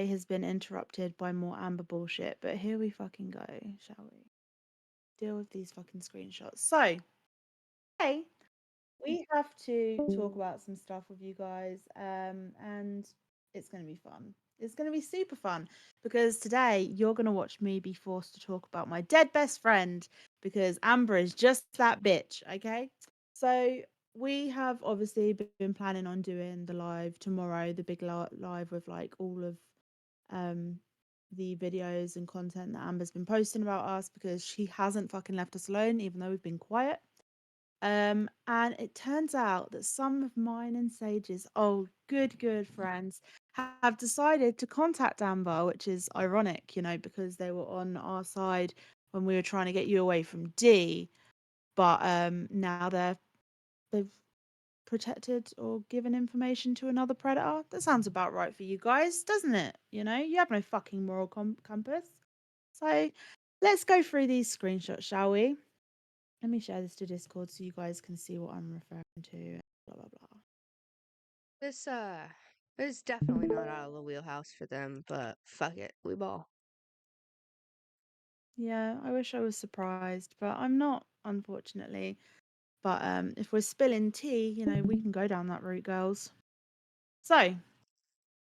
has been interrupted by more Amber bullshit, but here we fucking go, shall we? Deal with these fucking screenshots. So, hey, we have to talk about some stuff with you guys, and it's going to be fun. It's going to be super fun because today you're going to watch me be forced to talk about my dead best friend because Amber is just that bitch, okay? So, we have obviously been planning on doing the live tomorrow, the big live with like all of um the videos and content that Amber's been posting about us because she hasn't fucking left us alone, even though we've been quiet. And it turns out that some of mine and Sage's old good friends have decided to contact Amber, which is ironic, because they were on our side when we were trying to get you away from D. But now they've protected or given information to another predator. That sounds about right for you guys, doesn't it? You have no fucking moral compass. So let's go through these screenshots, shall we? Let me share this to Discord so you guys can see what I'm referring to. Blah blah blah. This is definitely not out of the wheelhouse for them, but fuck it, we ball. Yeah, I wish I was surprised, but I'm not, unfortunately. But if we're spilling tea, we can go down that route, girls. So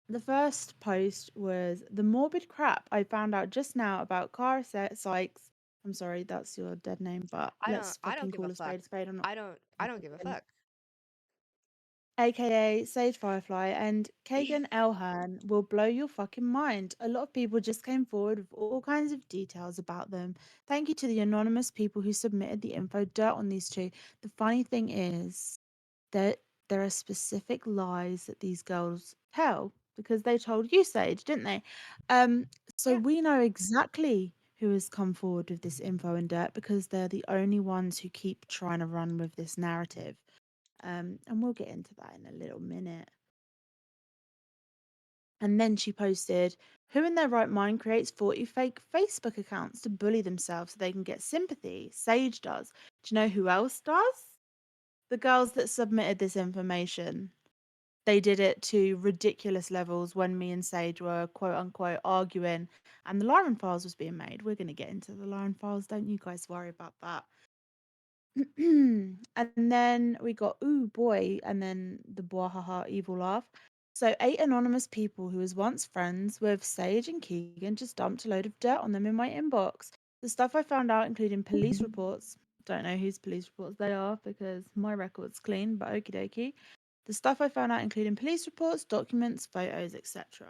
the first post was the morbid crap I found out just now about Cara Sykes. I'm sorry, that's your dead name, but let's I don't fucking give a call a fuck. spade a spade. I'm not I don't give a fucking fuck. aka Sage Firefly, and Kagan Elhern will blow your fucking mind. A lot of people just came forward with all kinds of details about them. Thank you to the anonymous people who submitted the info dirt on these two. The funny thing is that there are specific lies that these girls tell because they told you, Sage, didn't they? Um, so Yeah. we know exactly who has come forward with this info and dirt because they're the only ones who keep trying to run with this narrative. And we'll get into that in a little minute. And then she posted, who in their right mind creates 40 fake Facebook accounts to bully themselves so they can get sympathy? Sage does. Do you know who else does? The girls that submitted this information. They did it to ridiculous levels when me and Sage were quote unquote arguing and the Lyran files was being made. We're going to get into the Lyran files. Don't you guys worry about that. And then we got ooh boy, and then the bwahaha evil laugh. So 8 anonymous people who was once friends with Sage and Keegan just dumped a load of dirt on them in my inbox. The stuff I found out, including police reports. Don't know whose police reports they are because my record's clean, but okie dokie. The stuff I found out, including police reports, documents, photos, etc.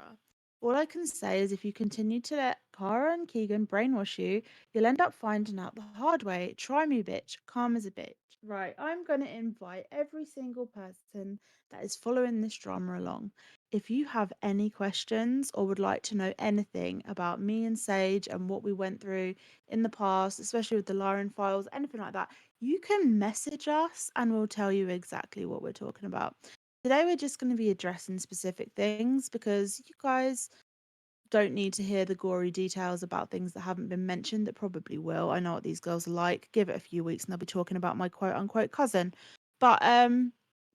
All I can say is if you continue to let Cara and Keegan brainwash you, you'll end up finding out the hard way. Try me, bitch. Calm as a bitch. Right, I'm going to invite every single person that is following this drama along. If you have any questions or would like to know anything about me and Sage and what we went through in the past, especially with the Lauren files, anything like that, you can message us and we'll tell you exactly what we're talking about. Today, we're just going to be addressing specific things because you guys don't need to hear the gory details about things that haven't been mentioned that probably will. I know what these girls are like. Give it a few weeks and they'll be talking about my quote unquote cousin. But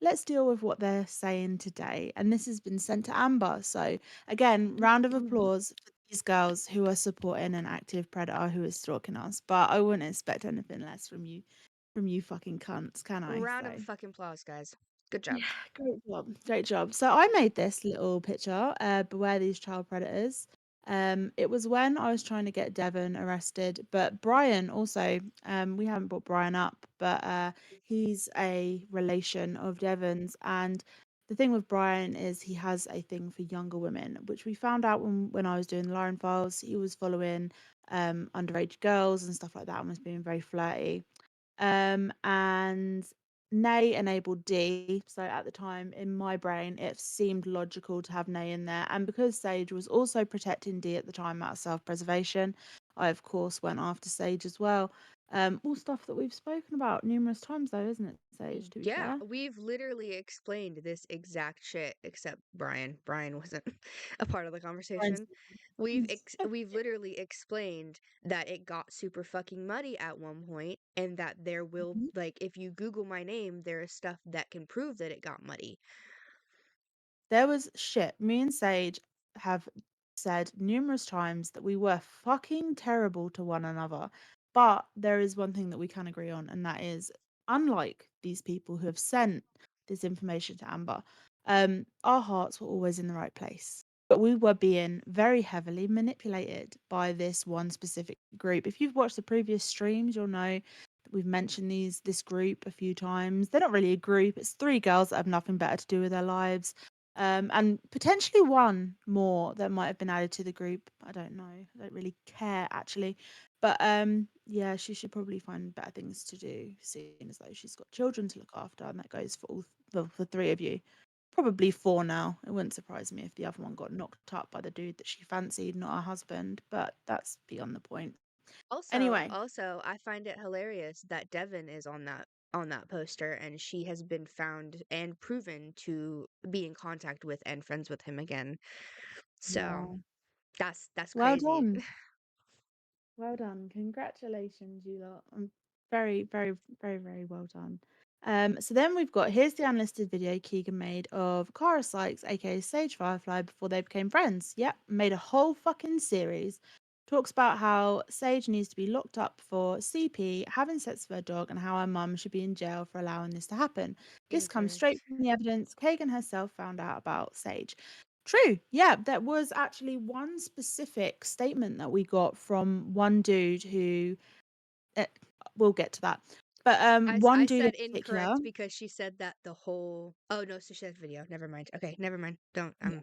let's deal with what they're saying today. And this has been sent to Amber. So again, round of applause for these girls who are supporting an active predator who is stalking us. But I wouldn't expect anything less from you fucking cunts, can I? Round So of fucking applause, guys. Good job. yeah, great job. Great job. So I made this little picture, Beware These Child Predators. It was when I was trying to get Devon arrested, but Brian also, we haven't brought Brian up, but he's a relation of Devon's. And the thing with Brian is he has a thing for younger women, which we found out when I was doing the Lauren files. He was following underage girls and stuff like that and was being very flirty. And Nay enabled D. So at the time, in my brain, it seemed logical to have Nay in there. And because Sage was also protecting D at the time out of self preservation, I, of course, went after Sage as well. All stuff that we've spoken about numerous times, though, isn't it, Sage, to be Yeah, fair? we've literally explained this exact shit, except Brian. Brian wasn't a part of the Brian's- conversation. We've literally explained that it got super fucking muddy at one point, and that there will, like, if you Google my name, there is stuff that can prove that it got muddy. There was shit. Me and Sage have said numerous times that we were fucking terrible to one another. But there is one thing that we can agree on, and that is, unlike these people who have sent this information to Amber, our hearts were always in the right place. But we were being very heavily manipulated by this one specific group. If you've watched the previous streams, you'll know that we've mentioned this group a few times. They're not really a group, it's three girls that have nothing better to do with their lives. And potentially one more that might have been added to the group. I don't know. I don't really care actually. But yeah, she should probably find better things to do, seeing as though she's got children to look after, and that goes for well, for three of you. Probably four now. It wouldn't surprise me if the other one got knocked up by the dude that she fancied, not her husband. But that's beyond the point. Also, Anyway, also, I find it hilarious that Devin is on that poster and she has been found and proven to be in contact with and friends with him again. So, yeah. that's Well crazy. done. Well done. Congratulations, you lot. I'm very, very, very, very well done. So then we've got here's the unlisted video Keegan made of Cara Sykes, aka Sage Firefly, before they became friends. Yep, made a whole fucking series. Talks about how Sage needs to be locked up for CP, having sex with her dog, and how her mum should be in jail for allowing this to happen. This comes straight Jesus. from the evidence Kagan herself found out about Sage. True. Yeah, there was actually one specific statement that we got from one dude who uh, we'll get to that. But one I dude in said particular, incorrect because she said that the whole. Oh no, so she said video. Never mind. Okay, never mind. Don't. yeah.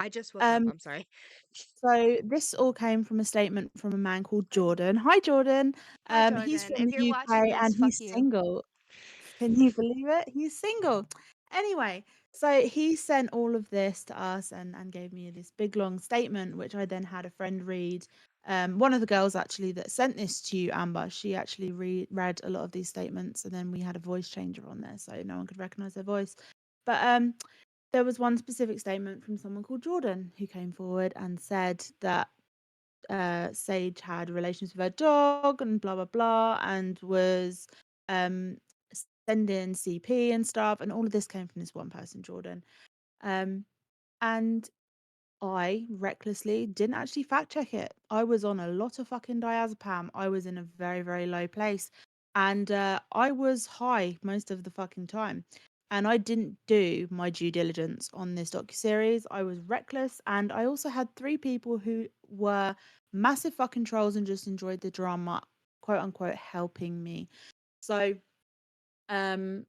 I just woke up. Um I'm sorry. so this all came from a statement from a man called Jordan. Hi Jordan. Hi, He's Jordan. from If the you're watching UK this, and fuck he's you. single. Can you believe it? He's single. Anyway, so he sent all of this to us and gave me this big long statement, which I then had a friend read. One of the girls actually that sent this to you, Amber, she actually read a lot of these statements, and then we had a voice changer on there, so no one could recognize their voice. But there was one specific statement from someone called Jordan who came forward and said that Sage had relations with her dog and blah blah blah, and was um sending CP and stuff, and all of this came from this one person, Jordan. Um, and I recklessly didn't actually fact check it. I was on a lot of fucking diazepam. I was in a very, very low place. And I was high most of the fucking time. And I didn't do my due diligence on this docuseries. I was reckless. And I also had three people who were massive fucking trolls and just enjoyed the drama, quote unquote, helping me. So um,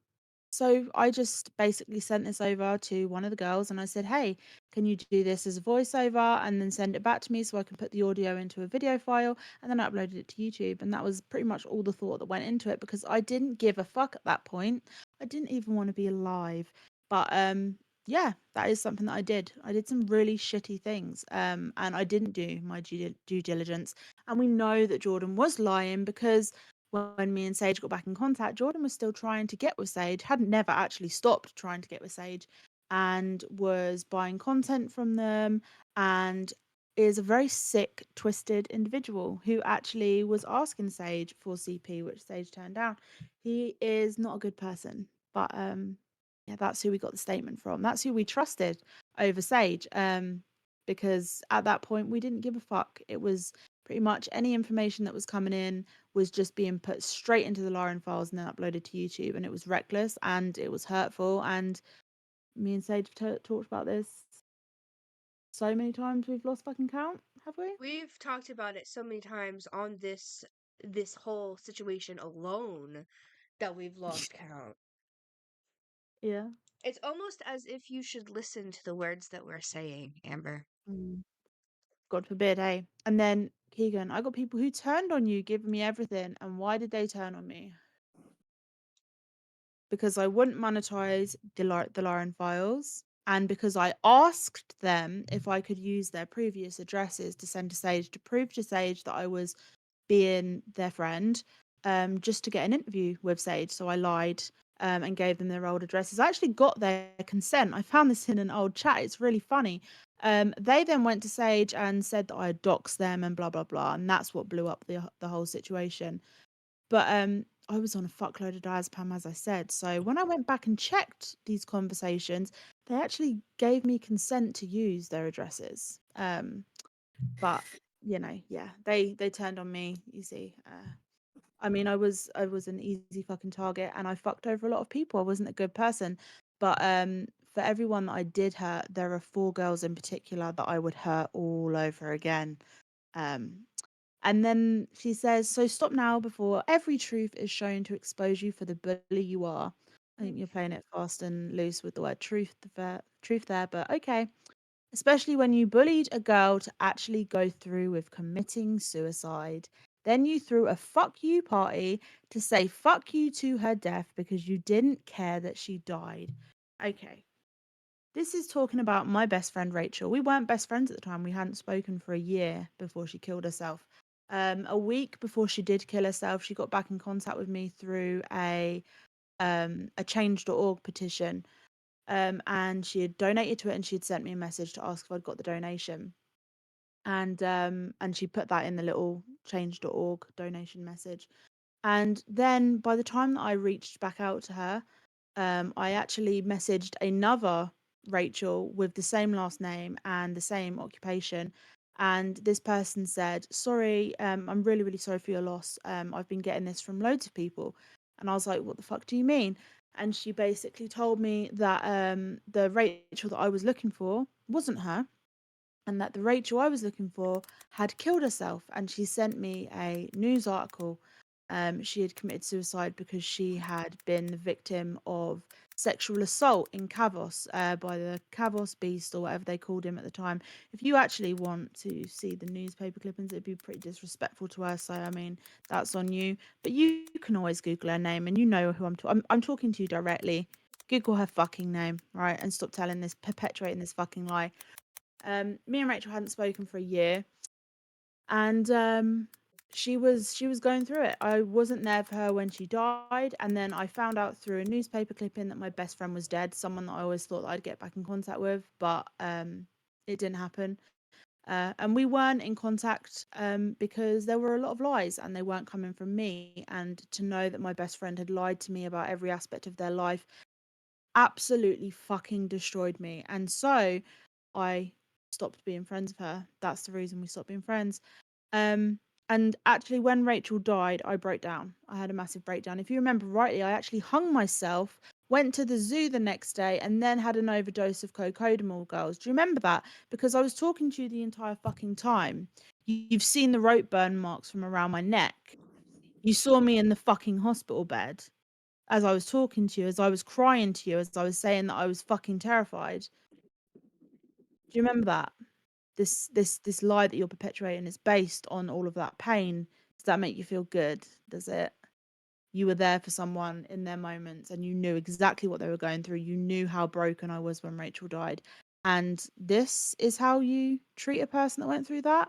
so I just basically sent this over to one of the girls and I said, "Hey, can you do this as a voiceover and then send it back to me so I can put the audio into a video file?" And then I uploaded it to YouTube. And that was pretty much all the thought that went into it because I didn't give a fuck at that point. I didn't even want to be alive. But yeah, that is something that I did. I did some really shitty things. And I didn't do my due diligence. And we know that Jordan was lying because when me and Sage got back in contact, Jordan was still trying to get with Sage, hadn't never actually stopped trying to get with Sage, and was buying content from them, and is a very sick, twisted individual who actually was asking Sage for CP, which Sage turned down. He is not a good person, but yeah, that's who we got the statement from. That's who we trusted over Sage. Because at that point we didn't give a fuck. It was pretty much any information that was coming in was just being put straight into the Lauren files and then uploaded to YouTube. And it was reckless and it was hurtful. And me and Sage have talked about this so many times we've lost fucking count, have we? We've talked about it so many times on this whole situation alone that we've lost count. Yeah. It's almost as if you should listen to the words that we're saying, Amber. Mm, God forbid, hey. And then Keegan, I got people who turned on you, giving me everything. And why did they turn on me? Because I wouldn't monetize the Lauren files, and because I asked them if I could use their previous addresses to send to Sage to prove to Sage that I was being their friend, just to get an interview with Sage. So I lied and gave them their old addresses. I actually got their consent. I found this in an old chat. It's really funny. They then went to Sage and said that I had doxed them and blah blah blah, and that's what blew up the whole situation. But I was on a fuckload of diazepam, as I said. So when I went back and checked these conversations, they actually gave me consent to use their addresses. But, yeah, they turned on me, you see. I mean, I was an easy fucking target, and I fucked over a lot of people. I wasn't a good person. But for everyone that I did hurt, there are 4 girls in particular that I would hurt all over again. Um and then she says, "So stop now before every truth is shown to expose you for the bully you are." I think you're playing it fast and loose with the word truth there, but okay. Especially when you bullied a girl to actually go through with committing suicide. Then you threw a fuck you party to say fuck you to her death because you didn't care that she died. Okay. This is talking about my best friend Rachel. We weren't best friends at the time. We hadn't spoken for a year before she killed herself. A week before she did kill herself, she got back in contact with me through a change.org petition. And she had donated to it, and she'd sent me a message to ask if I'd got the donation. And she put that in the little change.org donation message. And then by the time that I reached back out to her, I actually messaged another Rachel with the same last name and the same occupation. And this person said, "Sorry, I'm really, really sorry for your loss. I've been getting this from loads of people." And I was like, "What the fuck do you mean?" And she basically told me that the Rachel that I was looking for wasn't her, and that the Rachel I was looking for had killed herself. And she sent me a news article. She had committed suicide because she had been the victim of sexual assault in Kavos by the Kavos beast, or whatever they called him at the time. If you actually want to see the newspaper clippings, it'd be pretty disrespectful to her. So, I mean, that's on you. But you can always Google her name, and you know who I'm talking to you directly. Google her fucking name, right? And stop perpetuating this fucking lie. Me and Rachel hadn't spoken for a year, and she was going through it. I wasn't there for her when she died, and then I found out through a newspaper clipping that my best friend was dead, someone that I always thought that I'd get back in contact with, but it didn't happen. And we weren't in contact because there were a lot of lies, and they weren't coming from me. And to know that my best friend had lied to me about every aspect of their life absolutely fucking destroyed me. And so I stopped being friends with her. That's the reason we stopped being friends. Um, and actually, when Rachel died, I broke down. I had a massive breakdown. If you remember rightly, I actually hung myself, went to the zoo the next day, and then had an overdose of cocodamol, girls. Do you remember that? Because I was talking to you the entire fucking time. You've seen the rope burn marks from around my neck. You saw me in the fucking hospital bed as I was talking to you, as I was crying to you, as I was saying that I was fucking terrified. Do you remember that? This lie that you're perpetuating is based on all of that pain. Does that make you feel good? Does it? You were there for someone in their moments, and you knew exactly what they were going through. You knew how broken I was when Rachel died. And this is how you treat a person that went through that?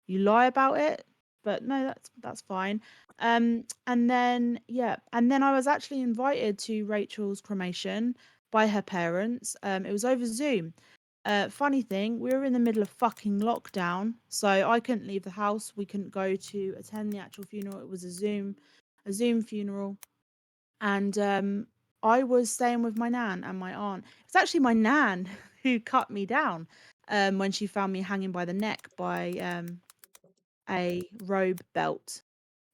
You lie about it? But no, that's fine. And then yeah, and then I was actually invited to Rachel's cremation by her parents. It was over Zoom. Funny thing, we were in the middle of fucking lockdown, so I couldn't leave the house. We couldn't go to attend the actual funeral. It was a Zoom funeral, and I was staying with my nan and my aunt. It's actually my nan who cut me down when she found me hanging by the neck by a robe belt.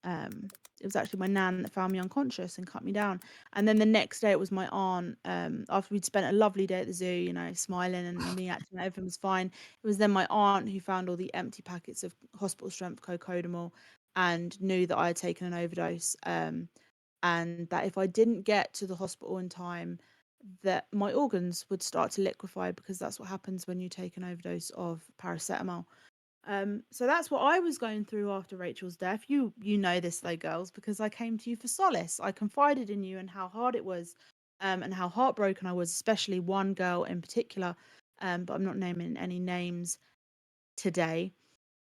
um, it was actually my nan that found me unconscious and cut me down. And then the next day, it was my aunt. After we'd spent a lovely day at the zoo, smiling and me acting like everything was fine, it was then my aunt who found all the empty packets of hospital strength cocodamol and knew that I had taken an overdose. And that if I didn't get to the hospital in time, that my organs would start to liquefy, because that's what happens when you take an overdose of paracetamol. So that's what I was going through after Rachel's death. You know this though, girls, because I came to you for solace. I confided in you and how hard it was, and how heartbroken I was, especially one girl in particular. But I'm not naming any names today.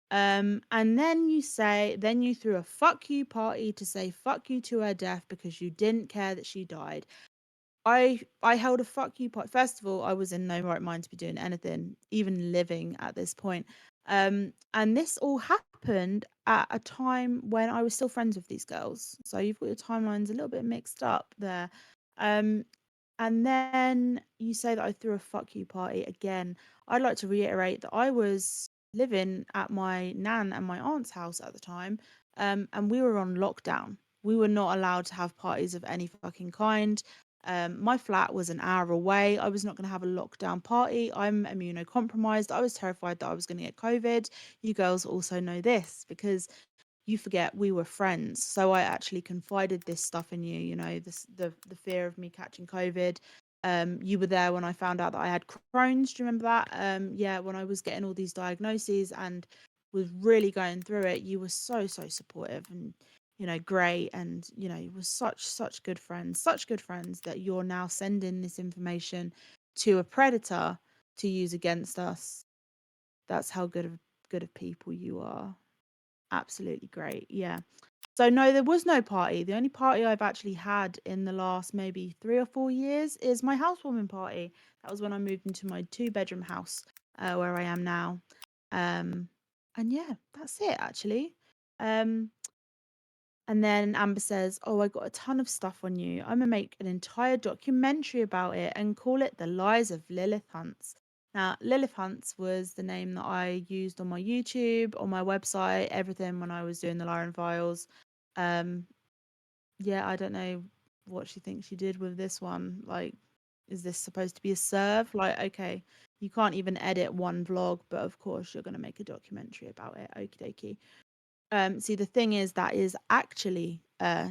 And then you threw a fuck you party to say fuck you to her death because you didn't care that she died. I held a fuck you party. First of all, I was in no right mind to be doing anything, even living at this point. And this all happened at a time when I was still friends with these girls. So you've got your timelines a little bit mixed up there. Um, and then you say that I threw a fuck you party again. I'd like to reiterate that I was living at my nan and my aunt's house at the time, and we were on lockdown. We were not allowed to have parties of any fucking kind. My flat was an hour away. I was not going to have a lockdown party. I'm immunocompromised. I was terrified that I was going to get COVID. You girls also know this because you forget we were friends. So I actually confided this stuff in you, this the fear of me catching COVID. You were there when I found out that I had Crohn's. Do you remember that? Yeah, when I was getting all these diagnoses and was really going through it, you were so, so supportive and great. And you were such such good friends that you're now sending this information to a predator to use against us. That's how good of people you are. Absolutely great. Yeah. So no, there was no party. The only party I've actually had in the last maybe 3 or 4 years is my housewarming party. That was when I moved into my two-bedroom house, where I am now. Um, and yeah, that's it actually. Um, and then Amber says, "Oh, I got a ton of stuff on you. I'm gonna make an entire documentary about it and call it The Lies of Lilith Hunts." Now, Lilith Hunts was the name that I used on my YouTube, on my website, everything when I was doing the Lyran Files. Um, yeah, I don't know what she thinks she did with this one. Like, is this supposed to be a serve? Like, okay, you can't even edit one vlog, but of course you're gonna make a documentary about it. Okie dokie. See, the thing is, that is actually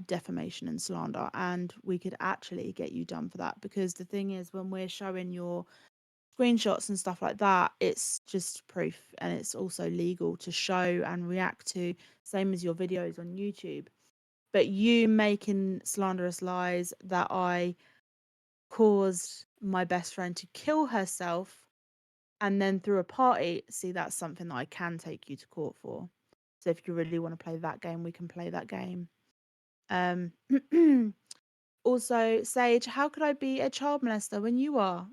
defamation and slander, and we could actually get you done for that because the thing is, when we're showing your screenshots and stuff like that, it's just proof and it's also legal to show and react to, same as your videos on YouTube. But you making slanderous lies that I caused my best friend to kill herself and then through a party, see, that's something that I can take you to court for. So if you really want to play that game, we can play that game. Um, also, Sage, how could I be a child molester when you are?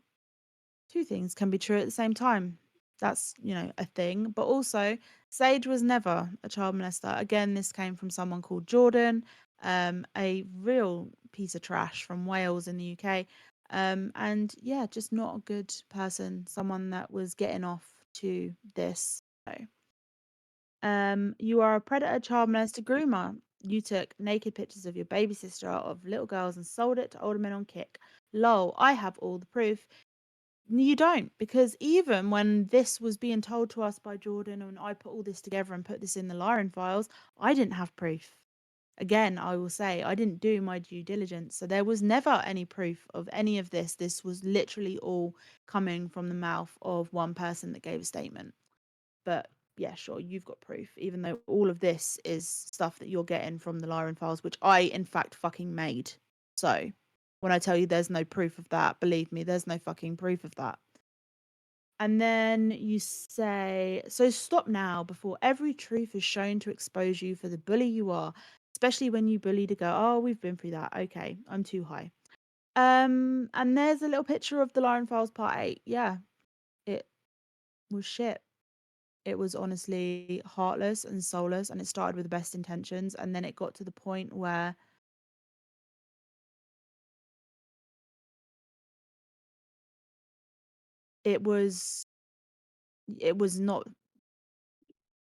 Two things can be true at the same time. That's, a thing. But also, Sage was never a child molester. Again, this came from someone called Jordan, a real piece of trash from Wales in the UK. And yeah, just not a good person, someone that was getting off to this. So, you are a predator, child molester, groomer. You took naked pictures of your baby sister of little girls and sold it to older men on Kick. Lol, I have all the proof. You don't, because even when this was being told to us by Jordan and I put all this together and put this in the Lyran files, I didn't have proof. Again, I will say I didn't do my due diligence. So there was never any proof of any of this. This was literally all coming from the mouth of one person that gave a statement. But yeah, sure, you've got proof, even though all of this is stuff that you're getting from the Lyran files, which I, in fact, fucking made. So when I tell you there's no proof of that, believe me, there's no fucking proof of that. And then you say, "So stop now before every truth is shown to expose you for the bully you are, especially when you bully to go, oh, we've been through that. Okay, I'm too high." And there's a little picture of the Lyran Files Part 8. Yeah, it was shit. It was honestly heartless and soulless, and it started with the best intentions, and then it got to the point where it was it was not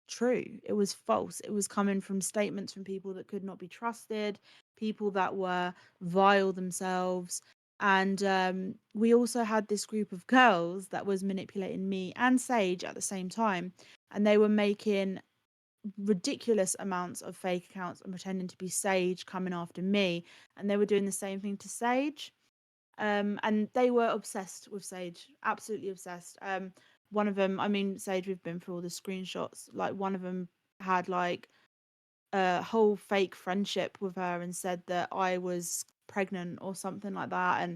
true. It was false. It was coming from statements from people that could not be trusted, people that were vile themselves. And we also had this group of girls that was manipulating me and Sage at the same time. And they were making ridiculous amounts of fake accounts and pretending to be Sage coming after me. And they were doing the same thing to Sage. And they were obsessed with Sage, absolutely obsessed. One of them, I mean, Sage, we've been through all the screenshots. Like, one of them had like a whole fake friendship with her and said that I was pregnant or something like that.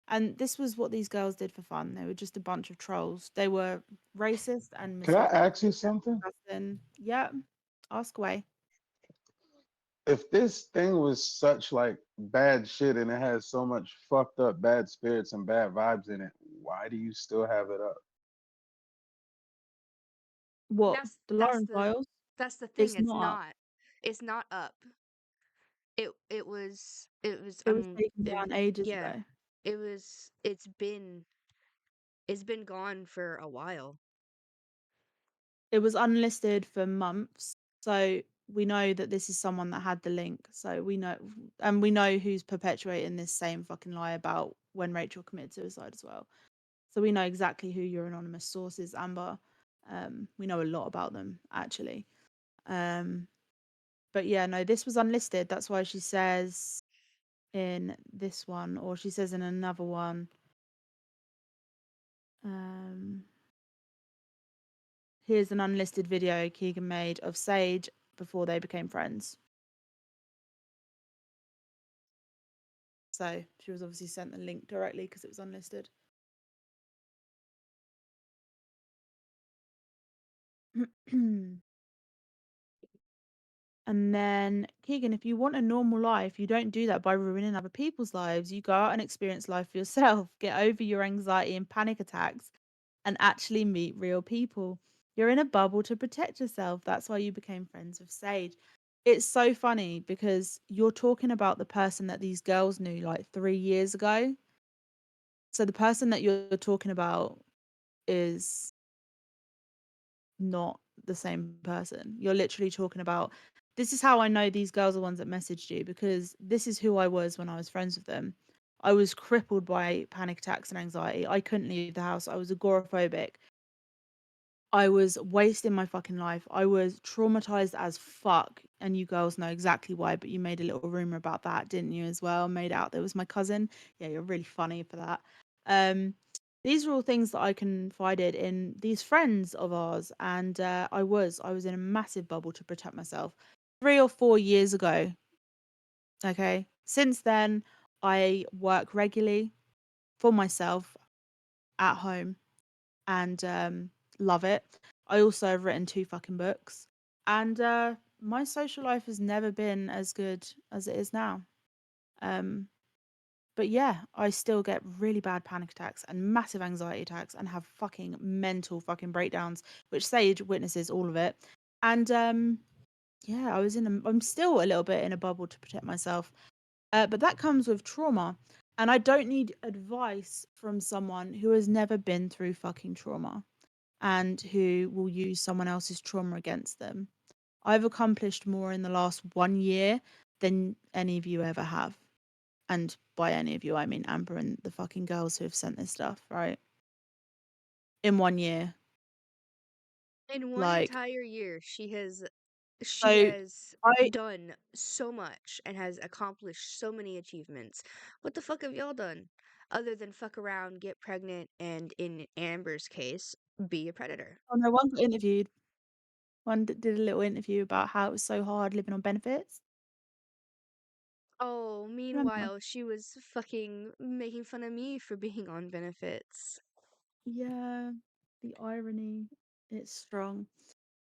And this was what these girls did for fun. They were just a bunch of trolls. They were racist and Can I misogynistic ask you and something? disgusting. Yeah, ask away. If this thing was such like bad shit and it has so much fucked up bad spirits and bad vibes in it, why do you still have it up? What? That's The that's Lauren the Files? that's the thing. It's It's not up. not. It's not up. It was It was taken it, down ages yeah. ago. It's been gone for a while. It was unlisted for months, so we know that this is someone that had the link, so we know who's perpetuating this same fucking lie about when Rachel committed suicide as well. So we know exactly who your anonymous source is, Amber. We know a lot about them, actually. Um, but yeah, no, this was unlisted. That's why she says in this one, or she says in another one, um, here's an unlisted video Keegan made of Sage before they became friends. So she was obviously sent the link directly because it was unlisted. And then, Keegan, if you want a normal life, you don't do that by ruining other people's lives. You go out and experience life for yourself, get over your anxiety and panic attacks, and actually meet real people. You're in a bubble to protect yourself. That's why you became friends with Sage. It's so funny because you're talking about the person that these girls knew like 3 years ago. So the person that you're talking about is not the same person. You're literally talking about, this is how I know these girls are ones that messaged you, because this is who I was when I was friends with them. I was crippled by panic attacks and anxiety. I couldn't leave the house. I was agoraphobic. I was wasting my fucking life. I was traumatized as fuck. And you girls know exactly why, but you made a little rumor about that, didn't you, as well? Made out there was my cousin. Yeah, you're really funny for that. Um, these are all things that I confided in these friends of ours, and I was in a massive bubble to protect myself. 3 or 4 years ago, okay. Since then, I work regularly for myself at home and love it. I also have written 2 fucking books, and my social life has never been as good as it is now. Um, but yeah, I still get really bad panic attacks and massive anxiety attacks and have fucking mental fucking breakdowns, which Sage witnesses all of it. And yeah, I'm still a little bit in a bubble to protect myself. But that comes with trauma. And I don't need advice from someone who has never been through fucking trauma and who will use someone else's trauma against them. I've accomplished more in the last 1 year than any of you ever have. And by any of you, I mean Amber and the fucking girls who have sent this stuff, right? In 1 year. In one Like, entire year, she so has I done so much and has accomplished so many achievements. What the fuck have y'all done? Other than fuck around, get pregnant, and in Amber's case, be a predator. oh no, one got interviewed. One did a little interview about how it was so hard living on benefits. Oh, Remember? meanwhile, she was fucking making fun of me for being on benefits. Yeah, the irony, it's strong.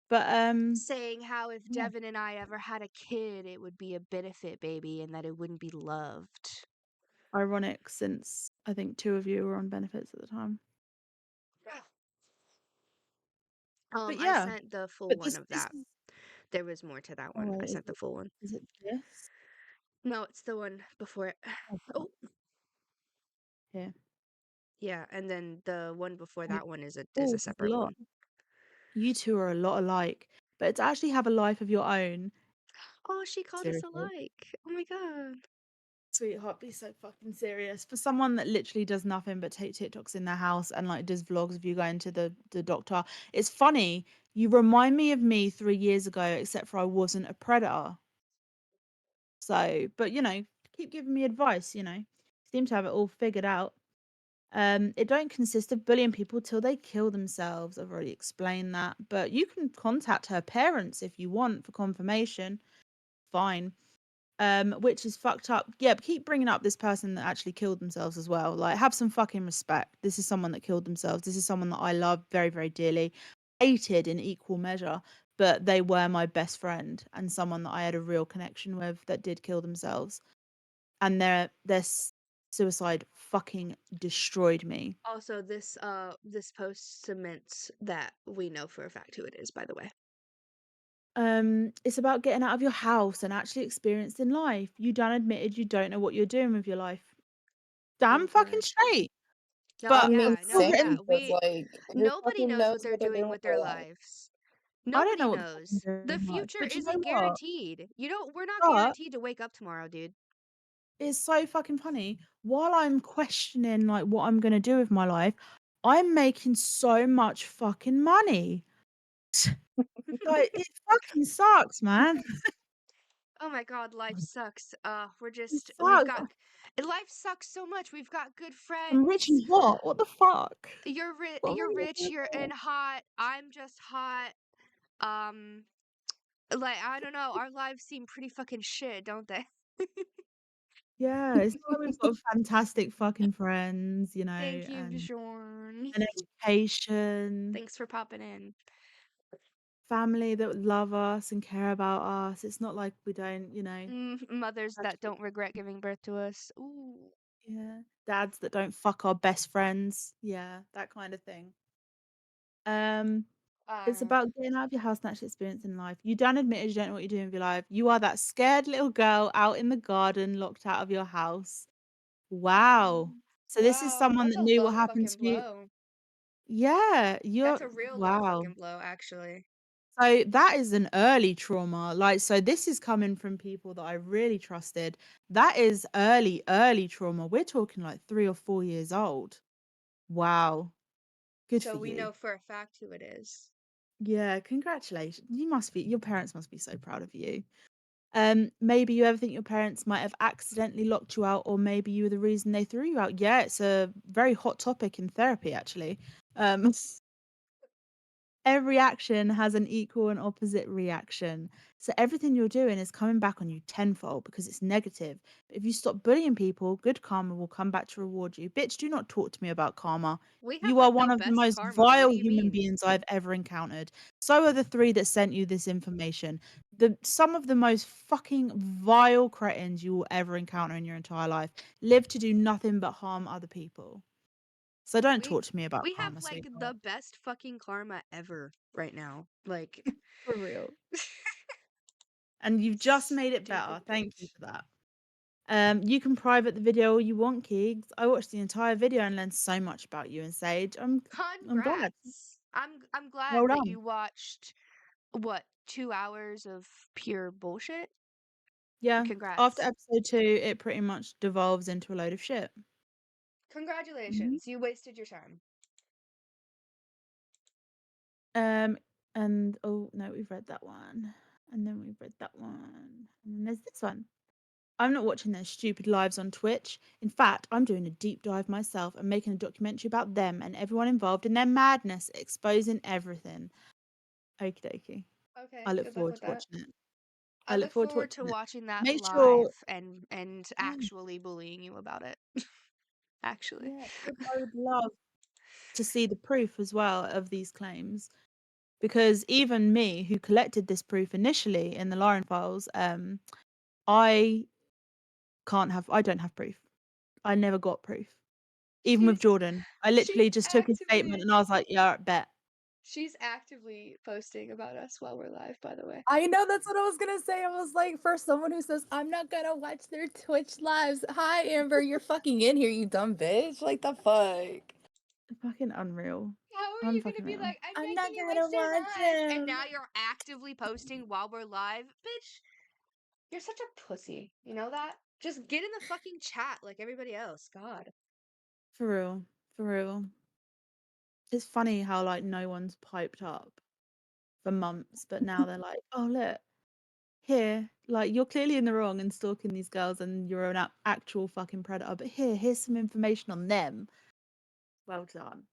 But Saying how if yeah, Devin and I ever had a kid, it would be a benefit baby and that it wouldn't be loved. ironic since I think 2 of you were on benefits at the time. I Yeah, sent the full but one of this that. is, There was more to that oh one. I wait, sent the full one. is it this? No, it's the one before it. Oh, fuck. Oh, Here. yeah, and then the one before Oh, that one is a oh, there's a separate lot. one. You 2 are a lot alike, but to actually have a life of your own, Oh, she called us seriously. alike. Oh my god. Sweetheart, be so fucking serious. For someone that literally does nothing but take TikToks in their house and like does vlogs of you going to the doctor. It's funny. You remind me of me 3 years ago, except for I wasn't a predator. So, but keep giving me advice. Seem to have it all figured out. It don't consist of bullying people till they kill themselves. I've already explained that. But you can contact her parents if you want for confirmation. Fine. Which is fucked up. Yeah, but keep bringing up this person that actually killed themselves as well. Like, have some fucking respect. This is someone that killed themselves. This is someone that I love very, very dearly, hated in equal measure, but they were my best friend and someone that I had a real connection with that did kill themselves. And their suicide fucking destroyed me. Also, this post cements that we know for a fact who it is, by the way. It's about getting out of your house and actually experiencing life. You done admitted you don't know what you're doing with your life. Damn Oh fucking god. straight. No, I But mean, yeah, it's no, still same, yeah. written. but We like, who Nobody fucking knows what knows they're what they're doing doing with with their their life? lives. I don't Nobody know what the fuck I'm knows. doing The with my life. future But you know isn't what? guaranteed. You know, we're not But guaranteed to wake up tomorrow, dude. it's so fucking funny. While I'm questioning like what I'm gonna do with my life, I'm making so much fucking money. Like it fucking sucks, man. Oh my God, life sucks. It We've sucks. got, life sucks so much. We've got good I'm rich friends. and hot. What the fuck? What am You're I rich, gonna you're and do? hot. I'm just hot. Um, like, I don't know. Our lives seem pretty fucking shit, don't they? Yeah, it's not like we've got fantastic fucking friends, Thank you, and Bjorn. an education, Thanks for popping in. family that love us and care about us. It's not like we don't, Mothers that actually, don't regret giving birth to us. Ooh. yeah, dads that don't fuck our best friends. Yeah, that kind of thing. Um, it's Uh, about getting out of your house and actually experiencing life. You don't admit it, you don't know what you're doing with your life. You are that scared little girl out in the garden, locked out of your house. Wow. So this is wow, someone that's that a knew what low happened fucking to you. blow. Yeah, That's you're a real low wow. fucking blow, actually. So that is an early trauma. Like, so this is coming from people that I really trusted. That is early, early trauma. We're talking like 3 or 4 years old. Wow. Good So for we you. know for a fact who it is. Yeah, congratulations. Your parents must be so proud of you. Maybe you ever think your parents might have accidentally locked you out, or maybe you were the reason they threw you out. Yeah, it's a very hot topic in therapy, actually. Um, Every action has an equal and opposite reaction. So everything you're doing is coming back on you tenfold because it's negative. But if you stop bullying people, good karma will come back to reward you. Bitch, do not talk to me about karma. We have You are like the one of the best most karma. What vile do you human mean? beings I've ever encountered. So are the three that sent you this information. Some of the most fucking vile cretins you will ever encounter in your entire life live to do nothing but harm other people. So don't We talk to me about we have karma, like the sweetheart. best fucking karma ever right now. Like For real. And you've just made it stupid better. Thank you bitch. for that. You can private the video all you want, Keegs. I watched the entire video and learned so much about you and Sage. I'm glad. Congrats. I'm glad Well that done. you watched what, 2 hours of pure bullshit? Yeah. After Congrats. episode 2, it pretty much devolves into a load of shit. Mhm. Congratulations. You wasted your time. Um, and oh no, we've read that one. And then we've read that one. And then there's this one. I'm not watching their stupid lives on Twitch. In fact, I'm doing a deep dive myself and making a documentary about them and everyone involved in their madness, exposing everything. Okie dokie. I Okay, look good luck forward with to that. watching it. I I look look forward to forward to watching it. watching that Make sure live and yeah, actually bullying you about it. Actually. yeah, because I would love to see the proof as well of these claims. Because even me, who collected this proof initially in the Lauren files, I I don't have proof. I never got proof. Even with She's Jordan. I literally she's just took his statement actively and I was like, yeah, bet. she's actively posting about us while we're live, by the way. I know that's what I was gonna say. I was like, for someone who says I'm not gonna watch their Twitch lives. Hi, Amber, you're fucking in here, you dumb bitch. Like the fuck. Fucking unreal. How are you gonna Unfucking be real. like, I'm I'm making not you gonna watch their watch lives, and him. now you're actively posting while we're live? Bitch, you're such a pussy. You know that? Just get in the fucking chat like everybody else. God. For real. For real. It's funny how like no one's piped up for months, but now they're like, oh look, here, like you're clearly in the wrong and stalking these girls and you're an actual fucking predator, but here's some information on them. Well done.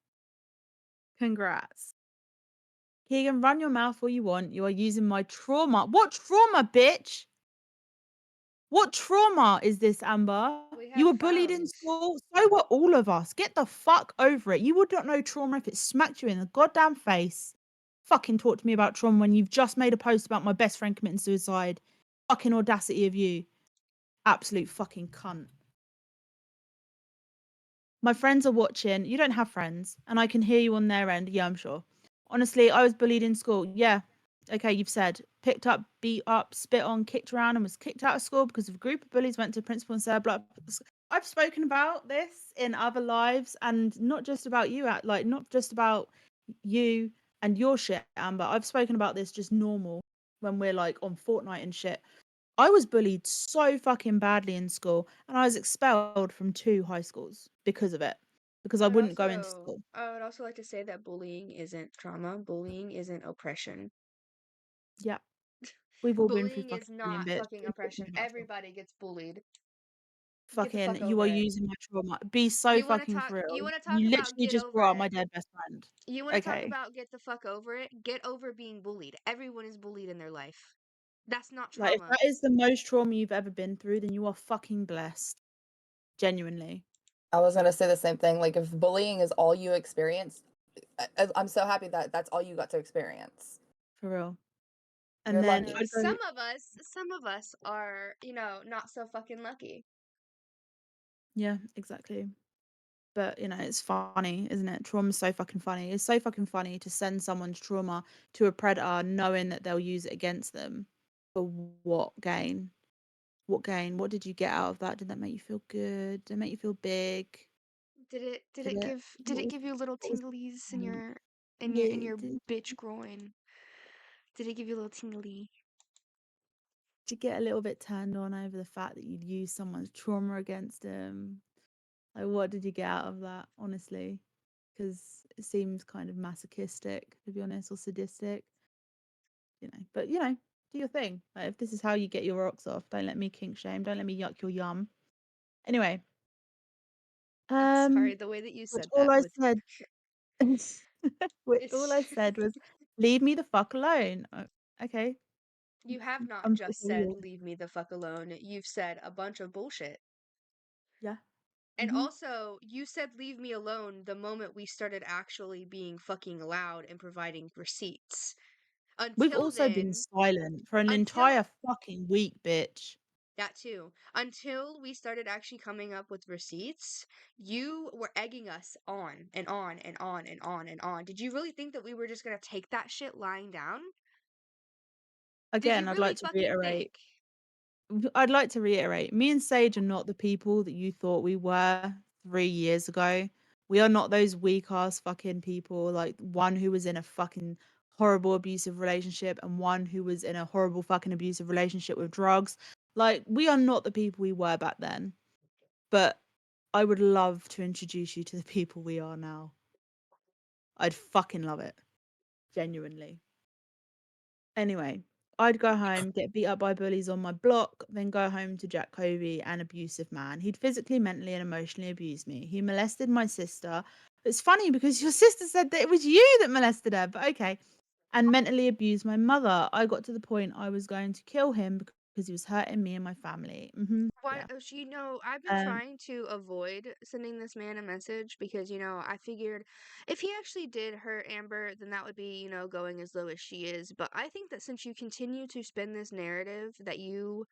Congrats. Keegan, run your mouth all you want. You are using my trauma. What trauma, bitch? What trauma is this, Amber? We You have were bullied in found. school. So were all of us. Get the fuck over it. You would not know trauma if it smacked you in the goddamn face. Fucking talk to me about trauma when you've just made a post about my best friend committing suicide. Fucking audacity of you. Absolute fucking cunt. My friends are watching. You don't have friends, and I can hear you on their end. Yeah, I'm sure. Honestly, I was bullied in school. Yeah. Okay, you've said. Picked up, beat up, spit on, kicked around, and was kicked out of school because of a group of bullies went to principal and said, blah. I've spoken about this in other lives, and not just about you, not just about you. And your shit, Amber, I've spoken about this just normal when we're like on Fortnite and shit. I was bullied so fucking badly in school, and I was expelled from 2 high schools because of it, because I wouldn't go into school. I would also like to say that bullying isn't trauma. Bullying isn't oppression. Yeah, we've all been through Bullying is fucking bullying, not bitch. fucking Please stop oppression. talking about trauma. Everybody gets bullied. Get the Fucking, fuck you over are it. using my trauma. Be so fucking for real. You want to talk You about literally get just over brought up it. my dead best friend. You want to talk Okay. about get the fuck over it? Get over being bullied. Everyone is bullied in their life. That's not Like, if trauma. that is the most trauma you've ever been through, then you are fucking blessed. Genuinely. I was gonna say the same thing. Like, if bullying is all you experience, I'm so happy that that's all you got to experience. For real. You're And then lucky. I'd go, Some of us are, not so fucking lucky. yeah, exactly. But, it's funny, isn't it? Trauma's so fucking funny. It's so fucking funny to send someone's trauma to a predator knowing that they'll use it against them. For what gain? What gain? What did you get out of that? Did that make you feel good? Did it make you feel big? Did it? Did What it was give you little what was tinglies the point? in Yeah, your bitch groin? Did it give you a little tingly? did you get a little bit turned on over the fact that you'd use someone's trauma against them? Like, what did you get out of that, honestly? Because it seems kind of masochistic, to be honest, or sadistic, But, do your thing. Like, if this is how you get your rocks off, don't let me kink shame. Don't let me yuck your yum. Anyway, I'm um, sorry, the way that you which said all that I was said, which all it's I said was, leave me the fuck alone. Okay, you have not I'm just so said weird. leave me the fuck alone. You've said a bunch of bullshit. Yeah. And Hmm. also, you said leave me alone the moment we started actually being fucking loud and providing receipts. We've Until also been then, silent for an until entire fucking week, bitch. that too, until we started actually coming up with receipts, you were egging us on and on and on and on and on. Did you really think that we were just gonna take that shit lying down? Did Again, you I'd really like to fucking reiterate think? I'd like to reiterate, me and Sage are not the people that you thought we were 3 years ago. We are not those weak ass fucking people, like one who was in a fucking horrible abusive relationship and one who was in a horrible fucking abusive relationship with drugs. Like, we are not the people we were back then. But I would love to introduce you to the people we are now. I'd fucking love it. Genuinely. Anyway, I'd go home, get beat up by bullies on my block, then go home to Jack Covey, an abusive man. He'd physically, mentally, and emotionally abused me. He molested my sister. It's funny because your sister said that it was you that molested her, but okay. And mentally abused my mother. I got to the point I was going to kill him because he was hurting me and my family. Why, Yeah. I've been Um, trying to avoid sending this man a message because, I figured if he actually did hurt Amber, then that would be, going as low as she is. But I think that since you continue to spin this narrative that he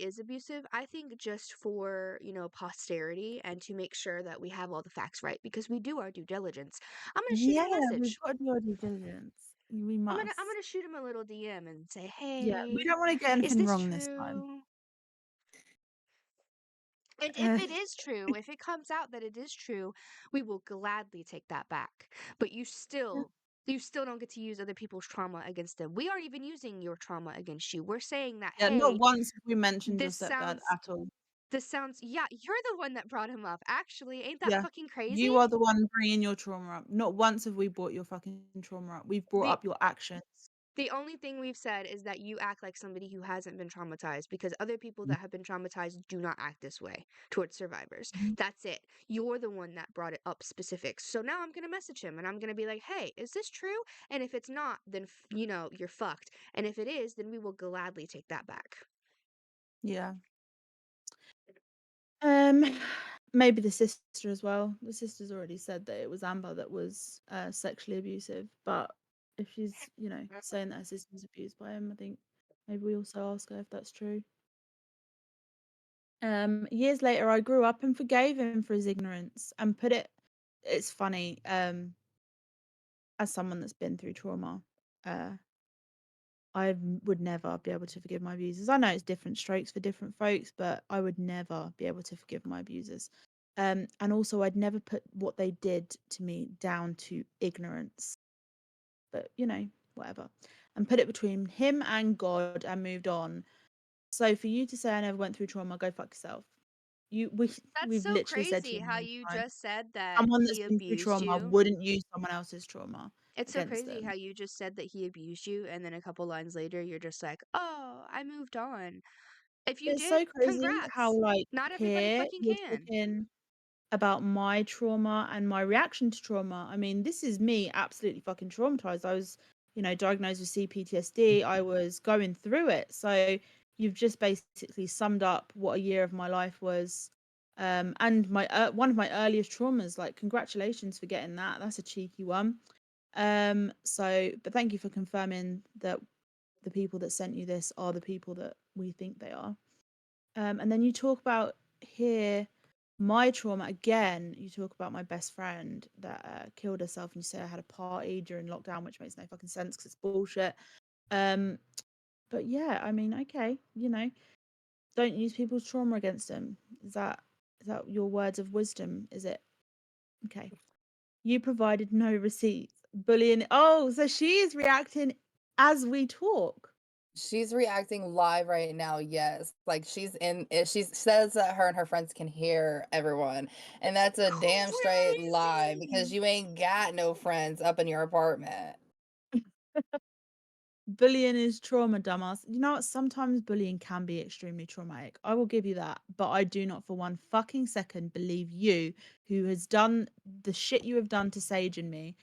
is abusive, I think just for, posterity and to make sure that we have all the facts right because we do our due diligence. I'm gonna shoot him yeah, a we've message. got to do our due diligence. We I'm must. gonna shoot him a little DM and say, Yeah, we "Hey, don't want to get is anything this wrong this time. true?" And if Uh, it is true, if it comes out that it is true, we will gladly take that back. But you still don't get to use other people's trauma against them. We aren't even using your trauma against you. We're saying that, yeah, not hey, once have we mentioned your this stepdad sounds at all. yeah, you're the one that brought him up. Actually, ain't that Yeah. fucking crazy? You are the one bringing your trauma up. Not once have we brought your fucking trauma up. We've brought The up your actions. The only thing we've said is that you act like somebody who hasn't been traumatized because other people that have been traumatized do not act this way towards survivors. Mhm. That's it. You're the one that brought it up specifics. So now I'm going to message him and I'm going to be like, "Hey, is this true?" And if it's not, then you're fucked. And if it is, then we will gladly take that back. Yeah. Um, maybe the sister as well. The sister's already said that it was Amber that was sexually abusive, but if she's, saying that her sister was abused by him, I think maybe we also ask her if that's true. Years later, I grew up and forgave him for his ignorance and put it. It's funny. As someone that's been through trauma, uh, would never be able to forgive my abusers. I know it's different strokes for different folks, but I would never be able to forgive my abusers. And also, I'd never put what they did to me down to ignorance, but whatever. And put it between him and God and moved on. So for you to say I never went through trauma, go fuck yourself. You we That's we've so literally said to crazy you how many you times, just said that someone that's he been through abused trauma you. wouldn't use someone else's trauma It's so against crazy how them. you just said that he abused you, and then a couple lines later, you're just like, oh, I moved on. If you It's did, so crazy how, congrats. like, Not everybody here fucking you're can. talking about my trauma and my reaction to trauma. I mean, this is me absolutely fucking traumatized. I was, diagnosed with CPTSD. I was going through it. So you've just basically summed up what a year of my life was. And my one of my earliest traumas. Like, congratulations for getting that. That's a cheeky one. But thank you for confirming that the people that sent you this are the people that we think they are. And then you talk about here my trauma again. You talk about my best friend that killed herself, and you say I had a party during lockdown, which makes no fucking sense because it's bullshit. Um, but yeah, I mean, okay, don't use people's trauma against them. Is that your words of wisdom? Is it okay? You provided no receipts. Bullying. Oh, so she is reacting as we talk. She's reacting live right now, yes. Like, she says that her and her friends can hear everyone, and It's that's a damn straight lie because crazy. you ain't got no friends up in your apartment. Bullying is trauma, dumbass. You know what? Sometimes bullying can be extremely traumatic. I will give you that. But I do not for one fucking second believe you, who has done the shit you have done to Sage and me,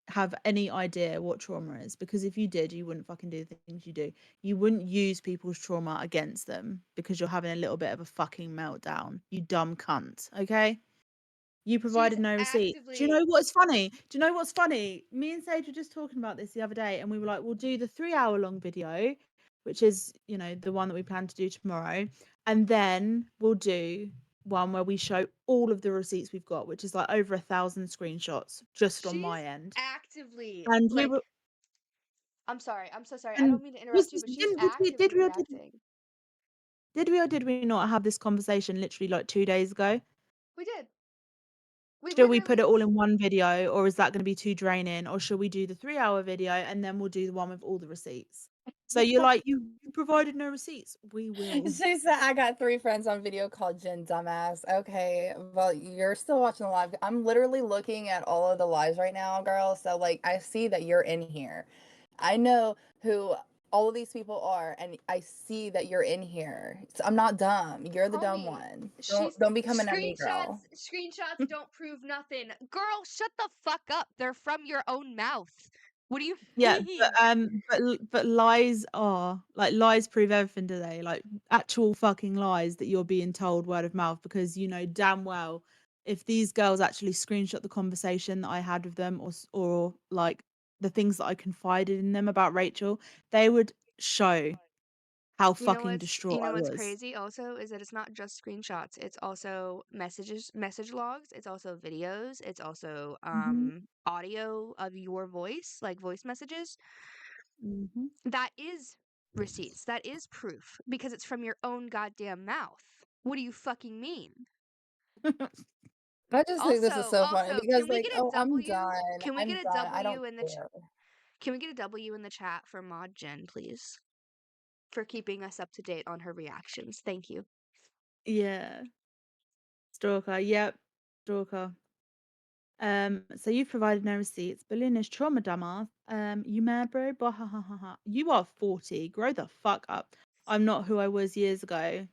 have any idea what trauma is. Because if you did, you wouldn't fucking do the things you do. You wouldn't use people's trauma against them because you're having a little bit of a fucking meltdown. You dumb cunt. Okay? You She's provided no receipt. Do you actively. know what's funny? Do you know what's funny? Me and Sage were just talking about this the other day, and we were like, we'll do the 3 hour long video, which is, the one that we plan to do tomorrow. And then we'll do one where we show all of the receipts we've got, which is like over 1,000 screenshots just on She's my end. actively And we like. were, I'm sorry. I'm so sorry. I and don't mean to was interrupt you, this, but she's did actively we, reacting. or did we not have this conversation literally like 2 days ago? We did. We Should we put it literally. all in one video, or is that going to be too draining? Or should we do the 3 hour video and then we'll do the one with all the receipts? So you're like, you provided no receipts. We will. She said, I got 3 friends on video called Jen Dumbass. Okay, well, you're still watching the live. I'm literally looking at all of the lives right now, girl. So, like, I see that you're in here. I know who all of these people are, and I see that you're in here. So I'm not dumb. You're the dumb Homie, one. she's Don't be coming at me, screenshots. girl. Screenshots don't prove nothing. Girl, shut the fuck up. They're from your own mouth. What do you Yeah, mean? but lies are like lies prove everything, do they? Like actual fucking lies that you're being told word of mouth because you know damn well if these girls actually screenshot the conversation that I had with them or like the things that I confided in them about Rachel, they would show how fucking You distraught know I what's was. crazy also is that it's not just screenshots. It's also message logs. It's also videos. It's also Mhm, audio of your voice, like voice messages. mhm. That is receipts. That is proof because it's from your own goddamn mouth. What do you fucking mean? I just think this is so funny because, Can we like, get a oh, I'm W? done. Can we I'm get a done. I don't W in the care. can we get a W in the chat for Mod Jen, please? For keeping us up to date on her reactions. Thank you. Yeah, stalker. Yep, stalker. So you've provided no receipts. Balloon is trauma dumbass. You mad, bro? Bah, ha, ha, ha, ha. You are 40. Grow the fuck up. I'm not who I was years ago.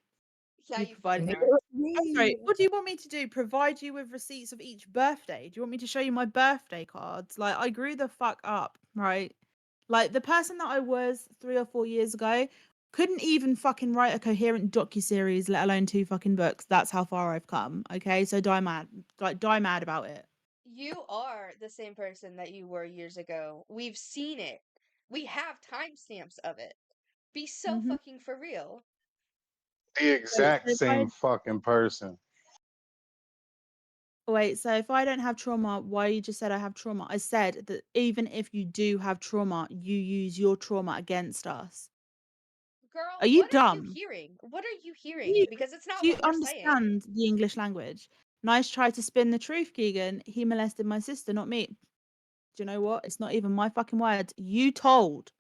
Yeah, You you provided fucking no. are. I'm sorry. Me. What do you want me to do? Provide you with receipts of each birthday? Do you want me to show you my birthday cards? Like I grew the fuck up, right? Like the person that I was 3 or 4 years ago couldn't even fucking write a coherent docuseries, let alone 2 fucking books. That's how far I've come. Okay, so die mad, like die mad about it. You are the same person that you were years ago. We've seen it. We have timestamps of it. Be so Hmm. fucking for real. The Wait, exact so if I same fucking person. wait, so if I don't have trauma, why you just said I have trauma? I said that even if you do have trauma, you use your trauma against us. Are Girl, you what are you dumb? hearing? What are you Do hearing? you Because it's do not you what we're saying. understand the English language? Nice try to spin the truth, Keegan. He molested my sister, not me. Do you know what? It's not even my fucking words. You told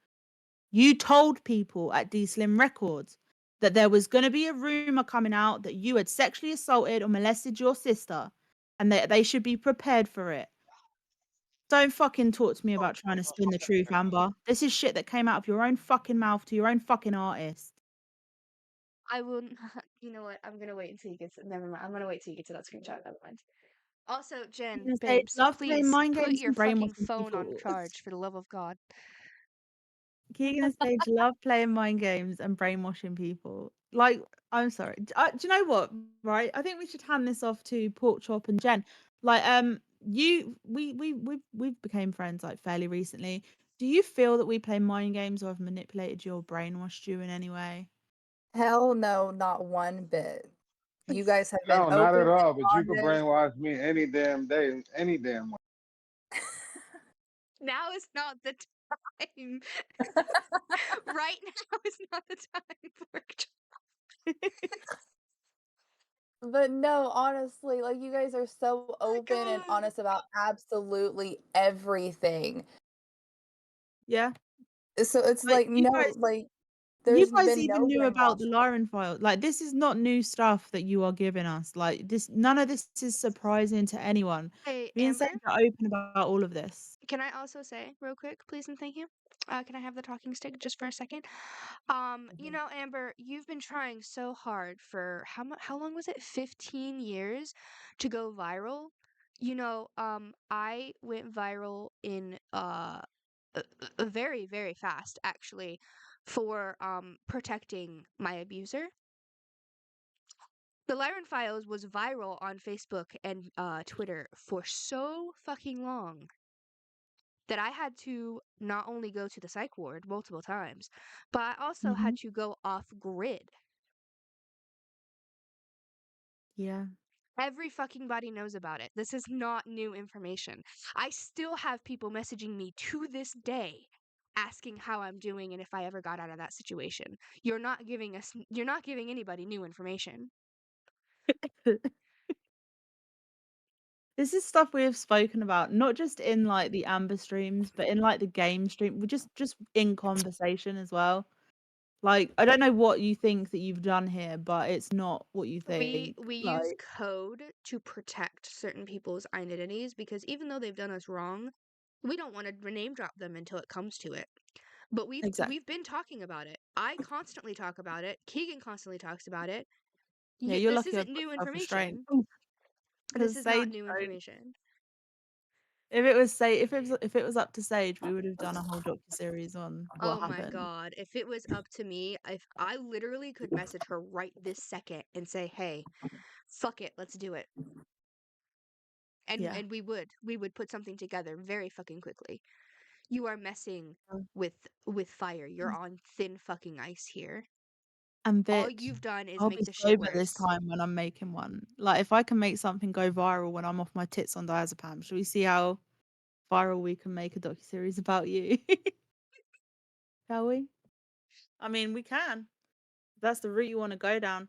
people at D Slim Records that there was going to be a rumor coming out that you had sexually assaulted or molested your sister and that they should be prepared for it. Don't fucking talk to me about trying to spin the truth, Amber. This is shit that came out of your own fucking mouth to your own fucking artist. I will. You know what? I'm gonna wait until you get to. Never mind. I'm gonna wait till you get to that screenshot. Never mind. Also, Jen, Keegan Stage babes, love playing please mind put games your and fucking brainwashing phone on people. charge for the love of God. Keegan Stage love playing mind games and brainwashing people. Like, I'm sorry. Do you know what? Right? I think we should hand this off to Pork Chop and Jen. Like, we've became friends like fairly recently. Do you feel that we play mind games or have manipulated you or brainwashed you in any way? Hell no, not one bit. You guys have been No, not open at all. and But you can honest. brainwash me any damn day, any damn way. Now is not the time. Right now is not the time, Pork But no, honestly, like you guys are so my open and God. honest about absolutely everything. Yeah. So it's Like like no, like you there's guys been even no knew about the brainwash. Lauren file. Like, this is not new stuff that you are giving us. Like, this, none of this is surprising to anyone. Hey, Me and Sage Amber, are open about all of this. can I also say real quick, please and thank you? Can I have the talking stick just for a second? Amber, you've been trying so hard for how long was it? 15 years to go viral. I went viral in very, very fast actually for protecting my abuser. The Lyran Files was viral on Facebook and Twitter for so fucking long that I had to not only go to the psych ward multiple times, but I also Mhm. had to go off grid. Yeah. Every fucking body knows about it. This is not new information. I still have people messaging me to this day asking how I'm doing and if I ever got out of that situation. You're not giving anybody new information. This is stuff we have spoken about, not just in like the Amber streams, but in like the game stream. We just in conversation as well. Like, I don't know what you think that you've done here, but it's not what you We think. we use Like, code to protect certain people's identities because even though they've done us wrong, we don't want to name drop them until it comes to it. But exactly. we've been talking about it. I constantly talk about it. Keegan constantly talks about it. Yeah, you're This lucky isn't I've got new self-restraint. information. This Because is not Sage new don't. information. If it was up to Sage, we would have done a whole docu-series on what Oh my happened. God. If it was up to me, if I literally could message her right this second and say, "Hey, fuck it, let's do it." And Yeah. we would put something together very fucking quickly. You are messing with fire. You're on thin fucking ice here. And All bitch, you've done is I'll make be the shit sober this worse. time when I'm making one. Like, if I can make something go viral when I'm off my tits on diazepam, shall we see how viral we can make a docuseries about you? Shall we? I mean, we can. That's the route you want to go down.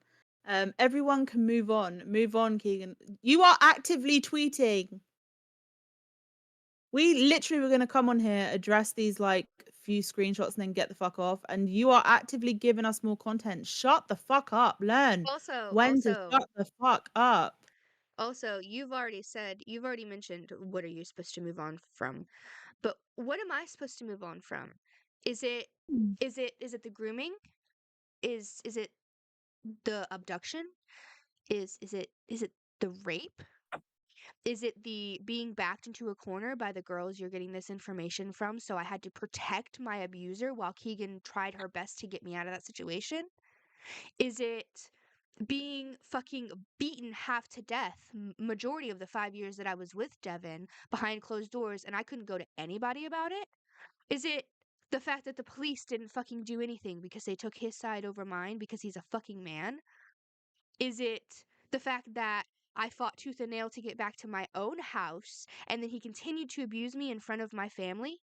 Everyone can move on. Move on, Keegan. You are actively tweeting. We literally were going to come on here, address these like few screenshots, and then get the fuck off. And you are actively giving us more content. Shut the fuck up. Learn Also, when to also, shut the fuck up. also, you've already mentioned what are you supposed to move on from. But what am I supposed to move on from? Is it Hmm. is it the grooming? Is it the abduction? Is it the rape? Is it the being backed into a corner by the girls you're getting this information from? So I had to protect my abuser while Keegan tried her best to get me out of that situation? Is it being fucking beaten half to death majority of the 5 years that I was with Devin behind closed doors and I couldn't go to anybody about it? Is it the fact that the police didn't fucking do anything because they took his side over mine because he's a fucking man? Is it the fact that I fought tooth and nail to get back to my own house and then he continued to abuse me in front of my family?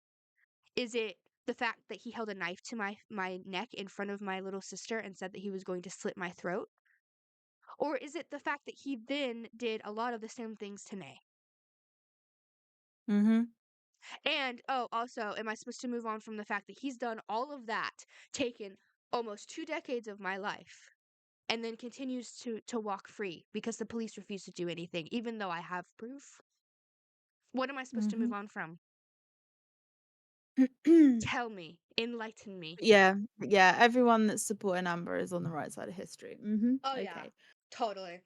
Is it the fact that he held a knife to my neck in front of my little sister and said that he was going to slit my throat? Or is it the fact that he then did a lot of the same things to May? Mhm. And oh, also, am I supposed to move on from the fact that he's done all of that, taken almost 2 decades of my life, and then continues to walk free because the police refuse to do anything, even though I have proof? What am I supposed to move Mhm. on from? Tell me, enlighten me. Yeah, yeah, everyone that's supporting Amber is on the right side of history. Mhm. Oh yeah, Okay. totally.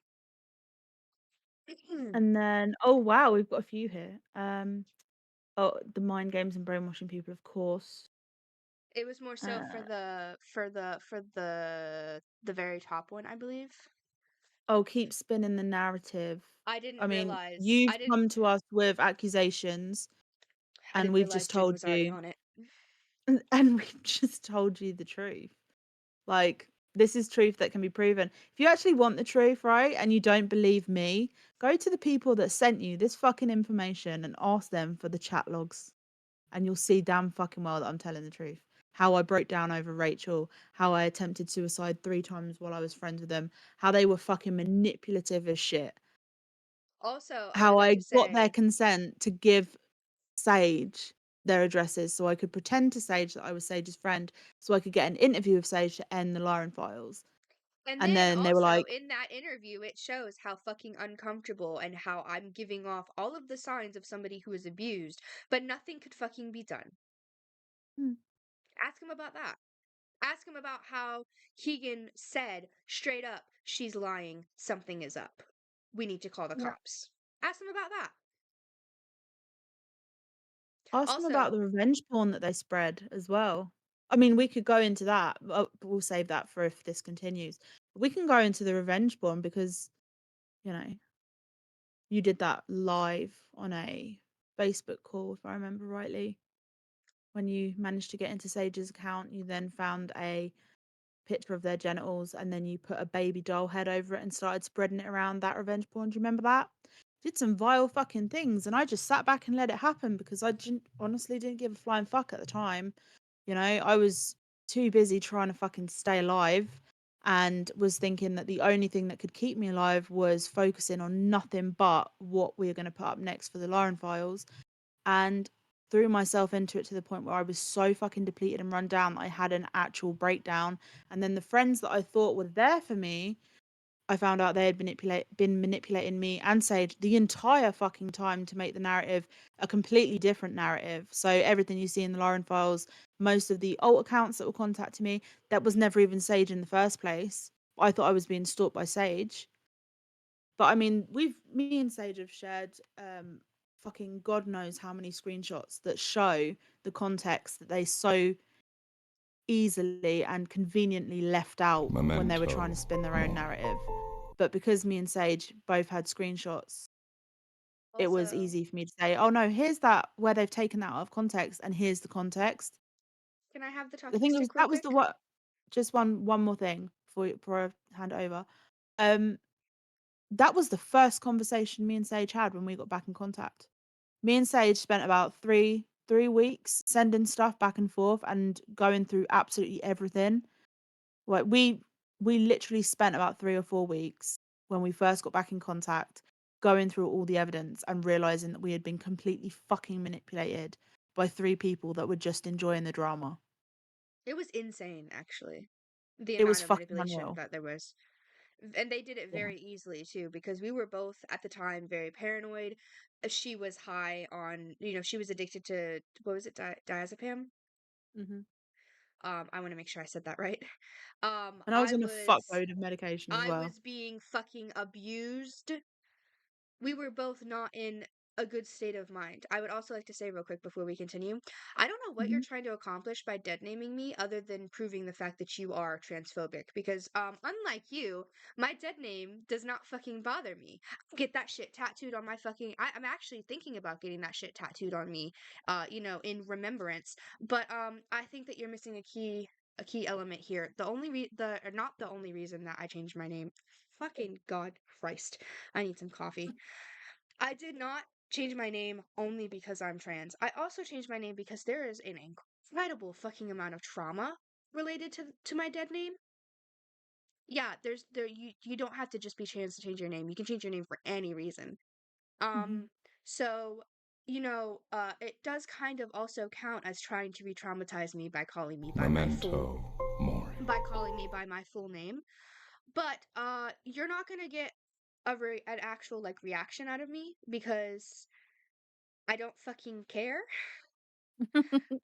And then oh wow, we've got a few here. Oh, the mind games and brainwashing people, of course. It was more so for Uh, the very top one, I believe. oh, keep spinning the narrative. I I didn't mean, realize. you've I didn't. come to us with accusations, I and didn't we've realize just Jen told was already you, on it. and we've just told you the truth. Like, this is truth that can be proven. If you actually want the truth, right, and you don't believe me, go to the people that sent you this fucking information and ask them for the chat logs. And you'll see damn fucking well that I'm telling the truth. How I broke down over Rachel, how I attempted suicide 3 times while I was friends with them, how they were fucking manipulative as shit, Also, I would how like I to got their say, consent to give Sage their addresses so I could pretend to Sage that I was Sage's friend so I could get an interview with Sage to end the Lauren files. and And then then they were also like, in that interview, it shows how fucking uncomfortable and how I'm giving off all of the signs of somebody who is abused, but nothing could fucking be done. "Hmm, Ask him about that. Ask him about how Keegan said straight up, she's lying, something is up. We need to call the yeah. cops. Ask him about that. Ask them about Also, the revenge porn that they spread as well. I mean, we could go into that, but we'll save that for if this continues. We can go into the revenge porn because, you know, you did that live on a Facebook call, if I remember rightly. When you managed to get into Sage's account, you then found a picture of their genitals and then you put a baby doll head over it and started spreading it around that revenge porn. Do you remember that? Did some vile fucking things and I just sat back and let it happen because I didn't honestly didn't give a flying fuck at the time. You know, I was too busy trying to fucking stay alive and was thinking that the only thing that could keep me alive was focusing on nothing but what we were going to put up next for the Lauren files, and threw myself into it to the point where I was so fucking depleted and run down that I had an actual breakdown. And then the friends that I thought were there for me, I found out they had been manipulating me and Sage the entire fucking time to make the narrative a completely different narrative. So everything you see in the Lauren files, most of the alt accounts that were contacting me, that was never even Sage in the first place. I thought I was being stalked by Sage. But I mean, me and Sage have shared fucking God knows how many screenshots that show the context that they so easily and conveniently left out when they were trying to Memento spin their own mori. narrative. But because me and Sage both had screenshots, it was also, easy for me to say, "Oh no, here's that where they've taken that out of context, and here's the context." can I have the The talking thing was, stick real that was the quick? what. Just one more thing before I hand it over. Um, that was the first conversation me and Sage had when we got back in contact. Me and Sage spent about three weeks sending stuff back and forth and going through absolutely everything. Like we literally spent about 3 or 4 weeks when we first got back in contact going through all the evidence and realizing that we had been completely fucking manipulated by 3 people that were just enjoying the drama. It was insane, actually. The It was amount of fucking manipulation unreal. that there was. And they did it Yeah. very easily, too, because we were both at the time very paranoid. She was high on, she was addicted to, what was it, diazepam? Hmm. I want to make sure I said that right. And I was on a fuckload of medication as I well. was being fucking abused. We were both not in a good state of mind. I would also like to say real quick before we continue, I don't know what you're Hmm. trying to accomplish by dead naming me other than proving the fact that you are transphobic because unlike you, my dead name does not fucking bother me. Get that shit tattooed on my fucking I'm actually thinking about getting that shit tattooed on me in remembrance. But I think that you're missing a key element here. The only the or not the only reason that I changed my name. Fucking God Christ. I need some coffee. I did not change my name only because I'm trans. I also changed my name because there is an incredible fucking amount of trauma related to my dead name. yeah, you don't have to just be trans to change your name. You can change your name for any reason. Mhm. So, it does kind of also count as trying to re-traumatize me by calling me by my full Memento mori. by calling me by my full name. But you're not gonna get an actual like reaction out of me because I don't fucking care.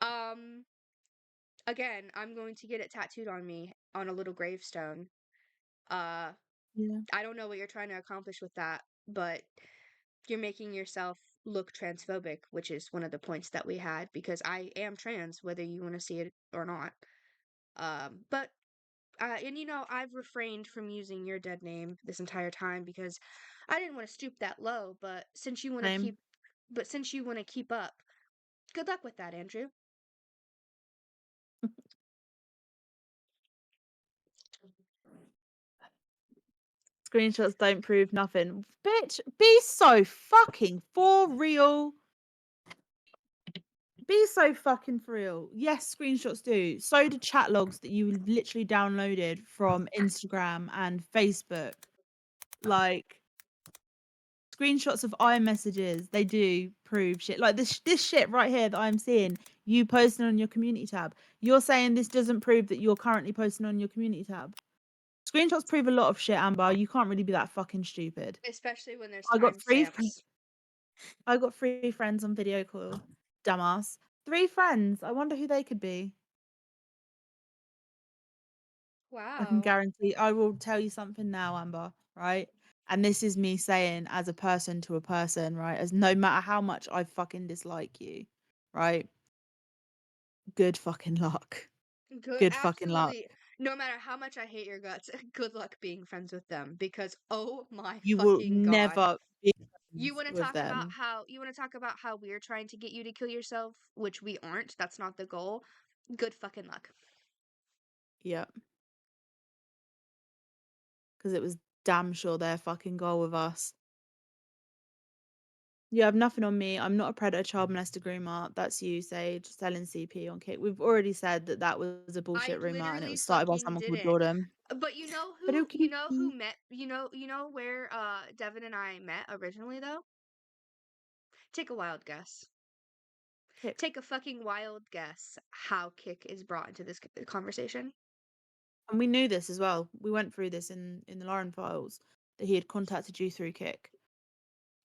Um, again, I'm going to get it tattooed on me on a little gravestone. Uh, Yeah. I don't know what you're trying to accomplish with that, but you're making yourself look transphobic, which is one of the points that we had because I am trans, whether you want to see it or not. But and I've refrained from using your dead name this entire time because I didn't want to stoop that low. Same. But since you want to keep up, good luck with that, Andrew. Screenshots don't prove nothing. Bitch, be so fucking for real. Be so fucking for real. Yes, screenshots do. So do chat logs that you literally downloaded from Instagram and Facebook. Like screenshots of iMessages, they do prove shit. Like this shit right here that I'm seeing, you posting on your community tab. You're saying this doesn't prove that you're currently posting on your community tab. Screenshots prove a lot of shit, Amber. You can't really be that fucking stupid. Especially when there's I got three. timestamps. I got 3 friends on video call. Dumbass. 3 friends. I wonder who they could be. I can Wow. guarantee. I will tell you something now, Amber. Right. And this is me saying as a person to a person, right? As no matter how much I fucking dislike you, right? Good fucking luck. Good, Good fucking luck. absolutely. No matter how much I hate your guts, good luck being friends with them because oh my You will fucking god. never be You friends want to with talk about them. how we're trying to get you to kill yourself, which we aren't. That's not the goal. Good fucking luck. Yep. Because it was damn sure their fucking goal with us. You have nothing on me. I'm not a predator, child molester, groomer. That's you, Sage, selling CP on Kick. We've already said that that was a I bullshit rumor, and it literally was started by fucking someone called didn't. Jordan. But But you know who met you know where Devin and I met originally though? Take a wild guess. Kick. Take a fucking wild guess how Kick is brought into this conversation. And we knew this as well. We went through this in the Lauren files that he had contacted you through Kick.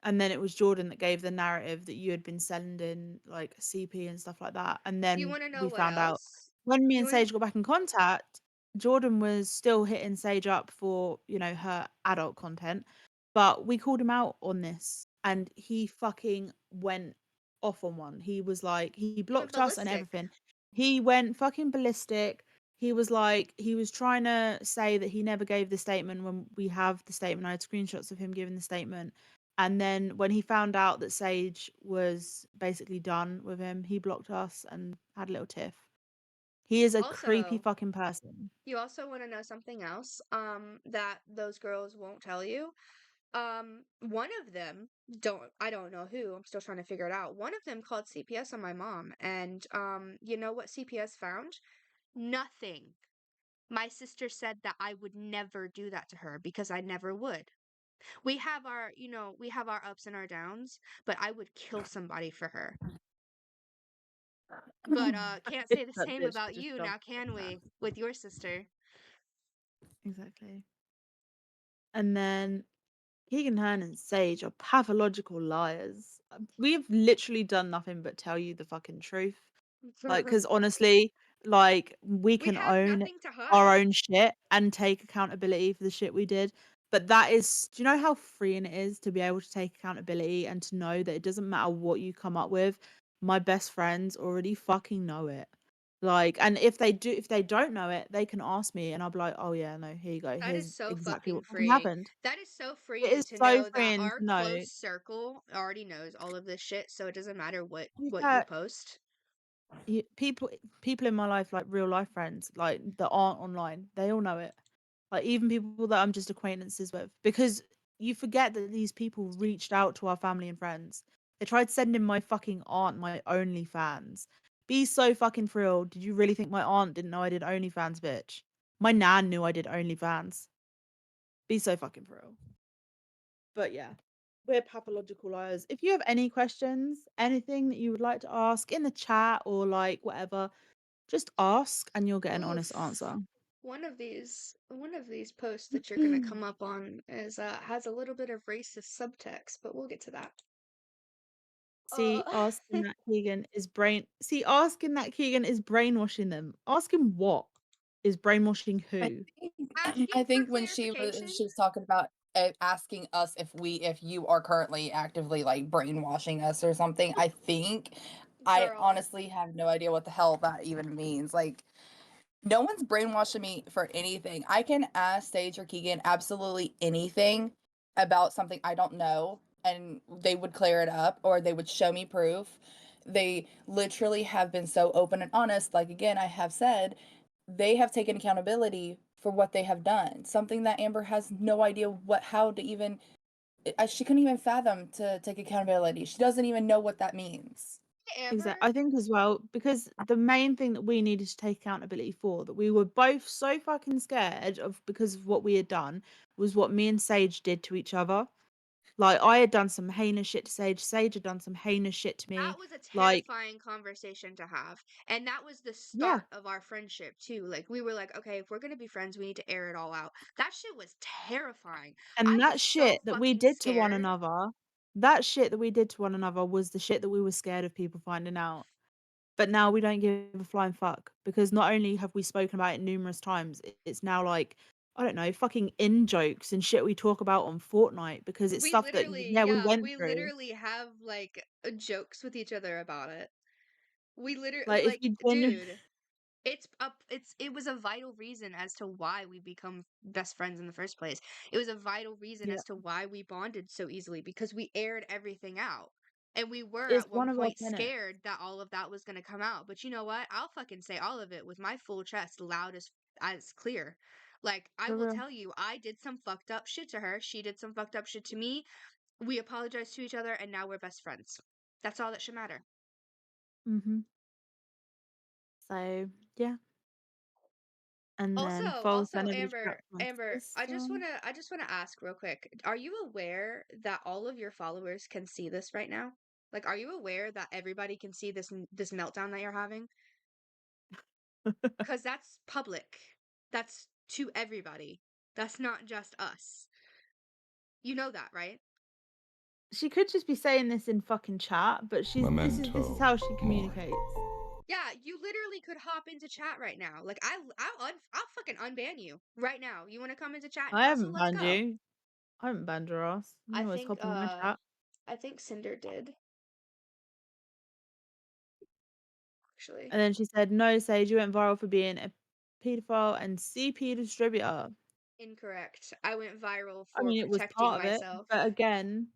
And then it was Jordan that gave the narrative that you had been sending like CP and stuff like that. And You then want to know we what found out else? when me You and want to Sage got back in contact, Jordan was still hitting Sage up for, her adult content. But we called him out on this and he fucking went off on one. He was like, he went blocked us and ballistic. everything. He went fucking ballistic. He was like, he was trying to say that he never gave the statement when we have the statement. I had screenshots of him giving the statement. And then when he found out that Sage was basically done with him, he blocked us and had a little tiff. He is a creepy Also, fucking person. you also want to know something else that those girls won't tell you. One of them, I don't know who, I'm still trying to figure it out. One of them called CPS on my mom and you know what CPS found? Nothing. My sister said that I would never do that to her because I never would. We have our ups and our downs, but I would kill somebody for her. But can't say the That same bitch about just you jumped now, can in. we? With your sister. Exactly. And then Keegan Hearn and Sage are pathological liars. We've literally done nothing but tell you the fucking truth. Like, because honestly, like, we We can have own nothing to our hide. own shit and take accountability for the shit we did. But that is, do you know how freeing it is to be able to take accountability and to know that it doesn't matter what you come up with? My best friends already fucking know it. Like, and if they don't know it, they can ask me and I'll be like, oh yeah, no, here you go. That is Here's so exactly fucking what fucking freeing. happened. That is so It freeing is to so know that freeing our to know. close circle already knows all of this shit, so it doesn't matter To be what you fair, post. people in my life, like real life friends, like that aren't online, they all know it. Like even people that I'm just acquaintances with, because you forget that these people reached out to our family and friends. They tried sending my fucking aunt my OnlyFans. Be so fucking for real. Did you really think my aunt didn't know I did OnlyFans, bitch? My nan knew I did OnlyFans. Be so fucking for real. But yeah, we're pathological liars. If you have any questions, anything that you would like to ask in the chat or like whatever, just ask and you'll get an honest Oof. answer. One of these posts that you're gonna come up on is has a little bit of racist subtext, but we'll get to that. Uh Asking that Keegan is brainwashing them. Ask him what is brainwashing I who? think asking I for think when clarification, she was talking about asking us if you are currently actively like brainwashing us or something, I think I girl. honestly have no idea what the hell that even means. Like no one's brainwashing me for anything. I can ask Sage or Keegan absolutely anything about something I don't know, and they would clear it up or they would show me proof. They literally have been so open and honest. Like, again, I have said, they have taken accountability for what they have done. Something that Amber has no idea how to even, she couldn't even fathom to take accountability. She doesn't even know what that means. Amber, Exactly. I think as well, because the main thing that we needed to take accountability for, that we were both so fucking scared of because of what we had done, was what me and Sage did to each other. Like I had done some heinous shit to Sage. Sage had done some heinous shit to that me. was a Like, terrifying conversation to have. And that was the yeah. start of our friendship too. Like we were like, okay, if we're gonna be friends, we need to air it all out. That shit was terrifying. I And was so fucking scared. that shit that we did to one another was the shit that we were scared of people finding out. But now we don't give a flying fuck because not only have we spoken about it numerous times, it's now like, I don't know, fucking in jokes and shit we talk about on Fortnite because it's We stuff that, literally, yeah, we yeah, went we through. literally have like jokes with each other about it. We literally Like, if like, you genuinely, dude, it was a vital reason as to why we become best friends in the first place. It was a vital reason yeah, as to why we bonded so easily because we aired everything out. And we were it's at one one of our point tenets, scared that all of that was going to come out. But you know what? I'll fucking say all of it with my full chest, loud as clear. Like I for will real. tell you, I did some fucked up shit to her. She did some fucked up shit to me. We apologized to each other and now we're best friends. That's all that should matter. Hmm. So, yeah. And then false Also, identity trapped my Amber, sister. I just wanna ask real quick. Are you aware that all of your followers can see this right now? Like, are you aware that everybody can see this meltdown that you're having? Because that's public. That's to everybody. That's not just us. You know that, right? She could just be saying this in fucking chat, but this is Memento how she mori. communicates. Yeah, you literally could hop into chat right now. Like, I'll fucking unban you right now. You want to come into chat I now? So haven't let's banned go. you. I haven't banned her ass. You I can always think, hop in my uh, chat. I think Cinder did actually. And then she said, "No, Sage, you went viral for being a paedophile and CP distributor." Incorrect. I went viral I for mean, it was protecting part of it, myself. but again,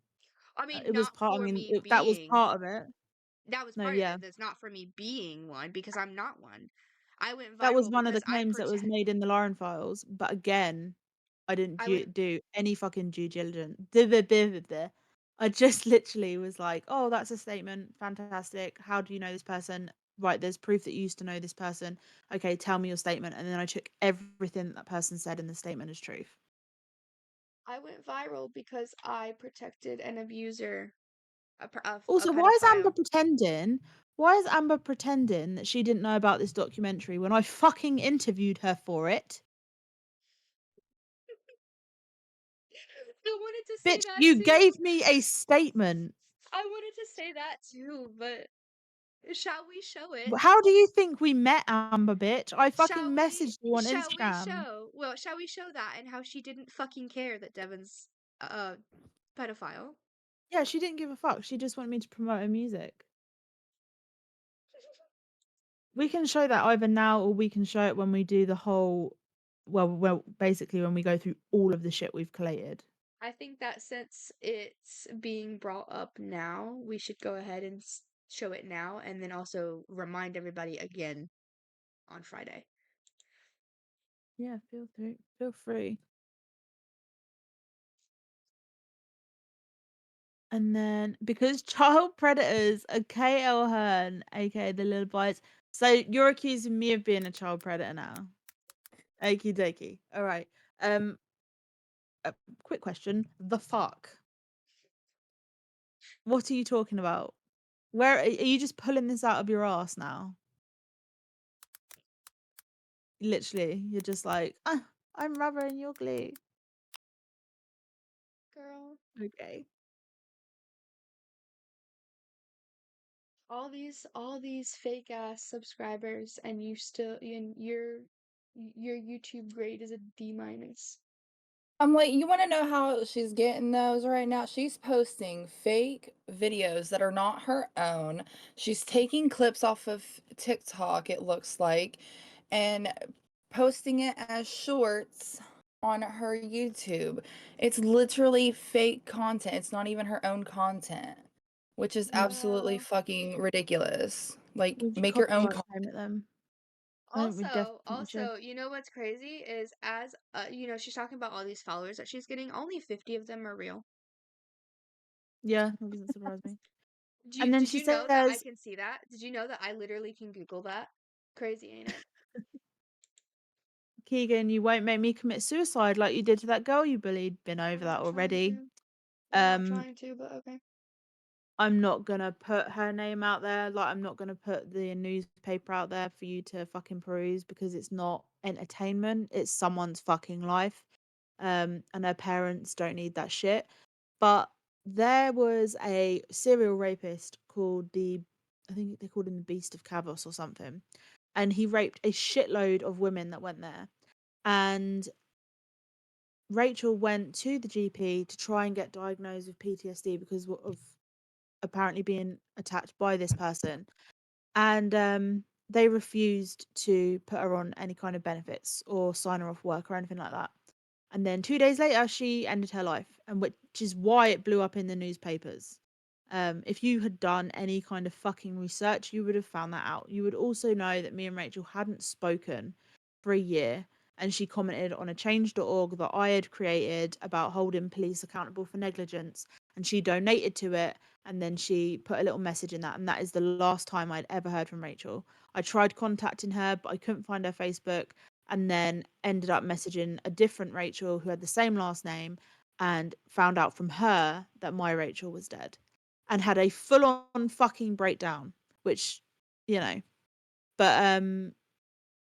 I mean, it was not part. I for mean, me that was being. part of it. That was No, part of yeah, it. That's not for me being one because I'm not one. I went that was viral one of the because I claims that was protect. made in the Lauren files. But again, I didn't I went. do any fucking due diligence. Duh. I just literally was like, "Oh, that's a statement. Fantastic. How do you know this person? Right, there's proof that you used to know this person. Okay, tell me your statement." And then I took everything that person said in the statement as truth. I went viral because I protected an abuser, a Also, why is Amber pedophile. pretending? Why is Amber pretending that she didn't know about this documentary when I fucking interviewed her for it? I wanted to say Bitch, that you too. gave me a statement. I wanted to say that too, but shall we show it? How do you think we met, Amber, bitch? I fucking Shall we? messaged you on Shall we Instagram. show? Well, shall we show that and how she didn't fucking care that Devin's a pedophile? Yeah, she didn't give a fuck. She just wanted me to promote her music. We can show that either now or we can show it when we do the whole, well, basically when we go through all of the shit we've collated. I think that since it's being brought up now, we should go ahead and show it now and then also remind everybody again on Friday. Yeah, feel free. And then because child predators are KL Hearn, aka the little boys. So you're accusing me of being a child predator now. Okie dokie. All right. Um. quick question. The fuck? What are you talking about? Where are you just pulling this out of your ass now? Literally, you're just like, ah, I'm rubber and you're glue. Girl, Okay. all these fake ass subscribers, and your YouTube grade is a D minus. I'm like, you wanna know how she's getting those right now? She's posting fake videos that are not her own. She's taking clips off of TikTok, it looks like, and posting it as shorts on her YouTube. It's literally fake content. It's not even her own content, which is absolutely Well, fucking ridiculous. Like, We should make your own copyright content. claim it then. I think we also, definitely should. also, you know what's crazy is as she's talking about all these followers that she's getting, only 50 of them are real. Yeah, that doesn't surprise me. Do you, And then did she you know that I says, can see that? Did you know that I literally can Google that? Crazy, ain't it? Keegan, you won't make me commit suicide like you did to that girl you bullied. Been over I'm that not trying already. to. I'm not Um, trying to, but okay. I'm not gonna put her name out there. Like, I'm not gonna put the newspaper out there for you to fucking peruse because it's not entertainment. It's someone's fucking life. And her parents don't need that shit. But there was a serial rapist called I think they called him the Beast of Cavos or something. And he raped a shitload of women that went there. And Rachel went to the GP to try and get diagnosed with PTSD because of apparently being attacked by this person. And they refused to put her on any kind of benefits or sign her off work or anything like that. And then 2 days later, she ended her life, and which is why it blew up in the newspapers. If you had done any kind of fucking research, you would have found that out. You would also know that me and Rachel hadn't spoken for a year, and she commented on a change.org that I had created about holding police accountable for negligence, and she donated to it, and then she put a little message in that, and that is the last time I'd ever heard from Rachel. I tried contacting her, but I couldn't find her Facebook, and then ended up messaging a different Rachel who had the same last name and found out from her that my Rachel was dead and had a full on fucking breakdown, which, you know, but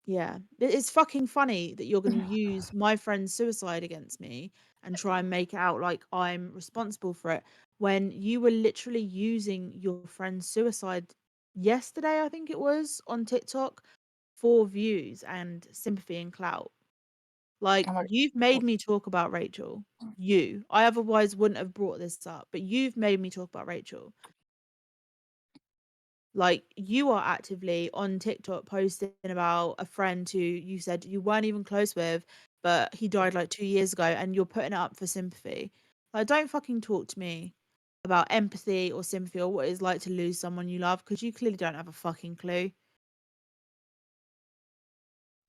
yeah, it's fucking funny that you're going to use my friend's suicide against me and try and make it out like I'm responsible for it when you were literally using your friend's suicide yesterday, I think it was, on TikTok for views and sympathy and clout. Like, I'm like, you've made me talk about Rachel. You. I otherwise wouldn't have brought this up, but you've made me talk about Rachel. Like, you are actively on TikTok posting about a friend who you said you weren't even close with, but he died like 2 years ago, and you're putting it up for sympathy. Like, don't fucking talk to me about empathy or sympathy or what it's like to lose someone you love because you clearly don't have a fucking clue.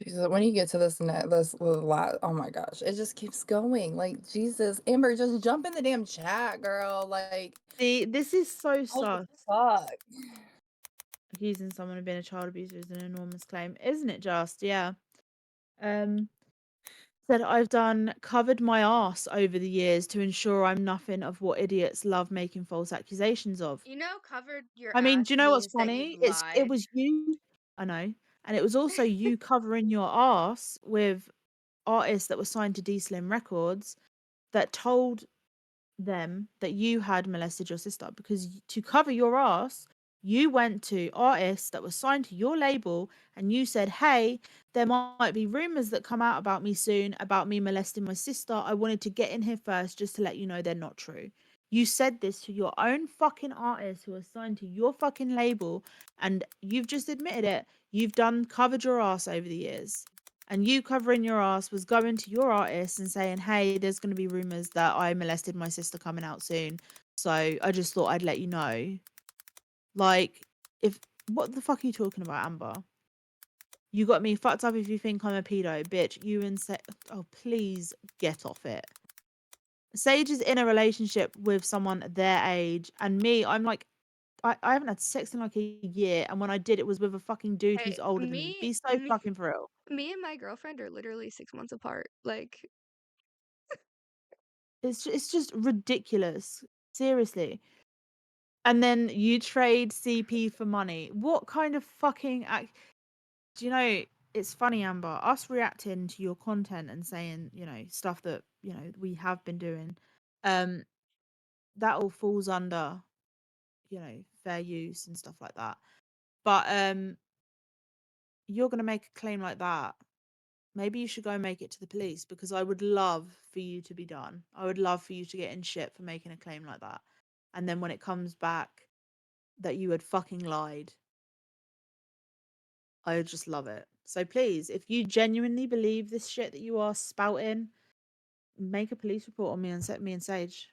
Jesus, when you get to this lot, oh my gosh, it just keeps going. Like, Jesus, Amber, just jump in the damn chat, girl. Like, See, this is so holy sus. fuck. Accusing someone of being a child abuser is an enormous claim, isn't it? Just, yeah. Um, Said I've done covered my ass over the years to ensure I'm nothing of what idiots love making false accusations of. You know, covered your I mean, ass do you know what's means that you've funny? It lied. was you. I know, and it was also you covering your ass with artists that were signed to D Slim Records that told them that you had molested your sister because to cover your ass, you went to artists that were signed to your label and you said, "Hey, there might be rumors that come out about me soon about me molesting my sister. I wanted to get in here first just to let you know they're not true." You said this to your own fucking artists who are signed to your fucking label, and you've just admitted it. You've done covered your ass over the years. And you covering your ass was going to your artist and saying, "Hey, there's going to be rumors that I molested my sister coming out soon. So I just thought I'd let you know." Like, if what the fuck are you talking about, Amber? You got me fucked up if you think I'm a pedo, bitch. You and oh, please get off it. Sage is in a relationship with someone their age, and me, I'm like, I haven't had sex in like a year, and when I did, it was with a fucking dude who's Hey, older than me. me, Be so me, fucking for real. me and my girlfriend are literally 6 months apart. Like, It's just ridiculous. Seriously. And then you trade CP for money. What kind of fucking do you know, it's funny, Amber, us reacting to your content and saying, stuff that, we have been doing, um, that all falls under, fair use and stuff like that. But you're gonna make a claim like that. Maybe you should go and make it to the police because I would love for you to be done. I would love for you to get in shit for making a claim like that. And then when it comes back that you had fucking lied, I would just love it. So please, if you genuinely believe this shit that you are spouting, make a police report on me and set me and Sage.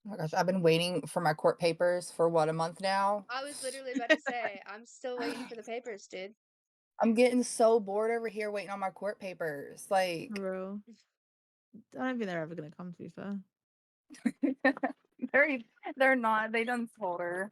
Oh my gosh, I've been waiting for my court papers for what, a month now? I was literally about to say, I'm still waiting for the papers, dude. I'm getting so bored over here waiting on my court papers. For Like, real. I don't think they're ever gonna come, to be fair. they're they're not. They done told her.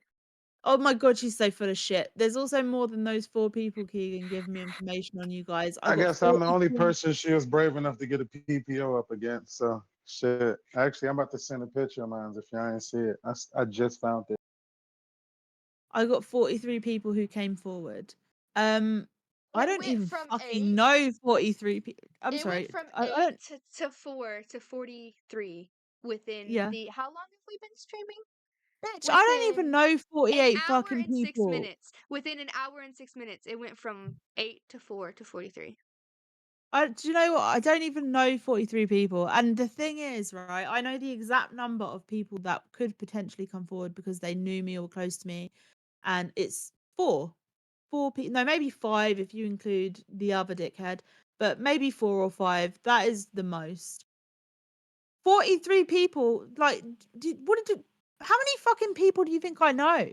Oh my god, she's so full of shit. There's also more than those 4 people, Keegan, giving me information on you guys. I I got guess I'm the only 43. person she was brave enough to get a PPO up against. So shit. Actually, I'm about to send a picture of mine if y'all ain't see it. I just found it. I got 43 people who came forward. Um, I It don't went even from fucking 8. know 43 people. I'm It went sorry. from I 8 don't. to 4 to 43 within Yeah. the how long have we been streaming? Bitch, I don't even Within know an 48 hour fucking and 6 people. minutes. Within an hour and 6 minutes, it went from 8 to 4 to 43. Do you know what? I don't even know 43 people. And the thing is, right, I know the exact number of people that could potentially come forward because they knew me or were close to me. And it's 4. 4 people. No, maybe 5 if you include the other dickhead. But maybe 4 or 5. That is the most. 43 people. Like, how many fucking people do you think I know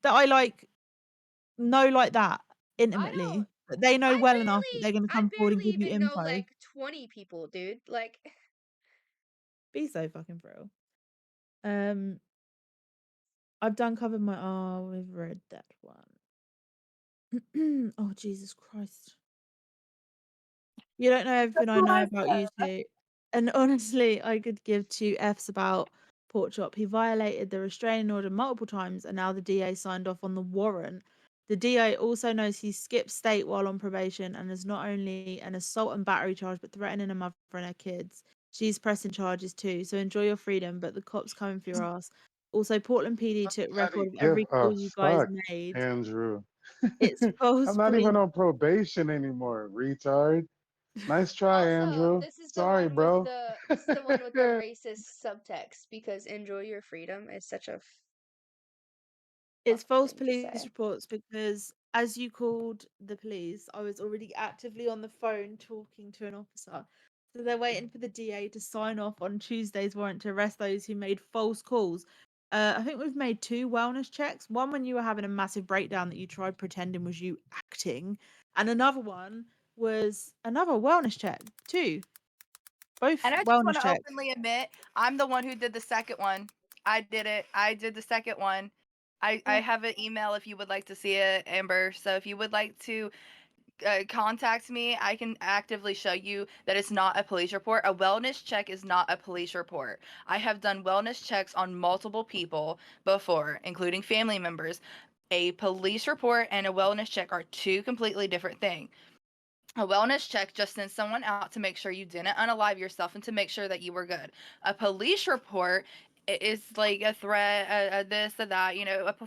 that I know like that I intimately? don't That they know well enough that they're going to I come forward and barely give you even know info? like 20 people, dude. Like Be so fucking for real. Um, I've done covered my. Oh, we've read that one. Oh, Jesus Christ. You don't know everything That's I what know I about you said. two. And honestly, I could give 2 Fs about Pork Chop. He violated the restraining order multiple times, and now the DA signed off on the warrant. The DA also knows he skipped state while on probation and is not only an assault and battery charge, but threatening a mother and her kids. She's pressing charges too, so enjoy your freedom, but the cops coming for your ass. Also, Portland PD took record Nobody of give every a call you guys fuck, made. Andrew. It's I'm false not police. even on probation anymore, retard. Nice try, also, Andrew. this is the Sorry, one with bro. the racist subtext because enjoy your freedom is such a It's fucked false thing to police say. reports because, as you called the police, I was already actively on the phone talking to an officer. So they're waiting for the DA to sign off on Tuesday's warrant to arrest those who made false calls. I think we've made 2 wellness checks. One when you were having a massive breakdown that you tried pretending was you acting, and another one was another wellness check. 2, both And I just want wellness to checks. openly admit, I'm the one who did the second one. I did it. I did the second one. I Yeah, have an email if you would like to see it, Amber. So if you would like to contact me, I can actively show you that it's not a police report. A wellness check is not a police report. I have done wellness checks on multiple people before, including family members. A police report and a wellness check are two completely different things. A wellness check just sends someone out to make sure you didn't unalive yourself and to make sure that you were good. A police report is like a threat, a this, a that,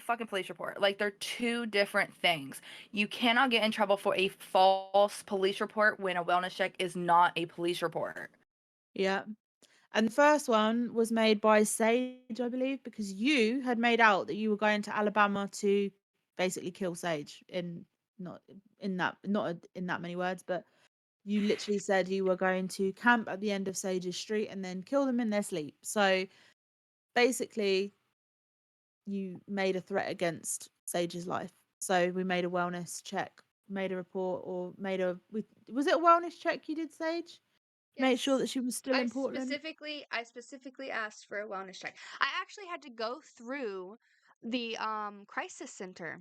fucking police report. Like they're two different things. You cannot get in trouble for a false police report when a wellness check is not a police report. yeah. And the first one was made by Sage, I believe, because you had made out that you were going to Alabama to basically kill Sage in not in that many words, but you literally said you were going to camp at the end of Sage's street and then kill them in their sleep. So basically, you made a threat against Sage's life. So we made a wellness check, made a report, or was it a wellness check you did, Sage? To make sure Yes. that she was still in Portland. I specifically asked for a wellness check. I actually had to go through the crisis center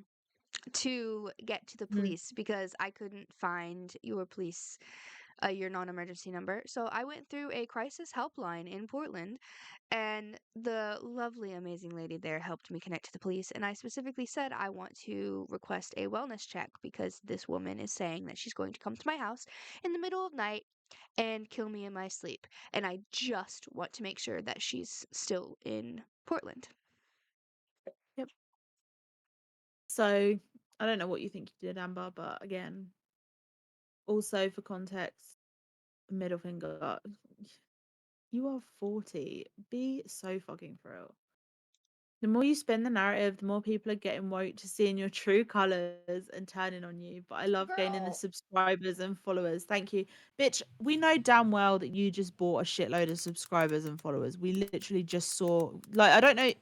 to get to the Mm. police because I couldn't find your police your non-emergency number. So I went through a crisis helpline in Portland, and the lovely, amazing lady there helped me connect to the police. And I specifically said I want to request a wellness check because this woman is saying that she's going to come to my house in the middle of night and kill me in my sleep. And I just want to make sure that she's still in Portland. Yep. So I don't know what you think you did, Amber, but again, also for context, middle finger. You are 40. Be so fucking for real. The more you spin the narrative, the more people are getting woke to seeing your true colors and turning on you. But I love gaining the Girl, subscribers and followers. Thank you. Bitch, we know damn well that you just bought a shitload of subscribers and followers. We literally just saw, like, I don't know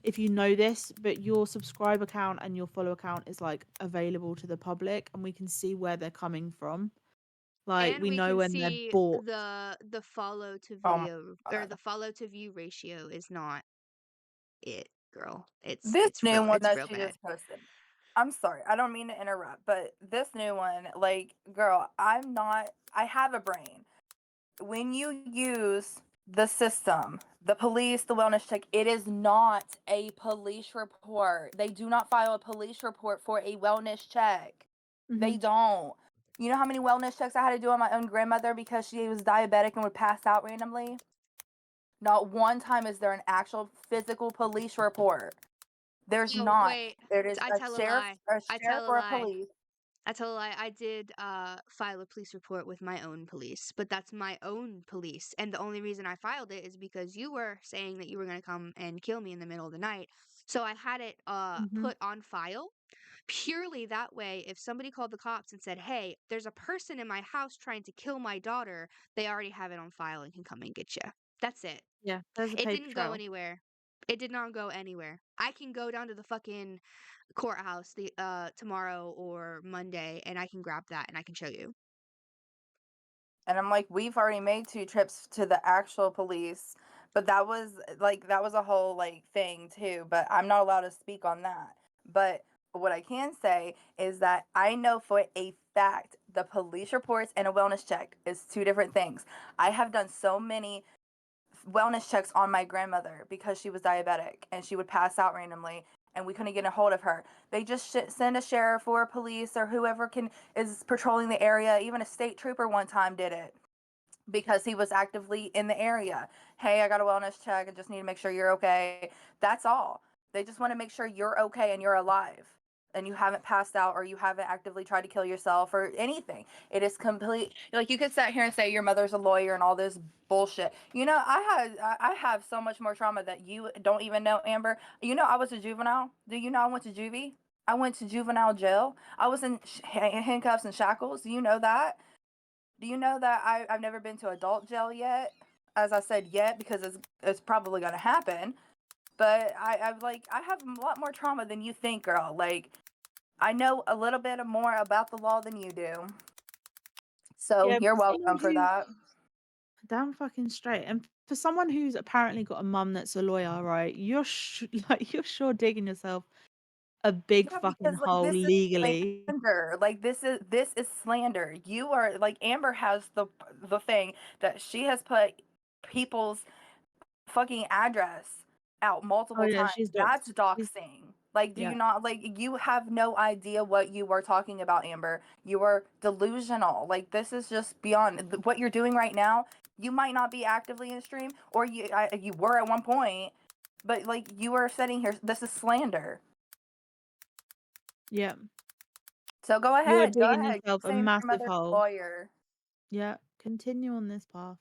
if you know this, but your subscribe account and your follow account is like available to the public and we can see where they're coming from. Like, And we we know can when they're see bought. the follow to oh my video or god. the follow to view ratio is not it, girl. It's This it's new real one it's that real she bad. just posted. I'm sorry, I don't mean to interrupt, but this new one, like, girl, I have a brain. When you use the system, the police, the wellness check, it is not a police report. They do not file a police report for a wellness check. They Hmm. don't. You know how many wellness checks I had to do on my own grandmother because she was diabetic and would pass out randomly? Not one time is there an actual physical police report. There's Oh, not. wait. There is I a tell a sheriff, lie. a I tell sheriff a or a lie. police. I tell a lie. I did file a police report with my own police, but that's my own police. And the only reason I filed it is because you were saying that you were going to come and kill me in the middle of the night. So I had it Hmm. put on file purely that way. If somebody called the cops and said, "Hey, there's a person in my house trying to kill my daughter," they already have it on file and can come and get you. That's it. Yeah, there's a It paper didn't go trail. anywhere. It did not go anywhere. I can go down to the fucking courthouse the tomorrow or Monday and I can grab that and I can show you. And I'm like, we've already made 2 trips to the actual police, but that was a whole, like, thing too, but I'm not allowed to speak on that. But what I can say is that I know for a fact the police reports and a wellness check is 2 different things. I have done so many wellness checks on my grandmother because she was diabetic and she would pass out randomly and we couldn't get a hold of her. They just send a sheriff or police or whoever can is patrolling the area. Even a state trooper one time did it because he was actively in the area. Hey, I got a wellness check. I just need to make sure you're okay. That's all. They just want to make sure you're okay and you're alive and you haven't passed out or you haven't actively tried to kill yourself or anything. It is complete. Like, you could sit here and say your mother's a lawyer and all this bullshit. You know, I have so much more trauma that you don't even know, Amber. You know, I was a juvenile. Do you know I went to juvie? I went to juvenile jail. I was in handcuffs and shackles. Do you know that? Do you know that I've never been to adult jail yet? As I said, yet, because it's probably gonna happen. But I have a lot more trauma than you think, girl. Like, I know a little bit more about the law than you do. So Yeah, you're for someone welcome for who's that. damn fucking straight, and for someone who's apparently got a mum that's a lawyer, right? You're like you're sure digging yourself a big Yeah, fucking because, like, hole this is legally. slander. Like, this is slander. You are like, Amber has the thing that she has put people's fucking address out Oh multiple yeah, times. she's doxed. That's She's doxing. Like, do you yeah, not, like, you have no idea what you are talking about, Amber. You are delusional. Like, this is just beyond what you're doing right now. You might not be actively in the stream, or you were at one point, but, like, you are sitting here. This is slander. yeah. So go You're ahead, go digging ahead. yourself Keep a saying that your massive mother's a hole. lawyer. Yeah, continue on this path.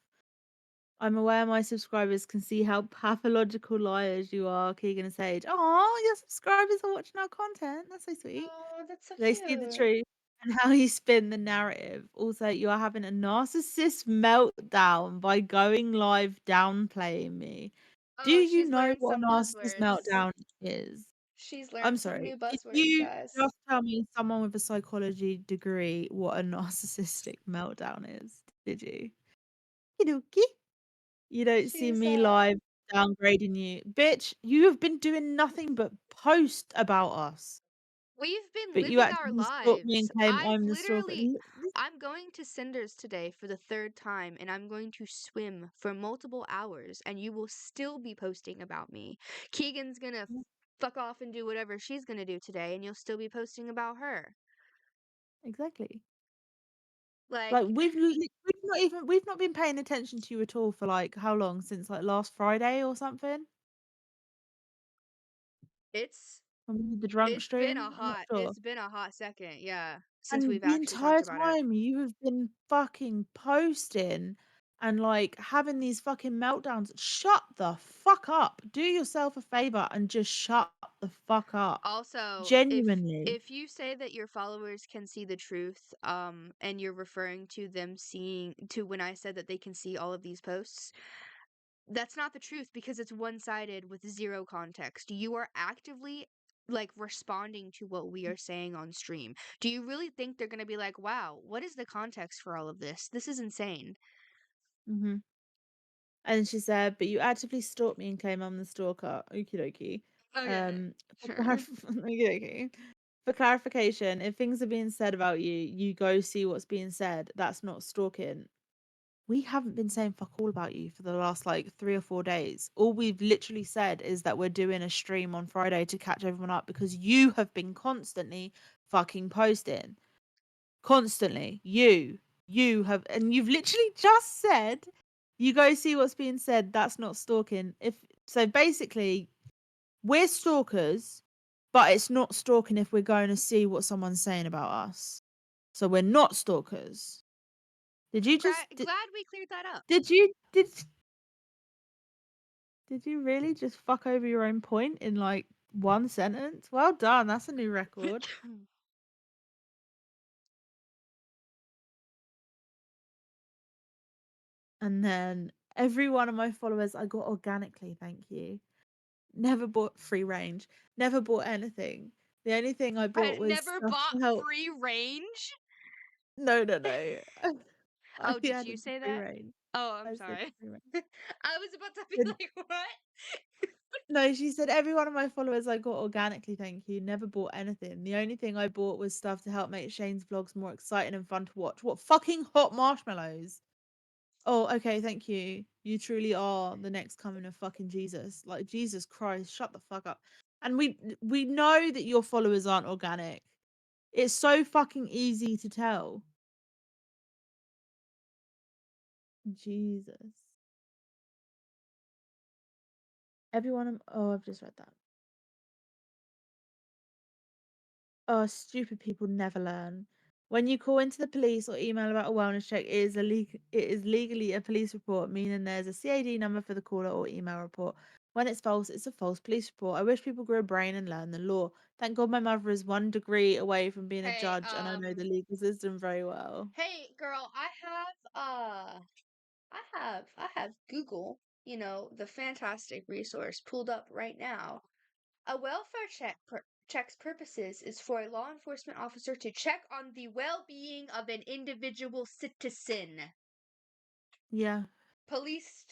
I'm aware my subscribers can see how pathological liars you are, Keegan and Sage. Oh, your subscribers are watching our content. That's so sweet. Oh, that's so They see the cute. truth and how you spin the narrative. Also, you are having a narcissist meltdown by going live downplaying me. Do Oh, you she's know learned what a some narcissist buzzwords. meltdown is? She's I'm learned some sorry. new Did buzzwords, you guys. just tell me someone with a psychology degree what a narcissistic meltdown is? Did you? Okey-dokey. You don't see She's me live downgrading you. Bitch, you have been doing nothing but post about us. we've been But you living our actively stalk me and lives. claim I've I'm the stalker. literally I'm going to Cinders today for the third time, and I'm going to swim for multiple hours, and you will still be posting about me. Keegan's gonna fuck off and do whatever she's gonna do today, and you'll still be posting about her. Exactly. Like Like, we've not been paying attention to you at all for like how long? Since like last Friday or something? it's When we did the drunk stream? I'm not sure. it's been a hot second, yeah, since And we've the actually talked entire about it. time you have been fucking posting and like having these fucking meltdowns. Shut the fuck up. Do yourself a favor and just shut the fuck up. Also, Genuinely. if you say that your followers can see the truth, and you're referring to them seeing to when I said that they can see all of these posts, that's not the truth because it's one-sided with zero context. You are actively like responding to what we are saying on stream. Do you really think they're going to be like, "Wow, what is the context for all of this? This is insane." Hmm. And she said, "But you actively stalk me and claim I'm the stalker." Okie dokie. Okay. For Sure. okie dokie. For clarification, if things are being said about you, you go see what's being said. That's not stalking. We haven't been saying fuck all about you for the last like 3 or 4 days. All we've literally said is that we're doing a stream on Friday to catch everyone up because you have been constantly fucking posting. Constantly. You have, and you've literally just said you go see what's being said. That's not stalking. If so, basically, we're stalkers, but it's not stalking if we're going to see what someone's saying about us. So we're not stalkers. Did you just Glad we cleared that up. did you did you really just fuck over your own point in like one sentence? Well done. That's a new record. And then every one of my followers I got organically, thank you. Never bought free range. Never bought anything. The only thing I I bought was never stuff to bought help. free range. No, no, no. I Oh, did you added the say free that? range. Oh, I'm I said sorry. free range. I was about to be Then- like, what? No, she said every one of my followers I got organically, thank you. Never bought anything. The only thing I bought was stuff to help make Shane's vlogs more exciting and fun to watch. What fucking hot marshmallows? Oh, okay, thank you. You truly are the next coming of fucking Jesus. Like Jesus Christ, shut the fuck up. And we know that your followers aren't organic. It's so fucking easy to tell. Jesus. Everyone, oh, I've just read that. Oh, stupid people never learn. When you call into the police or email about a wellness check, it is legally a police report, meaning there's a CAD number for the caller or email report. When it's false, it's a false police report. I wish people grew a brain and learn the law. Thank God my mother is 1 degree away from being a Hey, judge and I know the legal system very well. hey, girl, I have Google, the fantastic resource pulled up right now. A welfare check's purposes is for a law enforcement officer to check on the well-being of an individual citizen. Yeah, Police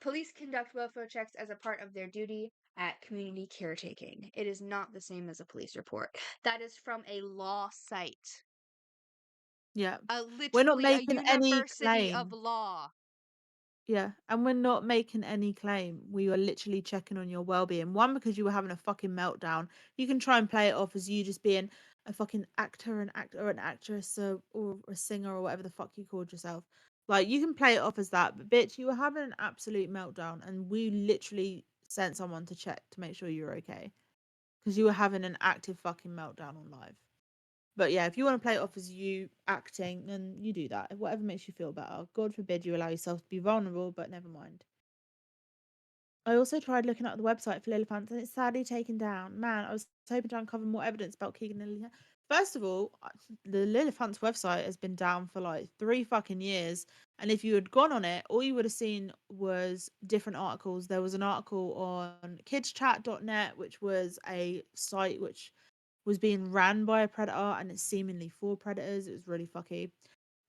police conduct welfare checks as a part of their duty at community caretaking. It is not the same as a police report. That is from a law site. yeah. We're not Literally a making any university of claim. law. Yeah, and we're not making any claim. We were literally checking on your well-being. One, because you were having a fucking meltdown. You can try and play it off as you just being a fucking actor, an actor, or an actress, or a singer, or whatever the fuck you called yourself. Like you can play it off as that, but bitch, you were having an absolute meltdown, and we literally sent someone to check to make sure you were okay because you were having an active fucking meltdown on live. But yeah, if you want to play it off as you acting, then you do that. Whatever makes you feel better. God forbid you allow yourself to be vulnerable, but never mind. I also tried looking up the website for Lillipants and it's sadly taken down. Man, I was hoping to uncover more evidence about Keegan and Lily. First of all, the Lillipants website has been down for like 3 fucking years. And if you had gone on it, all you would have seen was different articles. There was an article on kidschat.net, which was a site which was being ran by a predator and it's seemingly for predators. It was really fucky.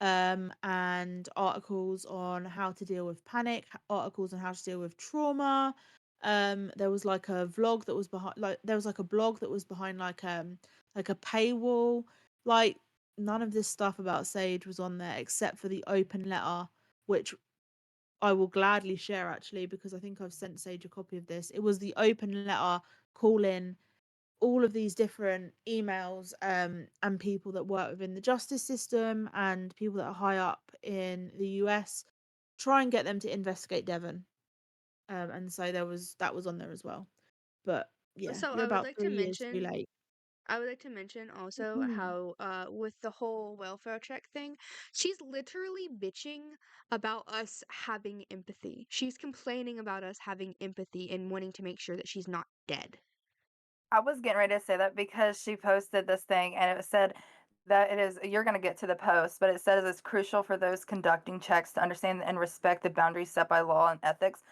And articles on how to deal with panic, articles on how to deal with trauma. There was like a vlog that was behind, like there was like a blog that was behind like a paywall. Like none of this stuff about Sage was on there except for the open letter, which I will gladly share actually because I think I've sent Sage a copy of this. It was the open letter calling all of these different emails and people that work within the justice system and people that are high up in the US, try and get them to investigate Devon. And so that was on there as well. But yeah, So you're I would about like to 3 years too mention late. I would like to mention also Mhm. how, with the whole welfare check thing, she's literally bitching about us having empathy. She's complaining about us having empathy and wanting to make sure that she's not dead. I was getting ready to say that because she posted this thing and it said that it is, you're going to get to the post, but it says it's crucial for those conducting checks to understand and respect the boundaries set by law and ethics.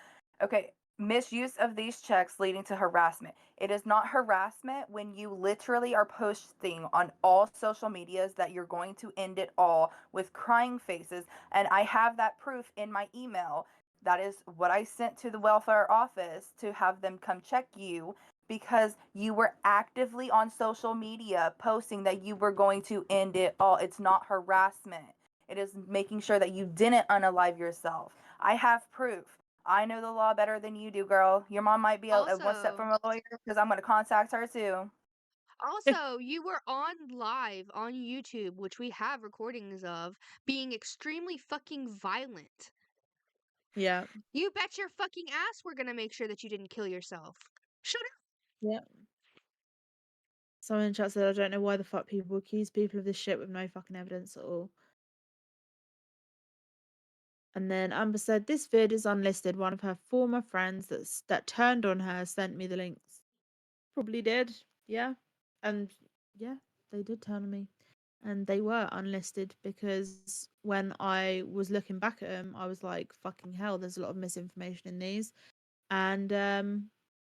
Okay, misuse of these checks leading to harassment. It is not harassment when you literally are posting on all social medias that you're going to end it all with crying faces. And I have that proof in my email. That is what I sent to the welfare office to have them come check you because you were actively on social media posting that you were going to end it all. It's not harassment. It is making sure that you didn't unalive yourself. I have proof. I know the law better than you do, girl. Your mom might be a one step Also, from a lawyer because I'm going to contact her too. you were on live on YouTube, which we have recordings of, being extremely fucking violent. Yeah. You bet your fucking ass we're gonna make sure that you didn't kill yourself. Shut up. Yeah. Someone in chat said, I don't know why the fuck people accuse people of this shit with no fucking evidence at all. And then Amber said, this vid is unlisted. One of her former friends that turned on her sent me the links. Probably did. Yeah. And yeah, they did turn on me. And they were unlisted because when I was looking back at them, I was like, fucking hell, there's a lot of misinformation in these. And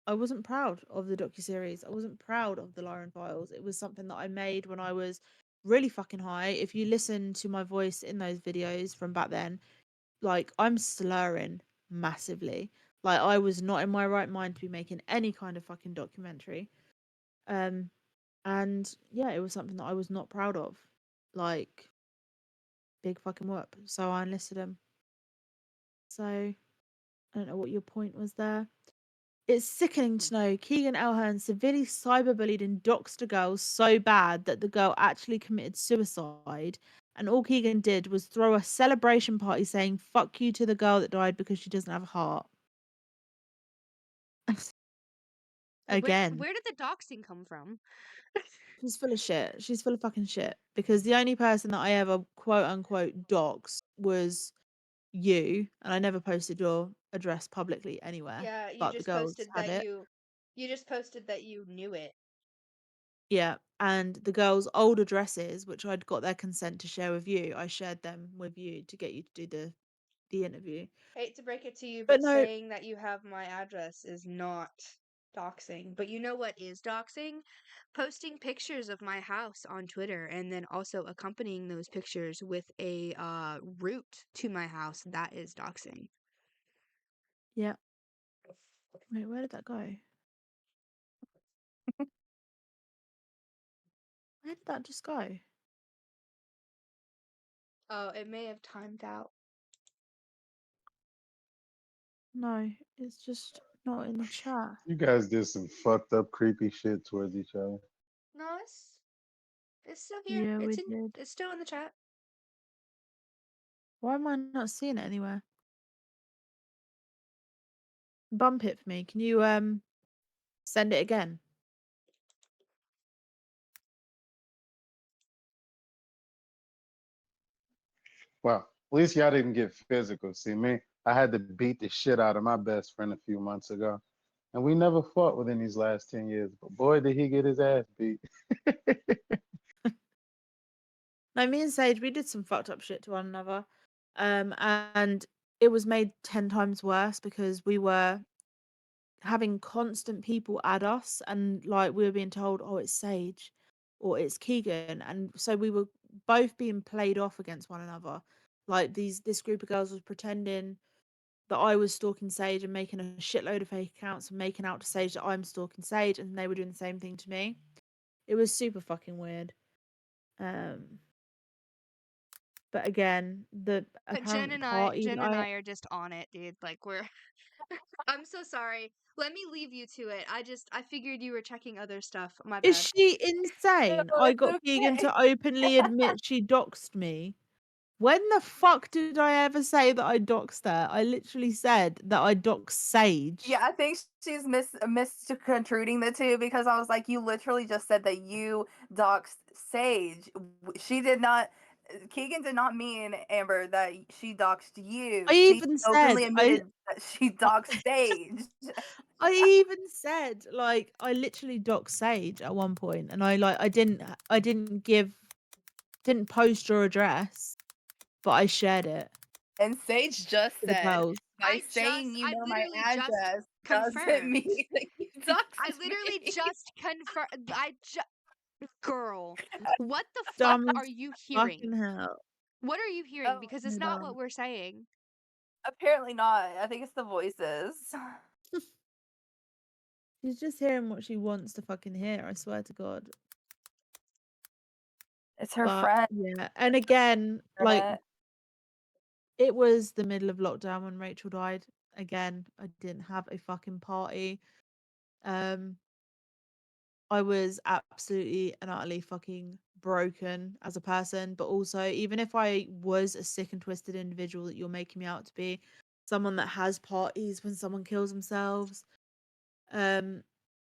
I wasn't proud of the docuseries. I wasn't proud of the Lauren Files. It was something that I made when I was really fucking high. If you listen to my voice in those videos from back then, like I'm slurring massively. Like I was not in my right mind to be making any kind of fucking documentary. Um and yeah, it was something that I was not proud of. Like big fucking whoop. So I enlisted him. So I don't know what your point was there. It's sickening to know Keegan Elhern severely cyberbullied and doxed a girl so bad that the girl actually committed suicide. And all Keegan did was throw a celebration party saying, fuck you to the girl that died because she doesn't have a heart. Again, Where did the doxing come from? she's full of shit. She's full of fucking shit. Because the only person that I ever quote unquote doxed was you. And I never posted your address publicly anywhere. Yeah, you But the just girls posted had that it. you just posted that you knew it. Yeah, and the girls' old addresses, which I'd got their consent to share with you, I shared them with you to get you to do the interview. Hate to break it to you, But but no, saying that you have my address is not doxing. But you know what is doxing? Posting pictures of my house on Twitter and then also accompanying those pictures with a route to my house. That is doxing. yeah. Wait, where did that go? Where did that just go? Oh, it may have timed out. No, it's just not in the chat. You guys did some fucked up, creepy shit towards each other. No, it's still here. Yeah, we did. It's still in the chat. Why am I not seeing it anywhere? Bump it for me. Can you send it again? Well, at least y'all didn't get physical. See me, I had to beat the shit out of my best friend a few months ago, and we never fought within these last 10 years. But boy, did he get his ass beat. No, me and Sage, we did some fucked up shit to one another. And it was made 10 times worse because we were having constant people add us and like we were being told, oh, it's Sage or it's Keegan. And so we were both being played off against one another. Like this group of girls was pretending that I was stalking Sage and making a shitload of fake accounts and making out to Sage that I'm stalking Sage and they were doing the same thing to me. It was super fucking weird. Um But again, the But apparent party that Jen and I I are just on it, dude. Like we're I'm so sorry. Let me leave you to it. I figured you were checking other stuff. My is bad. she No, insane? I it's got Keegan okay. to openly admit she doxed me. When the fuck did I ever say that I doxed her? I literally said that I doxed Sage. Yeah, I think she's misconstruing the two because I was like, you literally just said that you doxed Sage. She did not. Keegan did not mean Amber that she doxed I you. She even said openly admitted that she I doxed Sage. I even said, like, I literally doxed Sage at one point, and I didn't didn't post your address, but I shared it And Sage just to the said, girls. by saying you I know my literally just address doesn't confirmed. mean that you I doxed literally me. just confirmed. Girl, what the fuck Dumb are as you fucking hearing? hell. What are you hearing? Oh, Because it's No, not what dumb. we're saying. apparently not. I think it's the voices. She's just hearing what she wants to fucking hear, I swear to God. It's her But friend. yeah, and again, like Internet. it was the middle of lockdown when Rachel died. Again, I didn't have a fucking party. Um, I was absolutely and utterly fucking broken as a person, but also even if I was a sick and twisted individual that you're making me out to be, someone that has parties when someone kills themselves, um,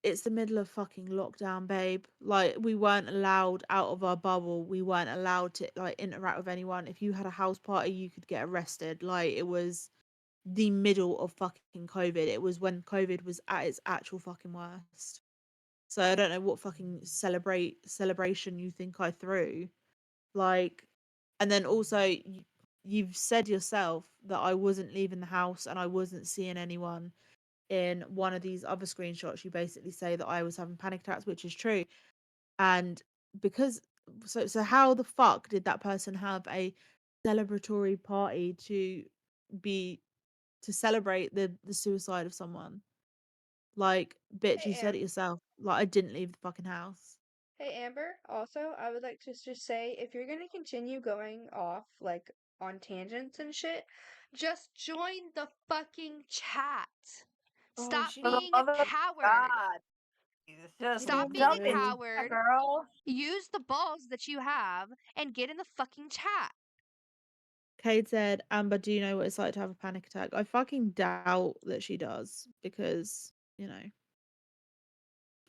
it's the middle of fucking lockdown, babe. Like we weren't allowed out of our bubble. We weren't allowed to like interact with anyone. If you had a house party, you could get arrested. Like it was the middle of fucking COVID. It was when COVID was at its actual fucking worst. So I don't know what fucking celebration you think I threw. Like, and then also you've said yourself that I wasn't leaving the house and I wasn't seeing anyone. In one of these other screenshots, you basically say that I was having panic attacks, which is true. And because so how the fuck did that person have a celebratory party be to celebrate the suicide of someone? Like, bitch, you Hey, said it yourself. Like, I didn't leave the fucking house. Hey Amber, also, I would like to just say if you're gonna continue going off like on tangents and shit, just join the fucking chat. Oh, Stop she For the being a love of coward. God. she Just Stop didn't being want a jump in, to. coward. girl. Use the balls that you have and get in the fucking chat. Cade said, Amber, do you know what it's like to have a panic attack? I fucking doubt that she does because,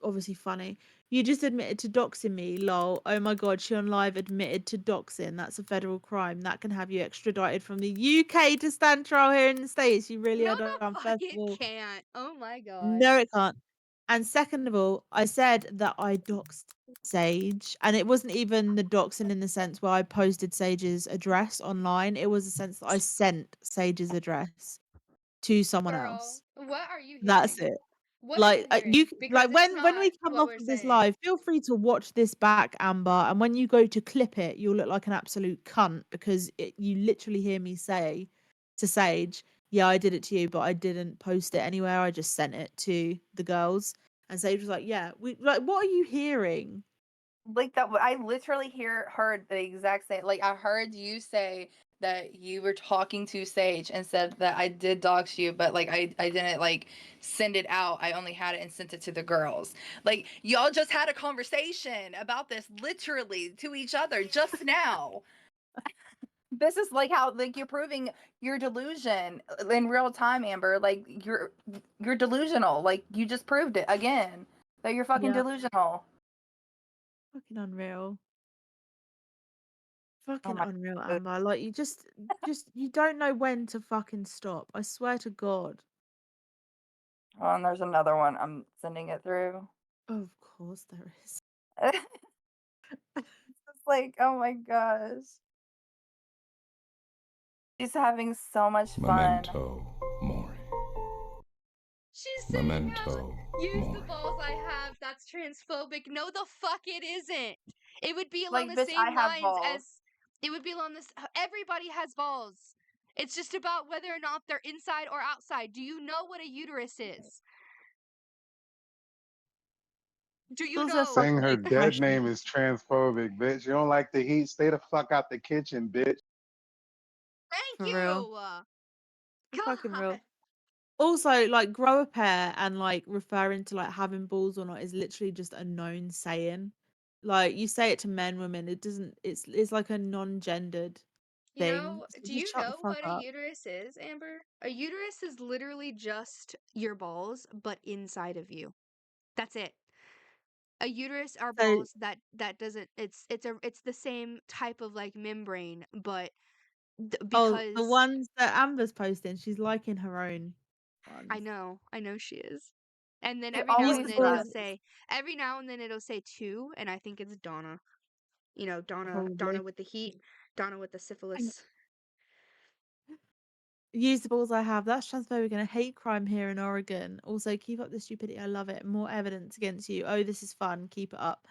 obviously funny. You just admitted to doxing me, lol. Oh my god, she on live admitted to doxing. That's a federal crime. That can have you extradited from the UK to stand trial here in the States. You really No, are the dumb. fuck First of it all, can't. Oh my god. no, it can't. And second of all, I said that I doxed Sage, and it wasn't even the doxing in the sense where I posted Sage's address online. It was the sense that I sent Sage's address to someone Girl, else. what are you That's hearing? it. What are Like you you hearing? like Because it's when not we come what off we're of this saying. live, feel free to watch this back, Amber. And when you go to clip it, you'll look like an absolute cunt because you literally hear me say to Sage, "Yeah, I did it to you, but I didn't post it anywhere. I just sent it to the girls." And Sage was like, "Yeah, we like. What are you hearing?" Like that, I literally heard the exact same. Like I heard you say that you were talking to Sage and said that I did dox you, but like I didn't like send it out. I only had it and sent it to the girls. Like y'all just had a conversation about this literally to each other just now. This is like how like you're proving your delusion in real time, Amber. Like you're delusional. Like you just proved it again that you're fucking Yeah, delusional. fucking unreal. Oh Fucking my unreal, god. Amber. Like you just you don't know when to fucking stop. I swear to God. Oh, and there's another one. I'm sending it through. Of course there is. It's like, oh my gosh. She's having so much fun. Memento Mori. She's saying how Memento use the Mori. balls I have. That's transphobic. No, the fuck it isn't. It would be along Like, the bitch, I same have lines balls. as it would be along this. Everybody has balls. It's just about whether or not they're inside or outside. Do you know what a uterus is? Do you Also know? Saying fucking her dead expression. name is transphobic, bitch. You don't like the heat? Stay the fuck out the kitchen, bitch. For Thank real. you. For fucking real. God. Also, like, grow a pair and like referring to like having balls or not is literally just a known saying. Like you say it to men, women. It doesn't. It's like a non-gendered You thing. know, So do just you shut the know fuck what a up. uterus is, Amber? A uterus is literally just your balls, but inside of you. That's it. A uterus are So, balls that doesn't it's the same type of like membrane, but oh, the because ones that Amber's posting, she's liking her own ones. I know she is. And then It Use the always does. every now and then it'll say two, and I think it's Donna. You know, Donna probably. with the heat, Donna with the syphilis. Use the balls I have. That's transphobic and a hate crime here in Oregon. Also, keep up the stupidity. I love it. More evidence against you. Oh, this is fun. Keep it up.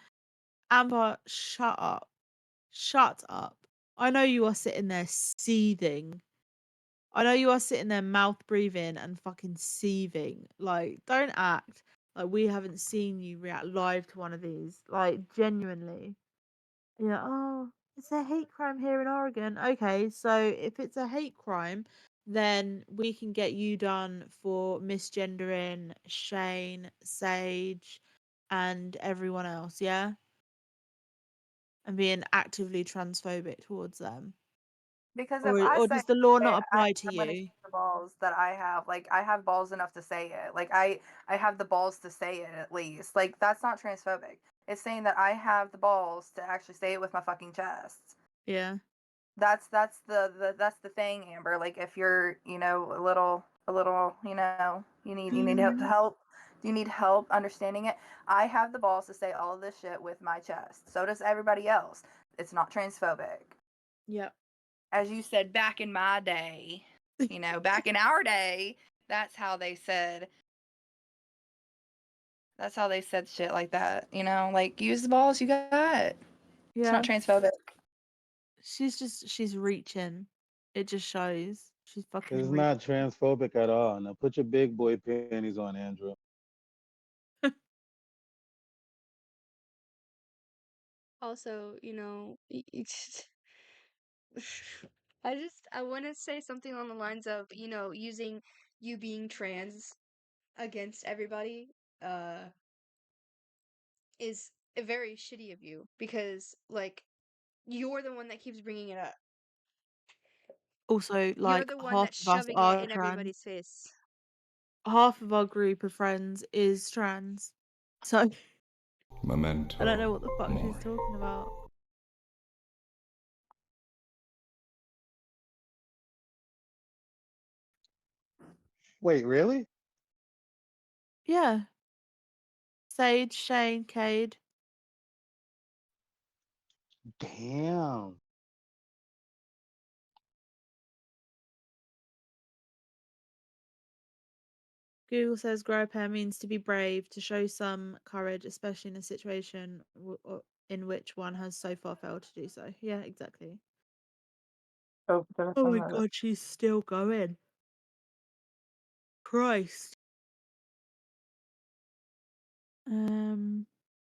Amber, shut up. Shut up. I know you are sitting there seething. I know you are sitting there mouth breathing and fucking seething. Like, don't act like we haven't seen you react live to one of these. Like, genuinely. Yeah, oh, it's a hate crime here in Oregon. Okay, so if it's a hate crime, then we can get you done for misgendering Shane, Sage, and everyone else, yeah? And being actively transphobic towards them. Because if Or I or say, does the law "Hey, not apply to I'm gonna keep you? the balls that I have," like I have balls enough to say it. Like I have the balls to say it at least. Like that's not transphobic. It's saying that I have the balls to actually say it with my fucking chest. Yeah. That's that's the thing, Amber. Like if you're, a little, you need Mhm. help. You need help understanding it. I have the balls to say all of this shit with my chest. So does everybody else. It's not transphobic. Yep. As you said, back in my day, back in our day, that's how they said shit like that. Like use the balls you got. It's not Yeah. transphobic. She's reaching. It just shows. She's fucking It's reaching. not transphobic at all. Now put your big boy panties on, Andrew. Also, I want to say something on the lines of, using you being trans against everybody is very shitty of you because like you're the one that keeps bringing it up. Also, You're like the one half that's of us shoving it are in trans. everybody's face. Half of our group of friends is trans. So I don't Memento know what the fuck she's mori. talking about. Wait, really? Yeah. Sage, Shane, Cade. Damn. Google says grow a pair means to be brave, to show some courage, especially in a situation in which one has so far failed to do so. Yeah, exactly. Oh, Oh my god, she's still going. Christ.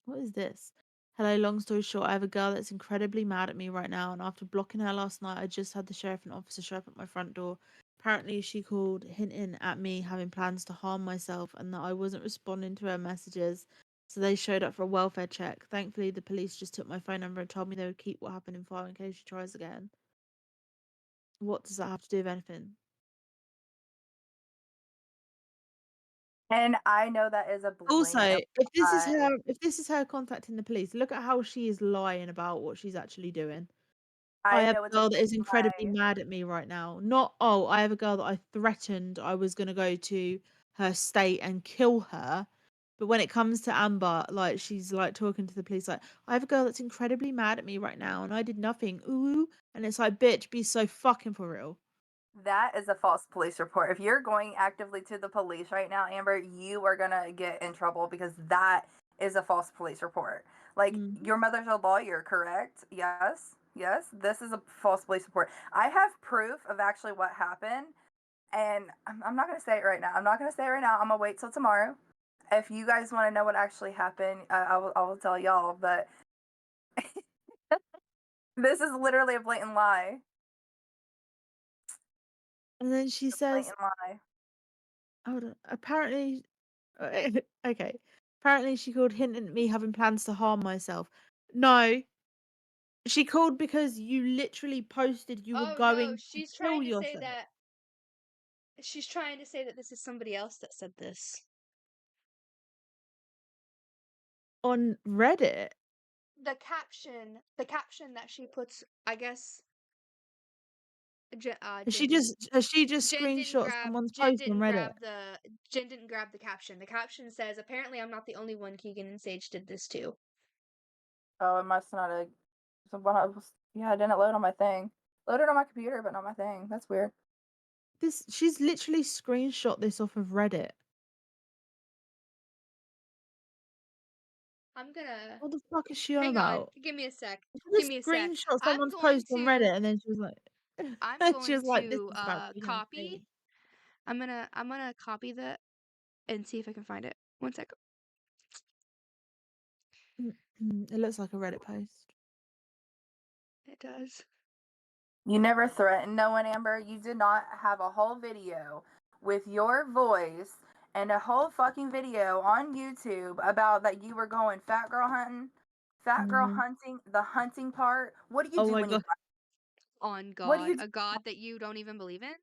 What is this? Hello, long story short, I have a girl that's incredibly mad at me right now, and after blocking her last night, I just had the sheriff and officer show up at my front door. Apparently, she called, hinting at me having plans to harm myself and that I wasn't responding to her messages. So they showed up for a welfare check. Thankfully, the police just took my phone number and told me they would keep what happened in file in case she tries again. What does that have to do with anything? And I know that is a Also, blatant lie. if this is her contacting the police, look at how she is lying about what she's actually doing. I I have know a it's a girl that is blatant incredibly lie. mad at me right now. Not, oh, I have a girl that I threatened I was gonna go to her state and kill her. But when it comes to Amber, like she's like talking to the police, like, I have a girl that's incredibly mad at me right now and I did nothing. Ooh. And it's like, bitch, be so fucking for real. That is a false police report. If you're going actively to the police right now, Amber, you are gonna get in trouble because that is a false police report. Like Mm. your mother's a lawyer, correct? Yes. Yes. This is a false police report. I have proof of actually what happened, and I'm not gonna say it right now. I'm not gonna say it right now. I'm gonna wait till tomorrow. If you guys want to know what actually happened, I will tell y'all. But this is literally a blatant lie. And then she The says, blatant lie. hold on, apparently, okay. Apparently, she called hinting at me having plans to harm myself. No, she called because you literally posted you were Oh no, going to she's kill trying to say yourself that this is somebody else that said this. on Reddit. The caption that she puts, I guess, She just Jen didn't screenshot grab someone's Jen post on didn't Reddit. grab the Jen didn't grab the caption. The caption says, "Apparently, I'm not the only one. Keegan and Sage did this too." Oh, it must not have. So when I was, yeah, I didn't load on my thing. Loaded on my computer, but not my thing. That's weird. She's literally screenshot this off of Reddit. I'm gonna What the fuck is she on hang on. about? Give me a sec. She Give just me a sec. screenshot I'm someone's going post on to Reddit and then she was like I'm she going was like, this to is about Keegan and copy. Sage. I'm gonna copy that and see if I can find it. One sec. It looks like a Reddit post. It does. You never threatened no one, Amber. You did not have a whole video with your voice and a whole fucking video on YouTube about that you were going fat girl hunting. Fat girl Mhm. hunting, the hunting part. What do you Oh do my when you god. hunt? On What do you God, do? a God that you don't even believe in.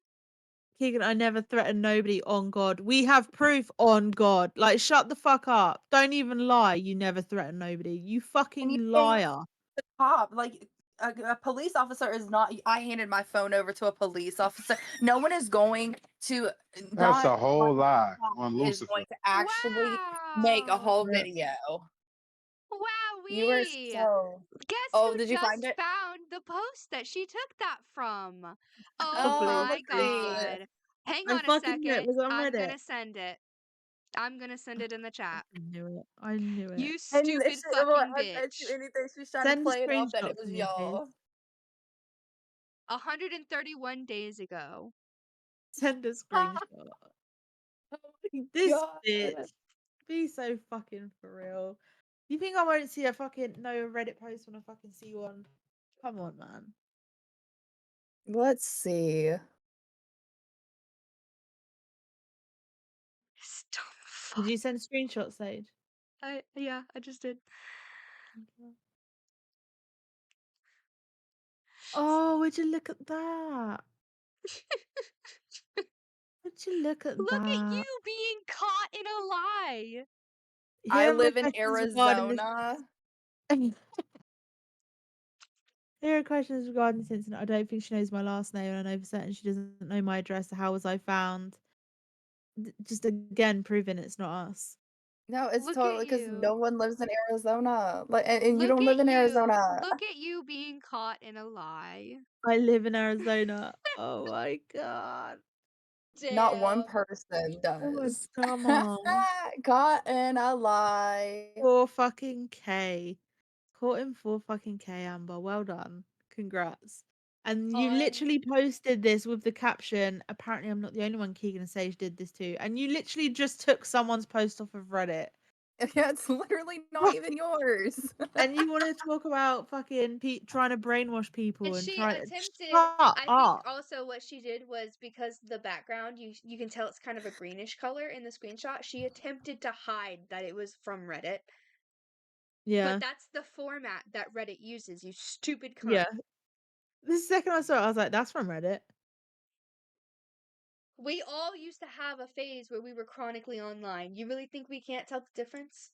Keegan, I never threatened nobody on God. We have proof on God. Like, shut the fuck up. Don't even lie. You never threatened nobody. You And you fucking think liar. the cop, like a police officer is not. I handed my phone over to a police officer. No one is going to That's not a one whole lie cop on is Lucifer. going to actually make a Wow! whole Yeah. video. You were Wowee! so. Guess Oh, who did you find just it? found the post that she took that from? I Oh Oh, believe my let's it. see. God. Hang I on a fucking knew it second. was on I'm Reddit. gonna send it. I'm gonna send it in the I chat. knew it. I knew it. You And stupid she well, fucking I bet you bitch. anything she's trying to Send a play it off that screenshot it to was me, please. y'all. 131 days ago. Send a Ah, screenshot. oh my This god. bitch. Be so fucking for real. You think I won't see a fucking no Reddit post when I fucking see one? Come on, man. Let's see. Stop. Did Fuck. you send screenshots, Sage? Yeah, I just did. Okay. Oh, would you look at that? Would you look at Look at that? you being caught in a lie. I Here are my live in questions regarding this. Arizona. Here are questions regarding this incident. I don't think she knows my last name, and I know for certain she doesn't know my address. How was I found? Just again proving it's not us. No, it's Look at totally because you. no one lives in Arizona. Like, and you Look don't at live in you. Arizona. Look at you being caught in a lie. I live in Arizona. Oh my god. Not one Damn. person Oh, does. come on. Caught in a lie. 4 fucking K. Caught in 4 fucking K, Amber. Well done. Congrats. And you On. literally posted this with the caption, apparently I'm not the only one, Keegan and Sage did this too. And you literally just took someone's post off of Reddit. Yeah, it's literally not even yours. And you want to talk about fucking trying to brainwash And people and she try to attempted, shut I think up. also what she did was because the background, you can tell it's kind of a greenish color in the screenshot. She attempted to hide that it was from Reddit. But Yeah. that's the format that Reddit uses, you stupid cunt. Yeah. The second I saw it, I was like, that's from Reddit. We all used to have a phase where we were chronically online. You really think we can't tell the difference?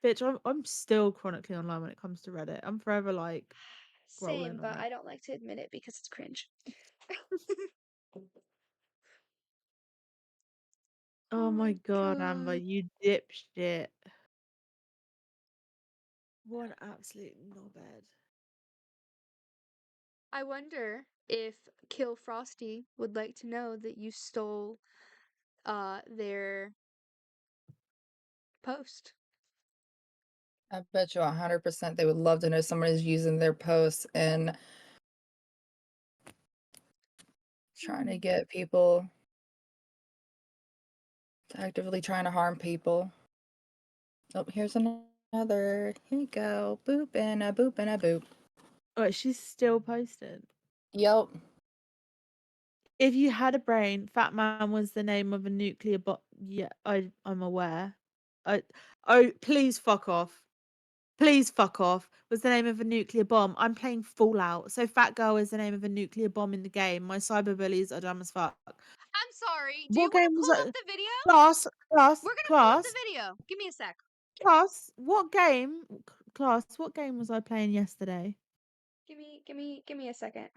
Bitch, I'm still chronically online when it comes to Reddit. I'm forever like Same, scrolling on but Reddit. I don't like to admit it because it's cringe. Oh Oh my my god, Amber, god. you dipshit. What an absolute knobhead. I wonder if Kill Frosty would like to know that you stole their post. I bet you 100% they would love to know somebody's using their posts and trying to get people, actively trying to harm people. Oh, here's another. Here you go. Boop and a boop and a boop. Oh, she's still posted. Yep. If you had a brain, Fat Man was the name of a nuclear bomb. Yeah, I'm aware. I oh, please fuck off. Please fuck off. Was the name of a nuclear bomb. I'm playing Fallout, so Fat Girl is the name of a nuclear bomb in the game. My cyberbullies are dumb as fuck. I'm sorry. Do you What want game to was pull up that? the video? Class, class, We're gonna pull up class, the video. Give me a sec. class. What game, class? What game was I playing yesterday? Give me a second.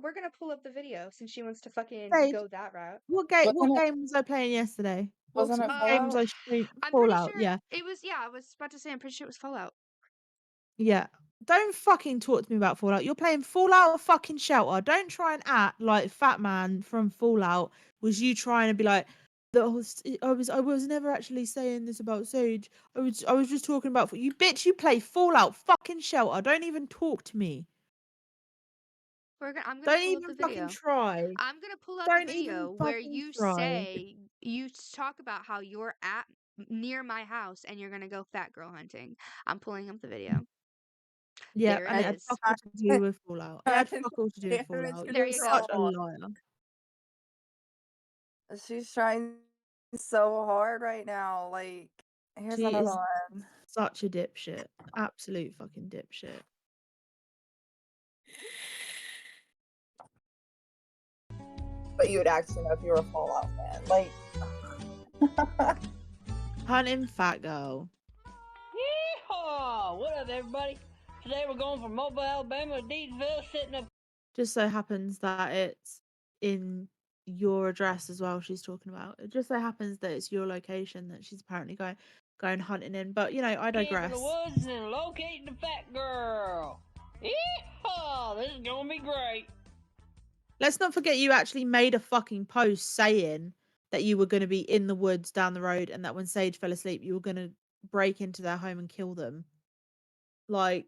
We're gonna pull up the video since she wants to fucking Sage, go that route. what game? Wasn't What it game was I playing yesterday? wasn't it What game was Uh, Fallout? I streaming? I'm pretty Fallout. sure Yeah. it was. Yeah, I was about to say. I'm pretty sure it was Fallout. Yeah. Don't fucking talk to me about Fallout. You're playing Fallout fucking Shelter. Don't try and act like Fat Man from Fallout was you trying to be like I was never actually saying this about Sage. I was just talking about you bitch, you play Fallout fucking Shelter. Don't even talk to me. I'm gonna Don't pull up the even fucking video. try. I'm gonna pull up the Don't even video where fucking you try. say talk about how you're at near my house and you're gonna go fat girl hunting. I'm pulling up the video. Yeah, There it and it And had is. fuck all to do with Fallout. It had trying fuck all to do with damage Fallout. There You're you such go. a control. liar. She's trying so hard right now. Like, here's She another is one. such a dipshit. Absolute fucking dipshit. But you would actually know if you were a Fallout fan. Like, Hunting fat girl. Yeehaw! What up, everybody? Today we're going from Mobile, Alabama to Deansville, sitting up. Just so happens that it's in your address as well. She's talking about. It just so happens that it's your location that she's apparently going hunting in. But I Camping in the digress. woods and locating the fat girl. Yeehaw! This is gonna be great. Let's not forget you actually made a fucking post saying that you were going to be in the woods down the road, and that when Sage fell asleep, you were going to break into their home and kill them. Like,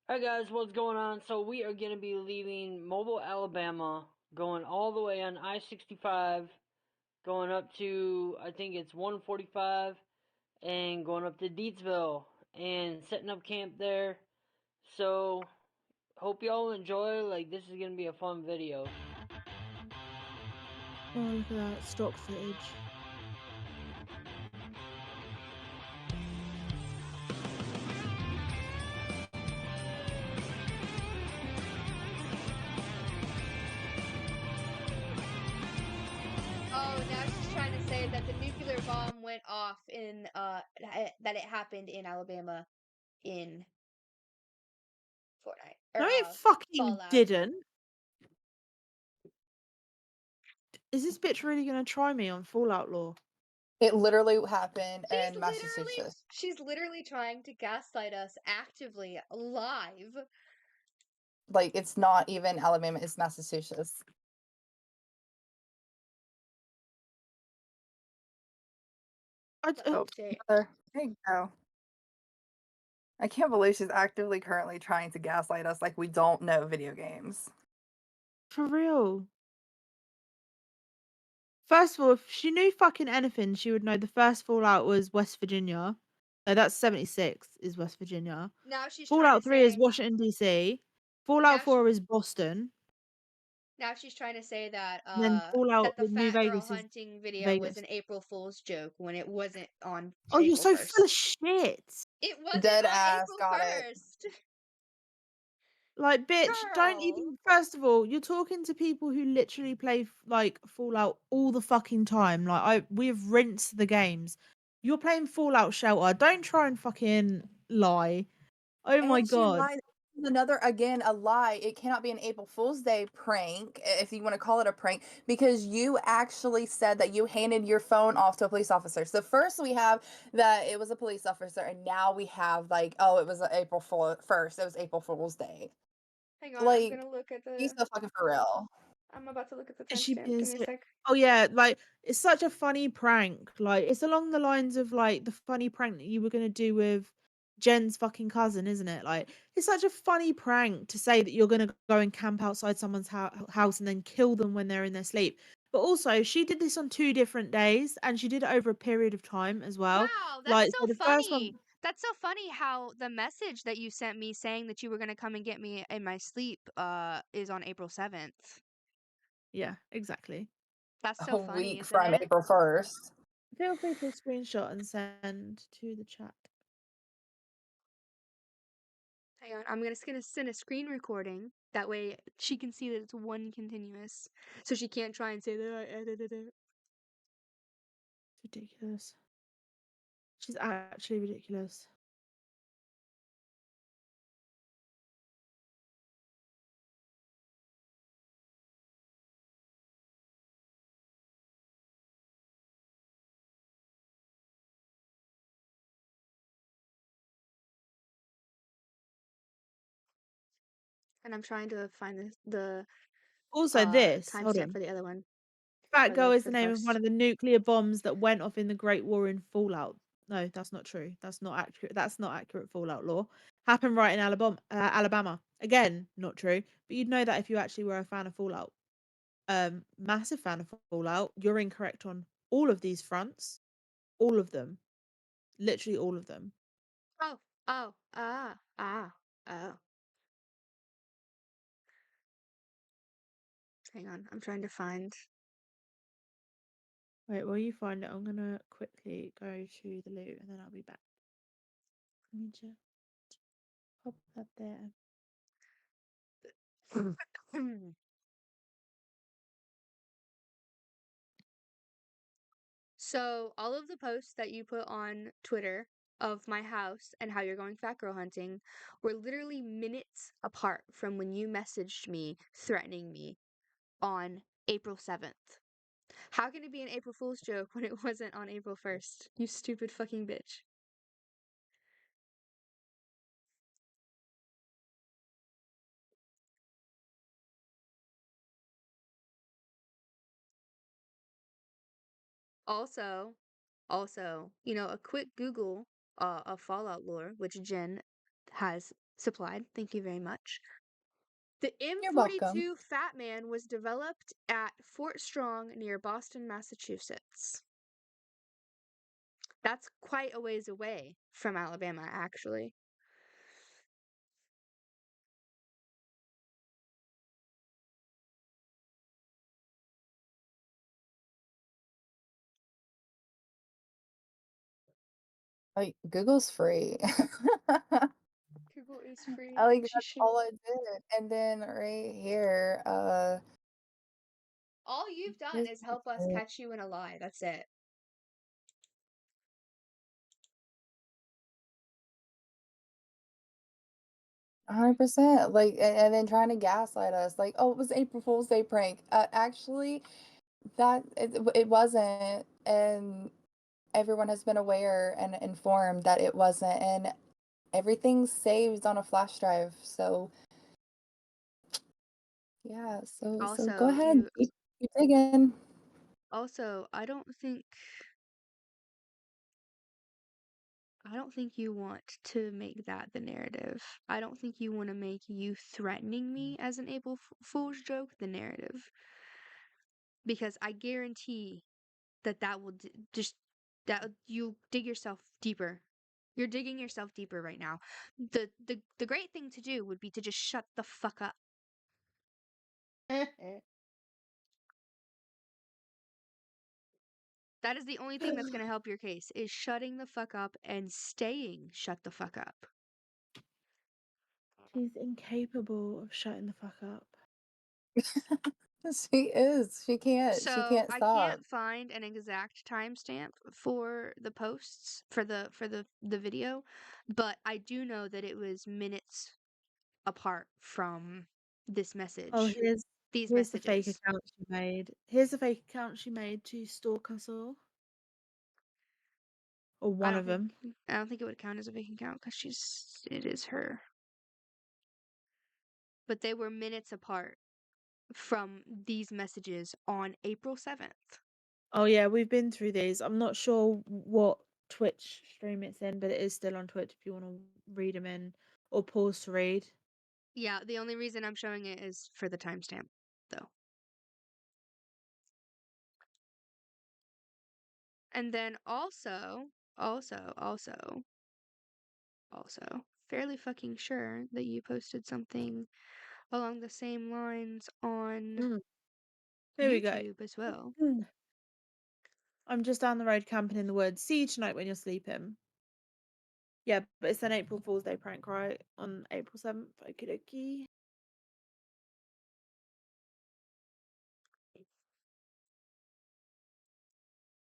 Alright, guys, what's going on? So, we are gonna be leaving Mobile, Alabama, going all the way on I 65, going up to, I think it's 145, and going up to Deansville, and setting up camp there. So, hope y'all enjoy. Like, this is gonna be a fun video. oh, look at that stock footage. Oh, now she's trying to say that the nuclear bomb went off in that it happened in Alabama in Fortnite No, or it fucking Fallout. didn't. Is this bitch really going to try me on Fallout Law? it literally happened in Massachusetts. She's literally trying to gaslight us actively live. Like, it's not even Alabama, it's Massachusetts. Oh, Update. there you go. I can't believe she's actively currently trying to gaslight us like we don't know video games. For real. First of all, if she knew fucking anything, she would know the first Fallout was West Virginia. No, that's 76 is West Virginia. Now she's trying to Fallout 3 is say Washington, D.C. Fallout now she, 4 is Boston. now she's trying to say that And then Fallout that the with New fat girl Vegas is hunting video was Vegas. an April Fool's joke when it wasn't on Oh, you're April so full of 1st. shit. It wasn't Dead on ass, April got it. 1st. Like, bitch, don't Girl. even. First of all, you're talking to people who literally play like Fallout all the fucking time. Like, we've rinsed the games. You're playing Fallout Shelter. Don't try and fucking lie. Oh my And she god. lied. Another, again, a lie. It cannot be an April Fool's Day prank, if you want to call it a prank, because you actually said that you handed your phone off to a police officer. So first we have that it was a police officer, and now we have like, oh, it was April 1st. It was April Fool's Day. Hang on, I'm Like, gonna look at be the so fucking for real. I'm about to look at the Is she timestamp. being Give me a sick? sec. Oh yeah, like it's such a funny prank. Like it's along the lines of like the funny prank that you were gonna do with Jen's fucking cousin, isn't it? Like it's such a funny prank to say that you're gonna go and camp outside someone's house and then kill them when they're in their sleep. But also, she did this on 2 different days, and she did it over a period of time as well. Wow, that's Like so so, the first one. funny. That's so funny how the message that you sent me saying that you were gonna come and get me in my sleep is on April 7th. Yeah, exactly. That's A so funny, week isn't from it? April 1st. Feel free to screenshot and send to the chat. Hang on, I'm just gonna send a screen recording. That way she can see that it's one continuous. So she can't try and say that I edited it. It's ridiculous. She's actually ridiculous. And I'm trying to find the Also, this, hold timestamp on. for the other one Fat for Girl the is for the the name of one post. of the nuclear bombs that went off in the Great War in Fallout. No, that's not true. That's not accurate. That's not accurate Fallout lore. Happened right in Alabama. Alabama. Again, not true. But you'd know that if you actually were a fan of Fallout. Massive fan of Fallout. You're incorrect on all of these fronts. All of them. Literally all of them. Oh, oh, oh. Hang on, I'm trying to find. Wait, while you find it, I'm gonna quickly go to the loot and then I'll be back. Let me just pop that there. So all of the posts that you put on Twitter of my house and how you're going fat girl hunting were literally minutes apart from when you messaged me threatening me on April 7th. How can it be an April Fool's joke when it wasn't on April 1st? You stupid fucking bitch. Also, a quick Google of Fallout lore, which Jen has supplied. Thank you very much. The You're welcome. M42 Fat Man was developed at Fort Strong near Boston, Massachusetts. That's quite a ways away from Alabama, actually. Like, Google's free. Google is free, I like and she that's should. all I did. And then right here, All you've done here's is help us catch you in a lie. That's it. 100%. Like, and then trying to gaslight us, like, oh, it was April Fool's Day prank. Actually, it wasn't, and everyone has been aware and informed that it wasn't, and everything's saved on a flash drive. So yeah, so go Also, ahead, keep digging. I don't think you want to make that the narrative. I don't think you want to make you threatening me as an April Fool's joke the narrative. Because I guarantee that will just that you dig yourself deeper. You're digging yourself deeper right now. The great thing to do would be to just shut the fuck up. That is the only thing that's going to help your case is shutting the fuck up and staying shut the fuck up. She's incapable of shutting the fuck up. She is. She can't. She So can't I stop. can't find an exact timestamp for the posts for the video, but I do know that it was minutes apart from this Oh, message. These here's the fake messages. account she made. Here's the fake account she made to stalk us all. Or I one don't of think them. I don't think it would count as a fake account because it is her. But they were minutes apart from these messages on April 7th. Oh yeah, we've been through these. I'm not sure what Twitch stream it's in, but it is still on Twitch if you want to read them in or pause to read. Yeah, the only reason I'm showing it is for the timestamp, though. And then also, fairly fucking sure that you posted something along the same lines on Mm. Here we go. YouTube as well. I'm just down the road camping in the woods. See you tonight when you're sleeping. Yeah, but it's an April Fool's Day prank, right? On April 7th. Okie dokie.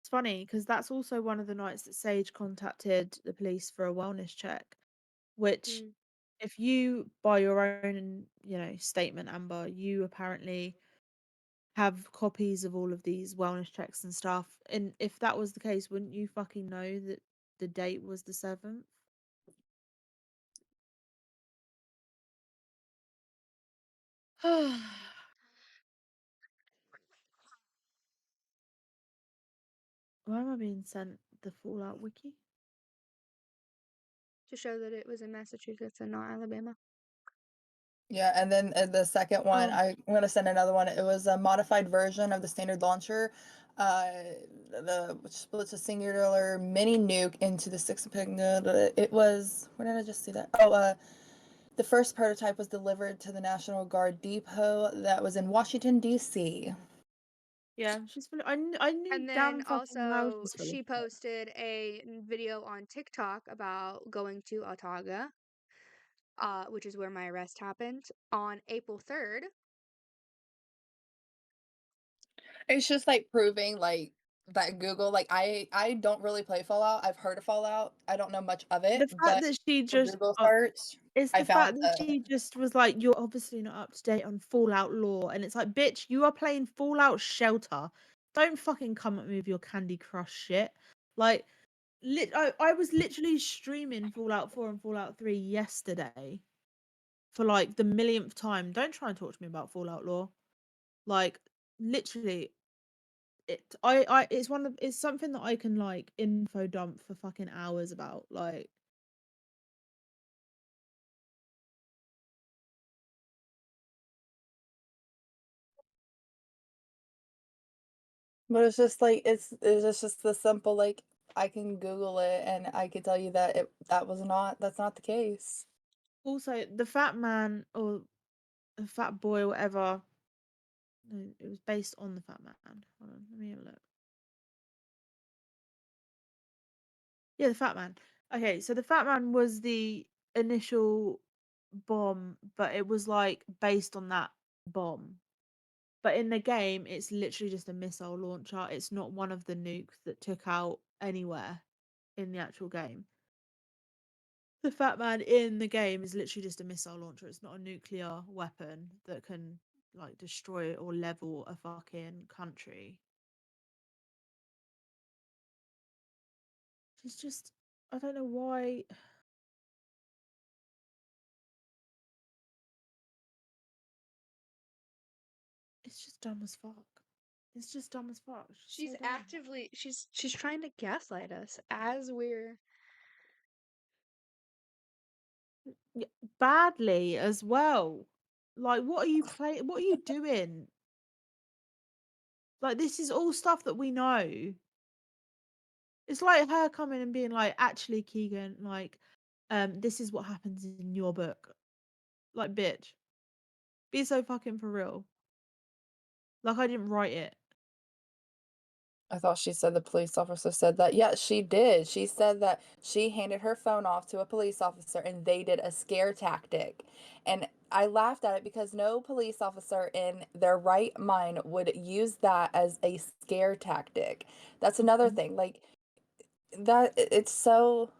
It's funny because that's also one of the nights that Sage contacted the police for a wellness check, which Mm. if you, by your own, statement, Amber, you apparently have copies of all of these wellness checks and stuff. And if that was the case, wouldn't you fucking know that the date was the 7th? Why am I being sent the Fallout wiki? To show that it was in Massachusetts and not Alabama. Yeah, and then the second one, Oh, I'm gonna send another one. It was a modified version of the standard launcher, uh, which splits a singular mini nuke into the six. It was, where did I just see that? Oh, the first prototype was delivered to the National Guard depot that was in Washington D.C. yeah, she's full. I knew And then damn fucking well also she's full of she shit. posted a video on TikTok about going to Ottawa, which is where my arrest happened, on April 3rd. It's just like proving like that Google, like I don't really play Fallout. I've heard of Fallout. I don't know much of The it, fact but that she for just, Google search, it's I the found fact that the she just was like, "You're obviously not up to date on Fallout lore," and it's like, "Bitch, you are playing Fallout Shelter. Don't fucking come at me with your Candy Crush shit." Like, I was literally streaming Fallout 4 and Fallout 3 yesterday for like the millionth time. Don't try and talk to me about Fallout lore. Like, literally, it's something that I can like info dump for fucking hours about. Like, but it's just like it's just the simple like I can Google it and I can tell you that that's not the case. also the fat man or the fat boy or whatever. No, it was based on the fat man. Hold on, let me have a look. Yeah, the fat man. Okay, so the fat man was the initial bomb, but it was like based on that bomb. But in the game, it's literally just a missile launcher. It's not one of the nukes that took out anywhere in the actual game. The Fat Man in the game is literally just a missile launcher. It's not a nuclear weapon that can like destroy or level a fucking country. It's just, I don't know why. It's just dumb as fuck. It's just dumb as fuck. It's She's so dumb. actively she's trying to gaslight us as we're Yeah, badly as well. Like, what are you playing? What are you doing? Like, this is all stuff that we know. It's like her coming and being like, actually, Keegan, like, this is what happens in your book. Like, bitch, be so fucking for real. Like, I didn't write it. I thought she said the police officer said that. Yeah, she did. She said that she handed her phone off to a police officer and they did a scare tactic. And I laughed at it because no police officer in their right mind would use that as a scare tactic. That's another Mhm. thing. Like it's so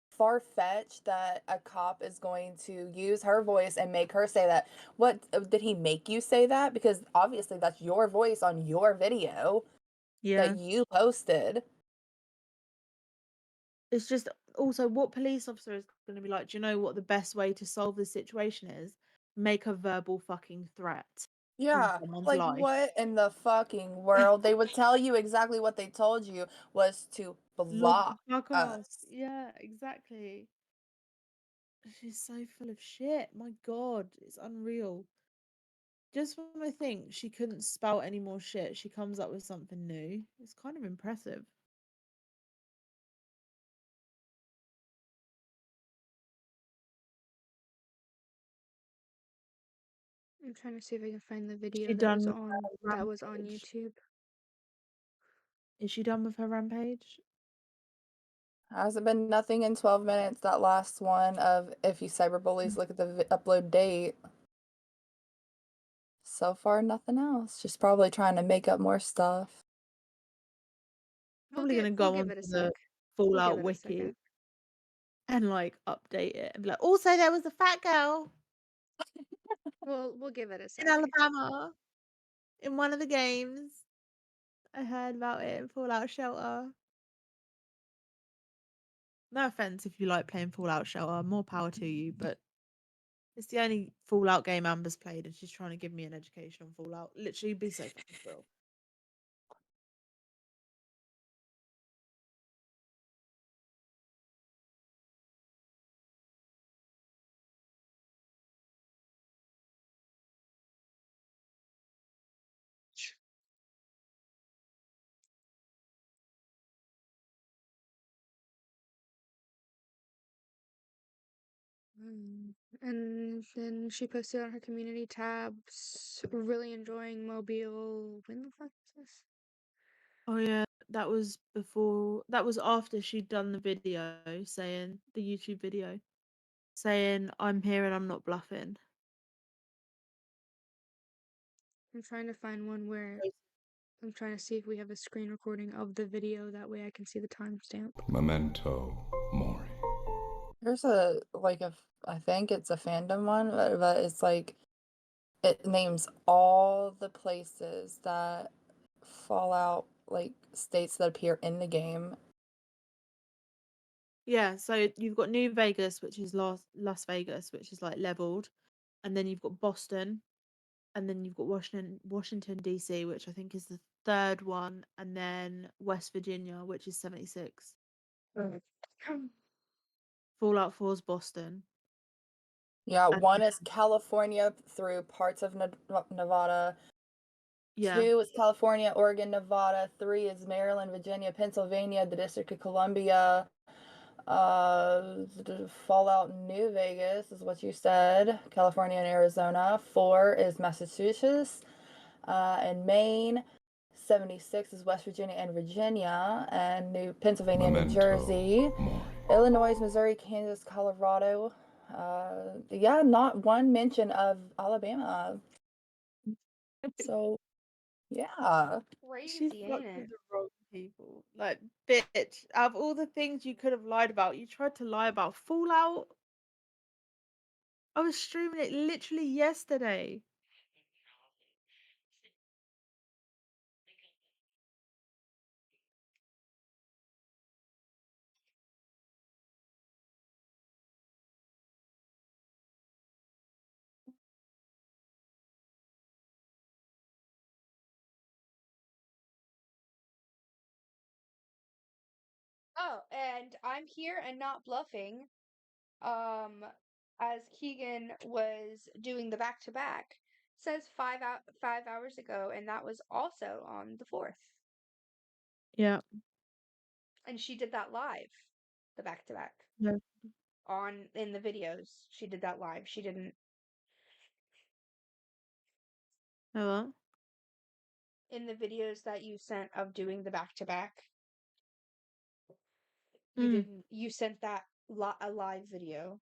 far-fetched that a cop is going to use her voice and make her say that. What did he make you say that? Because obviously that's your voice on your video that Yeah. you posted. It's just also what police officer is going to be like, do you know what the best way to solve this situation is? Make a verbal fucking threat on Yeah, someone's like life. what in the fucking world? They would tell you exactly what they told you was to Log block the fuck off. us. Yeah, exactly. She's so full of shit. My God, it's unreal. Just when I think she couldn't spout any more shit, she comes up with something new. It's kind of impressive. I'm trying to see if I can find the Is video she that was done with on her rampage? YouTube. Is she done with her rampage? Hasn't been nothing in 12 minutes. That last one of if you cyberbullies, look at the upload date. So far, nothing else. Just probably trying to make up more stuff. Probably gonna We'll go give it onto a the sec. We'll give Fallout it a second. wiki and like update it and be like, also there was a fat girl We'll give it a in sec. Alabama in one of the games. I heard about it in Fallout Shelter. No offense if you like playing Fallout Shelter, more power to you, but it's the only Fallout game Amber's played and she's trying to give me an education on Fallout. Literally be so fucking thrilled. And then she posted on her community tabs, really enjoying Mobile. When the fuck is this? Oh yeah, that was after she'd done the video saying the YouTube video saying I'm here and I'm not bluffing. I'm trying to find one where I'm trying to see if we have a screen recording of the video. That way I can see the timestamp. Memento Mori. There's I think it's a fandom one, but it's like, it names all the places that Fallout, like, states that appear in the game. Yeah, so you've got New Vegas, which is Las Vegas, which is like leveled, and then you've got Boston, and then you've got Washington DC, which I think is the third one, and then West Virginia, which is 76. Mm. Fallout 4's Boston. Yeah, And one is California through parts of Nevada. yeah, 2 is California, Oregon, Nevada. 3 is Maryland, Virginia, Pennsylvania, the District of Columbia. Fallout New Vegas is what you said. California and Arizona. 4 is Massachusetts and Maine. 76 is West Virginia and Virginia, and Pennsylvania, New Jersey. Mori. Illinois, Missouri, Kansas, Colorado. Yeah, not one mention of Alabama. So, yeah. she Crazy, ain't fucked it? with the wrong people. Like, bitch, out of all the things you could have lied about, you tried to lie about Fallout. I was streaming it literally yesterday. Oh, and I'm here and not bluffing. Um, as Keegan was doing the back to back, says 5 hours ago, and that was also on the 4th. Yeah. And she did that live, the back to back. Yeah. On in the videos. She did that live. She didn't Hello? in the videos that you sent of doing the back to back. Mm. You sent that a live video.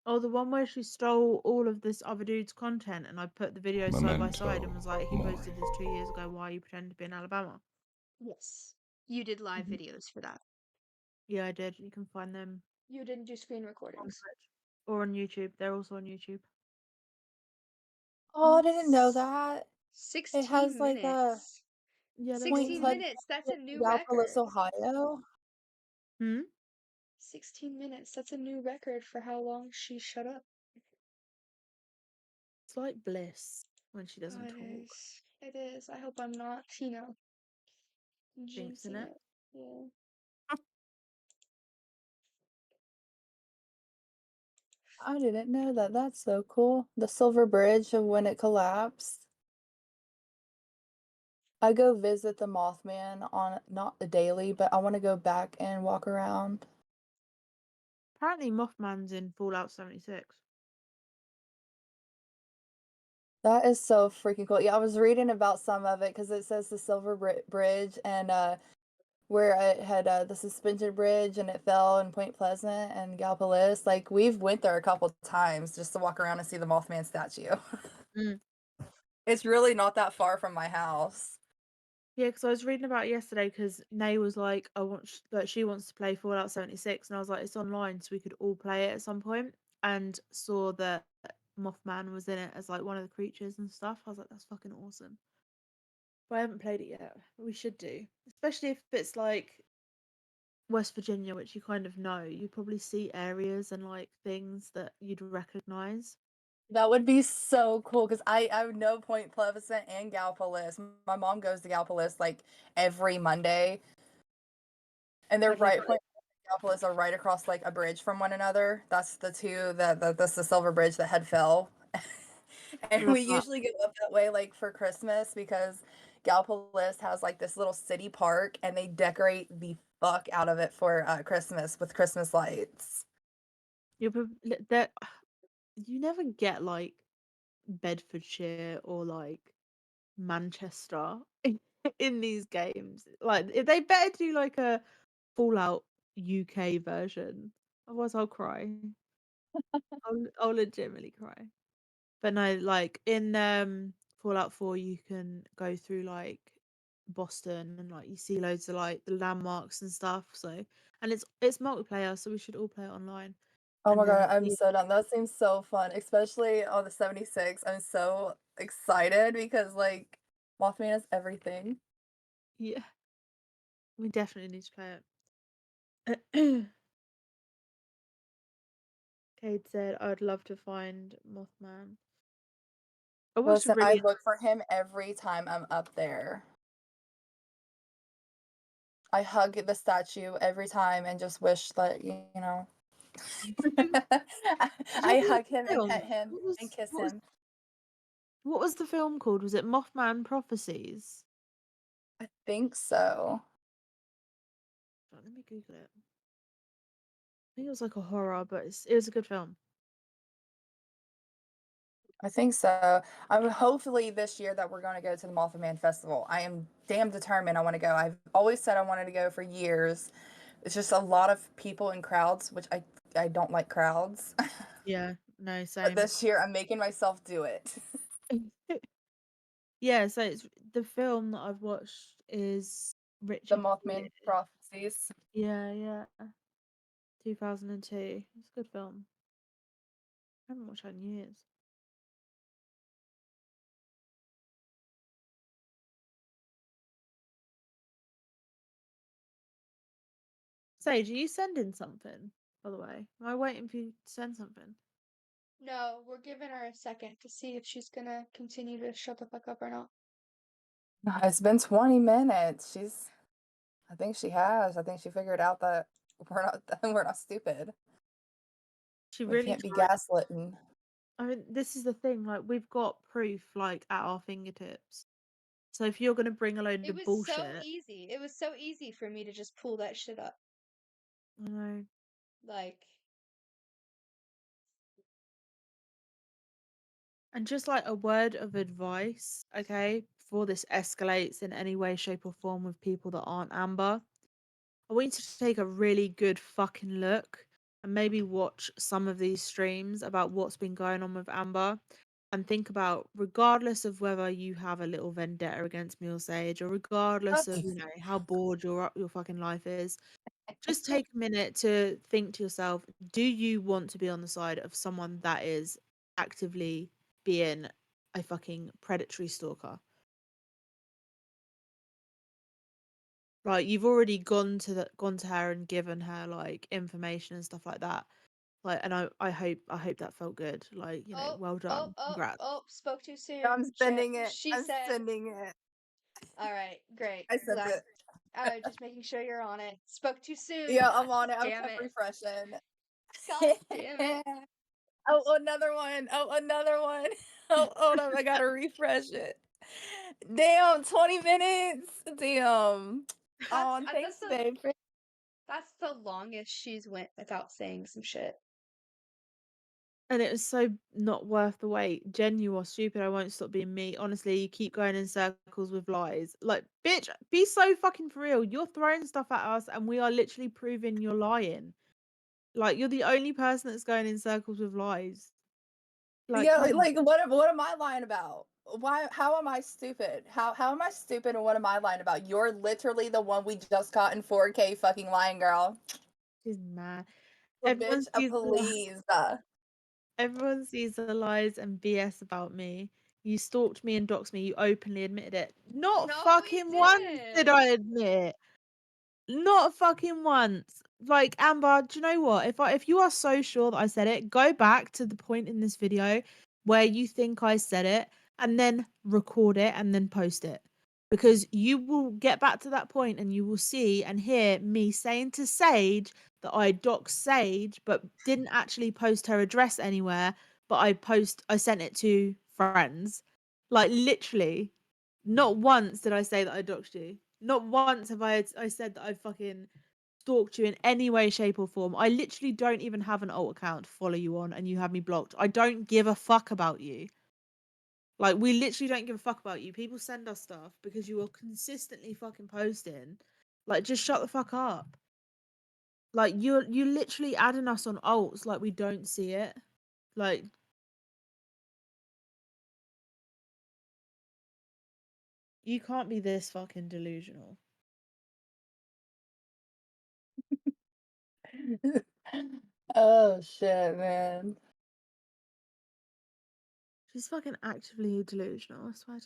Oh, the one where she stole all of this other dude's content and I put the videos side by side and was like, he Mori. posted this 2 years ago. Why are you pretending to be in Alabama? Yes. You did live Mhm. videos for that. Yeah, I did. You can find them You didn't do screen on recordings. Twitch or on YouTube. They're also on YouTube. Oh, I didn't know that. It 16 has like a minutes. Yeah, they do. 16 points minutes. That's a new Gallipolis, record. Ohio. Hmm? 16 minutes. That's a new record for how long she shut up. It's like bliss when she Oh, doesn't it talk. is. It is. I hope I'm not, Jinxing jinxing it. it. Yeah. I didn't know that. That's so cool. The Silver Bridge of when it collapsed. I go visit the Mothman on not the daily, but I want to go back and walk around. Apparently, Mothman's in Fallout 76. That is so freaking cool. Yeah, I was reading about some of it because it says the Silver Bridge and where it had the suspension bridge and it fell in Point Pleasant and Gallipolis. Like we've went there a couple times just to walk around and see the Mothman statue. Mm. It's really not that far from my house. Yeah, because I was reading about it yesterday because Nay was like, I want that she wants to play Fallout 76, and I was like, it's online, so we could all play it at some point. And saw that Mothman was in it as like one of the creatures and stuff. I was like, that's fucking awesome. But I haven't played it yet. We should do, especially if it's like West Virginia, which you kind of know. You probably see areas and like things that you'd recognize. That would be so cool because I know Point Pleasant and Gallipolis. My mom goes to Gallipolis like every Monday, and they're I'd love right. Point Pleasant and Gallipolis are right across like a bridge from one another. That's the two that's the Silver Bridge that had fell. And love we that. usually go up that way like for Christmas because Gallipolis has like this little city park and they decorate the fuck out of it for Christmas with Christmas lights. That you never get like Bedfordshire or like Manchester in these games. Like if they better do like a Fallout UK version. Otherwise I'll cry. I'll legitimately cry. But no, like in Fallout 4 you can go through like Boston and like you see loads of like the landmarks and stuff. So and it's multiplayer, so we should all play it online. Oh And my then god, I'm so down. That seems so fun, especially on the 76. I'm so excited because like Mothman is everything. yeah, we definitely need to play it. Cade said, I would love to find Mothman. I watched a Listen, I really look for him every time I'm up there. I hug the statue every time and just wish that, you know. Did you I ever watch hug him the and film? pet him and kiss him. What was the film called? Was it Mothman Prophecies? I think so. Oh, let me Google it. I think it was like a horror, but it was a good film. I think so. I'm hopefully this year that we're going to go to the Mothman Festival. I am damn determined I want to go. I've always said I wanted to go for years. It's just a lot of people and crowds, which I don't like crowds. Yeah, no, But same. this year I'm making myself do it. Yeah, so it's the film that I've watched is The Richard Gere. Mothman Prophecies. Yeah, yeah. 2002. It's a good film. I haven't watched that in years. Sage, are you sending something, by the way? Am I waiting for you to send something? No, we're giving her a second to see if she's gonna continue to shut the fuck up or not. It's been 20 minutes. I think she has. I think she figured out that we're not stupid. She We really can't be tried. gaslighting. I mean, this is the thing, like, we've got proof, like, at our fingertips. So if you're gonna bring a load It of was so bullshit, easy. It was so easy for me to just pull that shit up. I know. Like, And just like a word of advice, okay, before this escalates in any way, shape, or form with people that aren't Amber, I want you to take a really good fucking look and maybe watch some of these streams about what's been going on with Amber and think about, regardless of whether you have a little vendetta against me or Sage, or regardless of, you know, how bored your fucking life is, just take a minute to think to yourself, do you want to be on the side of someone that is actively being a fucking predatory stalker? Like you've already gone to her and given her like information and stuff like that. Like and I hope that felt good. Like, you know, oh, well oh, done. oh, Congrats. oh, spoke too soon. I'm Shit. sending it. She I'm said, sending it. all right, great. I sent Glad. it. Just making sure you're on it. Spoke too soon. Yeah, God I'm on it. I damn kept it. refreshing. God damn it. Oh, another one. Oh, another one. Oh, hold on. I gotta refresh it. Damn, 20 minutes. Damn. Oh, thanks, babe. That's the longest she's went without saying some shit. And it was so not worth the wait. Jen, you are stupid. I won't stop being me. Honestly, you keep going in circles with lies. Like, bitch, be so fucking for real. You're throwing stuff at us, and we are literally proving you're lying. Like, you're the only person that's going in circles with lies. Like, Yeah, come on. like what am I lying about? Why how am I stupid? How am I stupid and what am I lying about? You're literally the one we just caught in 4K fucking lying, girl. She's mad. Well, Everyone bitch, sees the lies. please. Everyone sees the lies and BS about me. You stalked me and doxed me. You openly admitted it. Not No, we fucking once did didn't. I admit. Not fucking once. Like, Amber, do you know what? If you are so sure that I said it, go back to the point in this video where you think I said it and then record it and then post it. Because you will get back to that point and you will see and hear me saying to Sage that I doxed Sage but didn't actually post her address anywhere, but I sent it to friends. Like, literally. Not once did I say that I doxed you. Not once have I said that I fucking stalked you in any way, shape, or form. I literally don't even have an alt account to follow you on, and you have me blocked. I don't give a fuck about you. Like, we literally don't give a fuck about you. People send us stuff because you are consistently fucking posting. Like, just shut the fuck up. Like, you're literally adding us on alts like we don't see it. Like, you can't be this fucking delusional. Oh shit, man. She's fucking actively delusional, I swear.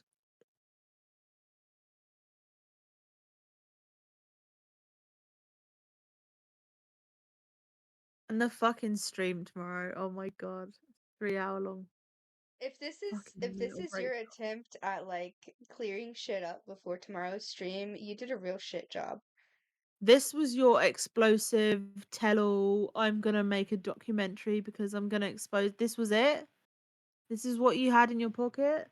And the fucking stream tomorrow. Oh my god. 3 hour long If fucking this little is break. your attempt at like clearing shit up before tomorrow's stream, you did a real shit job. This was your explosive tell all. I'm gonna make a documentary because I'm gonna expose. This was it? This is what you had in your pocket?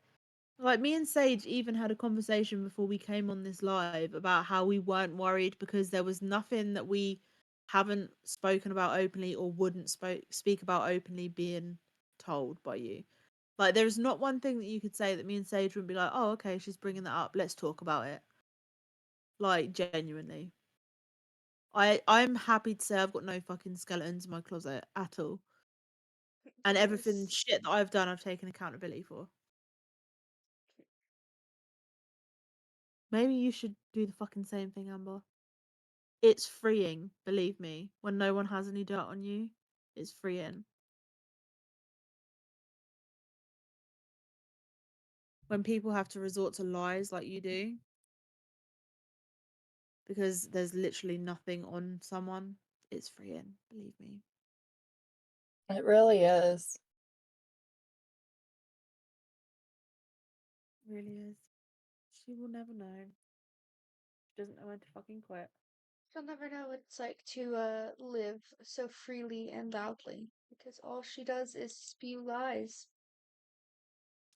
Like, me and Sage even had a conversation before we came on this live about how we weren't worried because there was nothing that we haven't spoken about openly or wouldn't speak about openly being told by you. Like, there is not one thing that you could say that me and Sage wouldn't be like, oh, okay, she's bringing that up. Let's talk about it. Like, genuinely. I'm happy to say I've got no fucking skeletons in my closet at all. And everything Yes. shit that I've done, I've taken accountability for. Maybe you should do the fucking same thing, Amber. It's freeing, believe me. When no one has any dirt on you, it's freeing. When people have to resort to lies like you do, because there's literally nothing on someone, it's freeing, believe me. It really is. It really is. She will never know. She doesn't know when to fucking quit. She'll never know what it's like to live so freely and loudly because all she does is spew lies.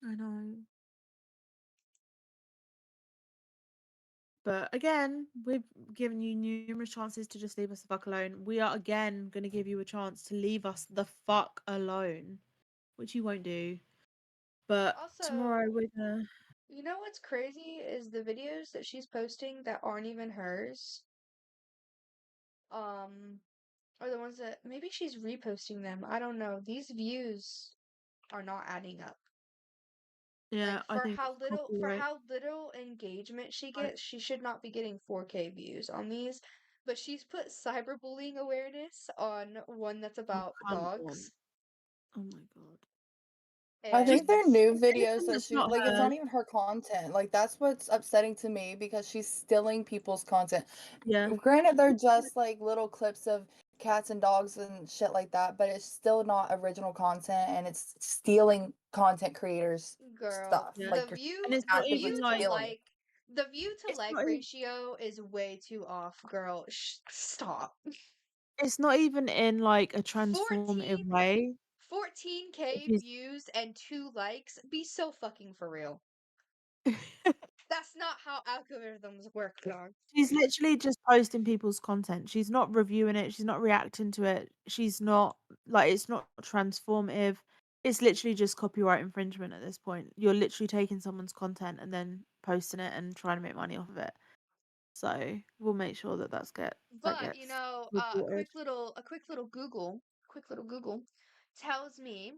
I know. But again, we've given you numerous chances to just leave us the fuck alone. We are again going to give you a chance to leave us the fuck alone, which you won't do. But tomorrow Also, we're gonna. you know what's crazy is the videos that she's posting that aren't even hers. Um, are the ones that maybe she's reposting them. I don't know. These views are not adding up. Yeah, Like I think it's for copyright. how little engagement she Right. gets, she should not be getting 4K views on these. But she's put cyberbullying awareness on one that's Oh, about come on. dogs. Oh my god. I Just think And they're new videos anything that that's she not like it's hers. not even her content. Like that's what's upsetting to me because she's stealing people's content. Yeah. Granted, they're just like little clips of cats and dogs and shit like that, but it's still not original content and it's stealing content creators girl, stuff. Yeah. the Like you're view And it's not the actively view even to like stealing it. like the view to it's like not even ratio is way too off, girl. Stop. it's not even in like a transformative 14 way. 14K Which views and 2 likes. Be so fucking for real. is That's not how algorithms work, dog. She's literally just posting people's content. She's not reviewing it. She's not reacting to it. She's not like it's not transformative. It's literally just copyright infringement at this point. You're literally taking someone's content and then posting it and trying to make money off of it. So we'll make sure that that But gets reported. quick little Google tells me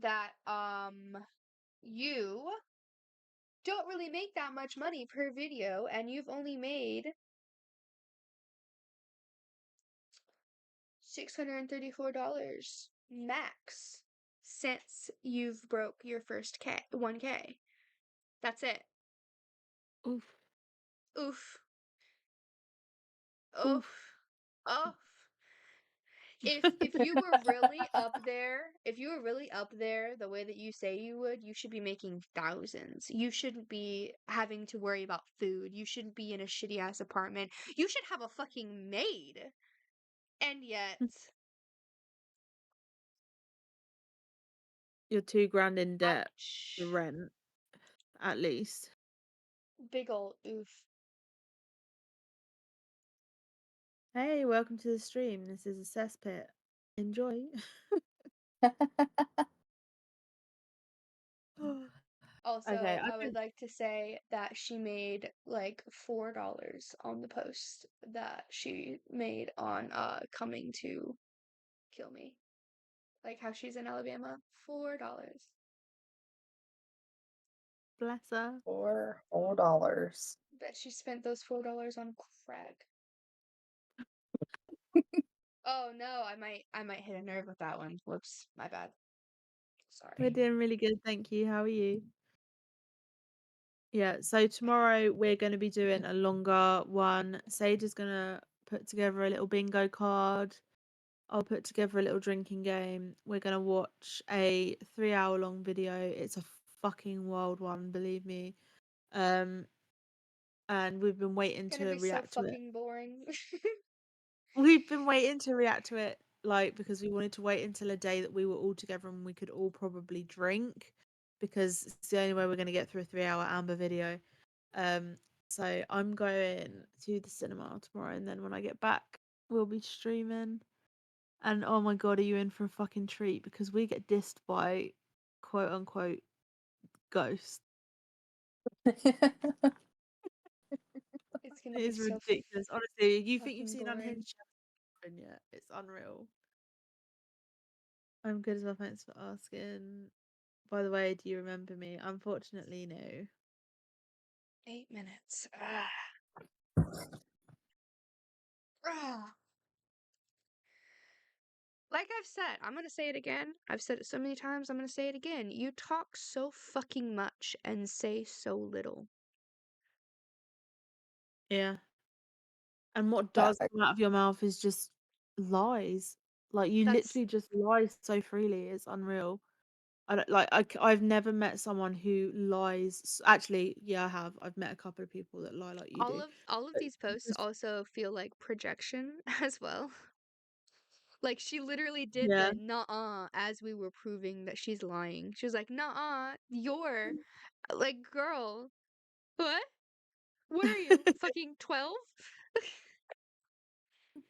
that you don't really make that much money per video, and you've only made $634 max since you've broke your first 1K. That's it. Oof. Oof. Oof. Oof. Oof. If you were really up there, if you were really up there the way that you say you would, you should be making thousands. You shouldn't be having to worry about food. You shouldn't be in a shitty ass apartment. You should have a fucking maid. And yet, You're 2 grand in debt for ouch. rent, at least. Big ol' oof. Hey, welcome to the stream. This is a cesspit. Enjoy. Okay, Also, I I would think like to say that she made like $4 on the post that she made on coming to kill me. Like how she's in Alabama. $4. bless her. $4. Bet she spent those $4 on crack. Oh no, I might hit a nerve with that one. Whoops, my bad. We're Sorry. doing really good, thank you. How are you? Yeah, so tomorrow we're going to be doing a longer one. Sage is going to put together a little bingo card. I'll put together a little drinking game. We're going to watch a 3 hour long video. It's a fucking wild one, believe me. Um, and we've been waiting Gonna to be so react to it. fucking boring. We've been waiting to react to it, like, because we wanted to wait until a day that we were all together and we could all probably drink, because it's the only way we're going to get through a 3 hour Amber video. Um, so I'm going to the cinema tomorrow, and then when I get back, we'll be streaming. And oh my god, are you in for a fucking treat? Because we get dissed by quote unquote ghosts. It's gonna It be is so ridiculous. Honestly, you think you've fucking seen boring. Unhinged yet? It's unreal. I'm good as well, thanks for asking. By the way, do you remember me? Unfortunately, no. 8 minutes. Ah. Like I've said, I'm gonna say it again. I've said it so many times, I'm gonna say it again. You talk so fucking much and say so little. Yeah. And what does Fact. come out of your mouth is just lies. Like you That's literally just lie so freely. It's unreal. I don't like. I've never met someone who lies. Actually, yeah, I have. I've met a couple of people that lie like you do. all of But these you posts just also feel like projection as well. Like she literally did yeah. the "nuh-uh" as we were proving that she's lying. She was like, "Nuh-uh, you're like, girl, what? What are you? Fucking 12?"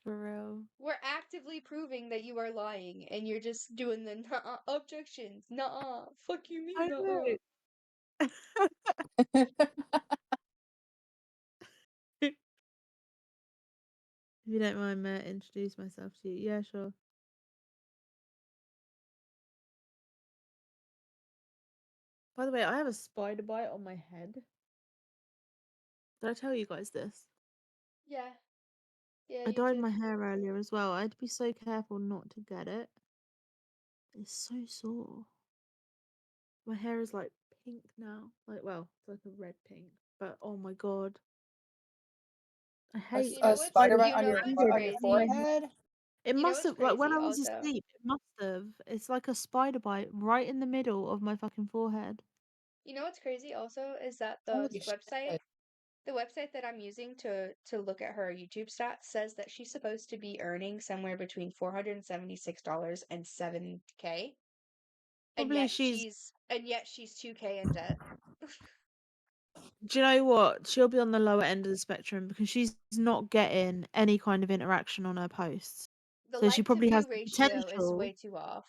For real. We're actively proving that you are lying, and you're just doing the "nuh-uh" objections. "Nuh-uh, fuck you mean I nuh-uh." know. If you don't mind, me introduce myself to you. Yeah, sure. By the way, I have a spider bite on my head. Did I tell you guys this? Yeah, yeah, I you dyed did. my hair earlier as well. I had to be so careful not to get it. It's so sore. My hair is like pink now. Like, well, it's like a red pink. But oh my god, I hate You know A what's spider spiders bite you on know your what's landing on your on my crazy? head. forehead? It You know must what's have, like, when crazy I was also? asleep, it must have. It's like a spider bite right in the middle of my fucking forehead. You know what's crazy also is that Holy shit. the website that I'm using to look at her YouTube stats says that she's supposed to be earning somewhere between $476 and 7K, Probably she's and yet she's 2K in debt. Do you know what? She'll be on the lower end of the spectrum because she's not getting any kind of interaction on her posts. The So she like to probably has view the ratio is potential. way too off.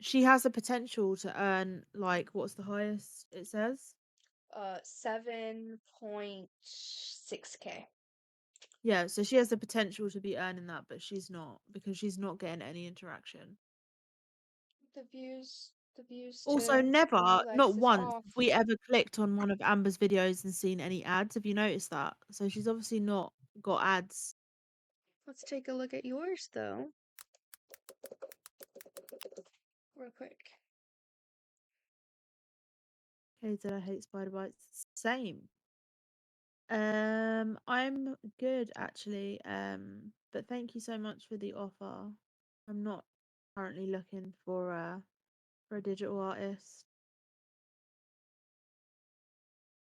She has the potential to earn like what's the highest it says? 7.6K. Yeah, so she has the potential to be earning that, but she's not because she's not getting any interaction. The views Also, to view never, not likes is once, off. have we ever clicked on one of Amber's videos and seen any ads. Have you noticed that? So she's obviously not got ads. Let's take a look at yours though, real quick. Okay, did I hate spider bites? Same. I'm good actually. But thank you so much for the offer. I'm not currently looking for a digital artist.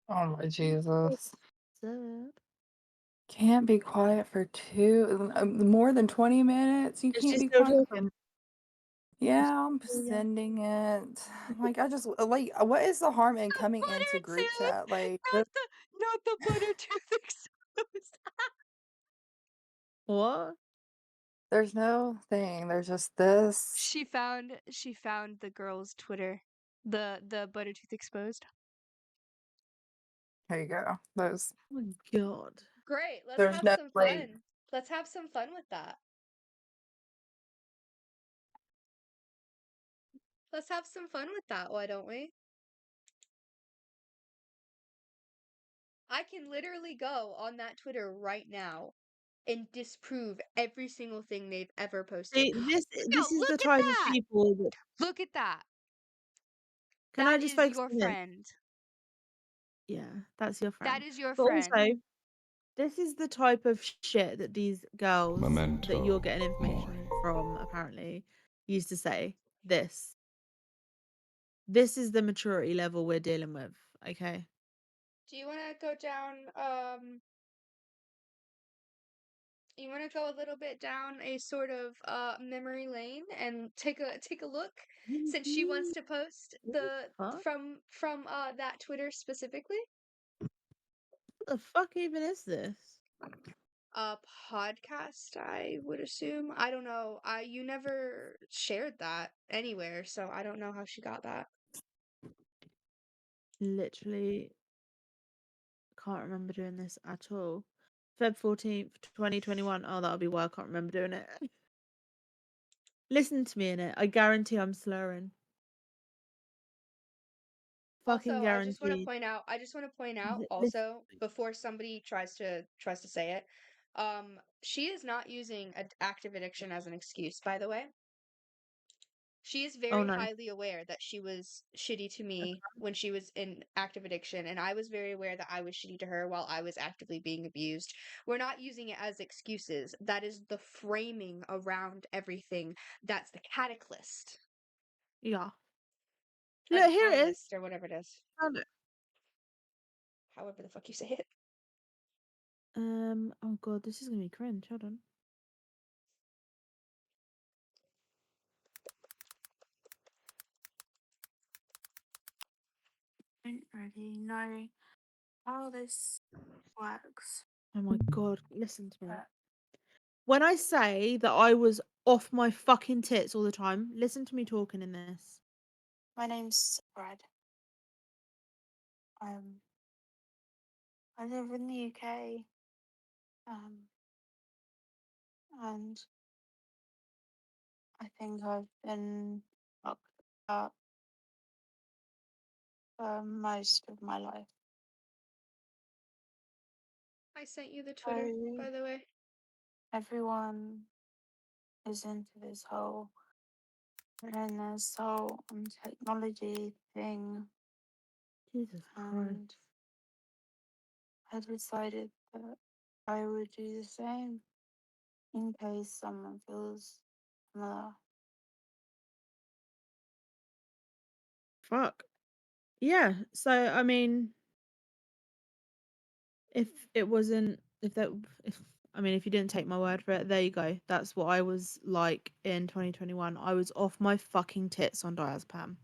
Oh my What's Jesus. up? Can't be quiet for more than 20 minutes. You Is can't she be still quiet for. talking? Is Yeah, I'm she still, sending it. Like, I just, like, what is the harm in The coming into butter group tooth, chat? Like, not the butter tooth exposed. what? there's no thing. There's just this. She found the girl's Twitter. The butter tooth exposed. There you go. There's, Oh my god. Great. Let's there's have no, some like, fun. Let's have some fun with that. Let's have some fun with that, why don't we? I can literally go on that Twitter right now and disprove every single thing they've ever posted. See, Yo, this is the look at type of that! people that Look at that! can I That just is focus your on this? friend. Yeah, that's your That friend. is your But friend. also, this is the type of shit that these girls that you're Memento getting mori. information from apparently used to say. This. This is the maturity level we're dealing with, okay? Do you want to go down, you want to go a little bit down a sort of memory lane and take a look since she wants to post the What from that Twitter specifically? the fuck even is this? A podcast, I would assume. I don't know. You never shared that anywhere, so I don't know how she got that. Literally can't remember doing this at all. Feb 14th, 2021. Oh, that'll be why I can't remember doing it. Listen to me in it. I guarantee I'm slurring. Fucking Also, guaranteed. I just want to point out Listen also to me. before somebody tries to say it, she is not using active addiction as an excuse, by the way. She is Oh very no. highly aware that she was shitty to me when she was in active addiction, and I was very aware that I was shitty to her while I was actively being abused. We're not using it as excuses. That is the framing around everything. That's the catalyst, Yeah. or the Look, here it is. catalyst, or whatever it is. Found it. However the fuck you say it. Oh god, this is gonna be cringe. Hold on. Don't really know how this works. Oh my god, listen to me. When I say that I was off my fucking tits all the time, listen to me talking in this. My name's Brad. Um, I live in the UK. Um, and I think I've been locked up for most of my life. I sent you the Twitter, So by the way. everyone is into this whole and this whole technology thing. Jesus Christ. And I decided that I would do the same in case someone feels similar. Fuck. Yeah. So I mean, if it wasn't, if that, if I mean, if you didn't take my word for it, there you go. That's what I was like in 2021. I was off my fucking tits on diazepam.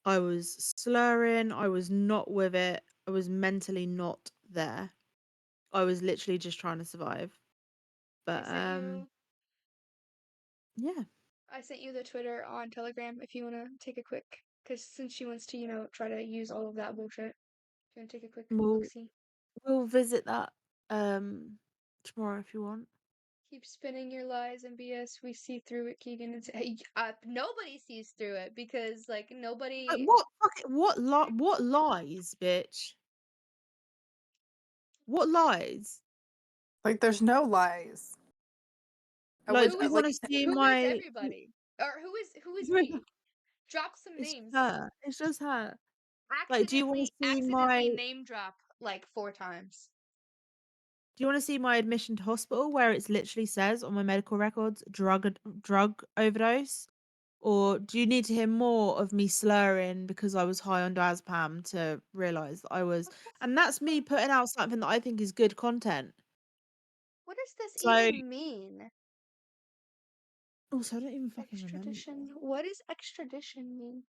I was slurring, I was not with it, I was mentally not there. I was literally just trying to survive. I But sent you yeah. I sent you the Twitter on Telegram if you want to take a quick, because since she wants to, try to use all of that bullshit, if you want to take a quick look We'll see. we'll visit that tomorrow if you want. Keep spinning your lies and BS. We see through it, Keegan. Nobody sees through it because like Like nobody. what lies, bitch? What lies? Like, there's no lies. I Like, would do Who you is want like. to see who is my? everybody? Or who is we? Drop some It's names. her. It's just her. Like, do you want to see my? Accidentally name drop like 4 times. Do you want to see my admission to hospital where it's literally says on my medical records drug overdose? Or do you need to hear more of me slurring because I was high on diazepam to realize that I was? What the And that's me fuck? putting out something that I think is good content. What does this So even mean? also, I don't even fucking remember. Extradition. What does extradition mean?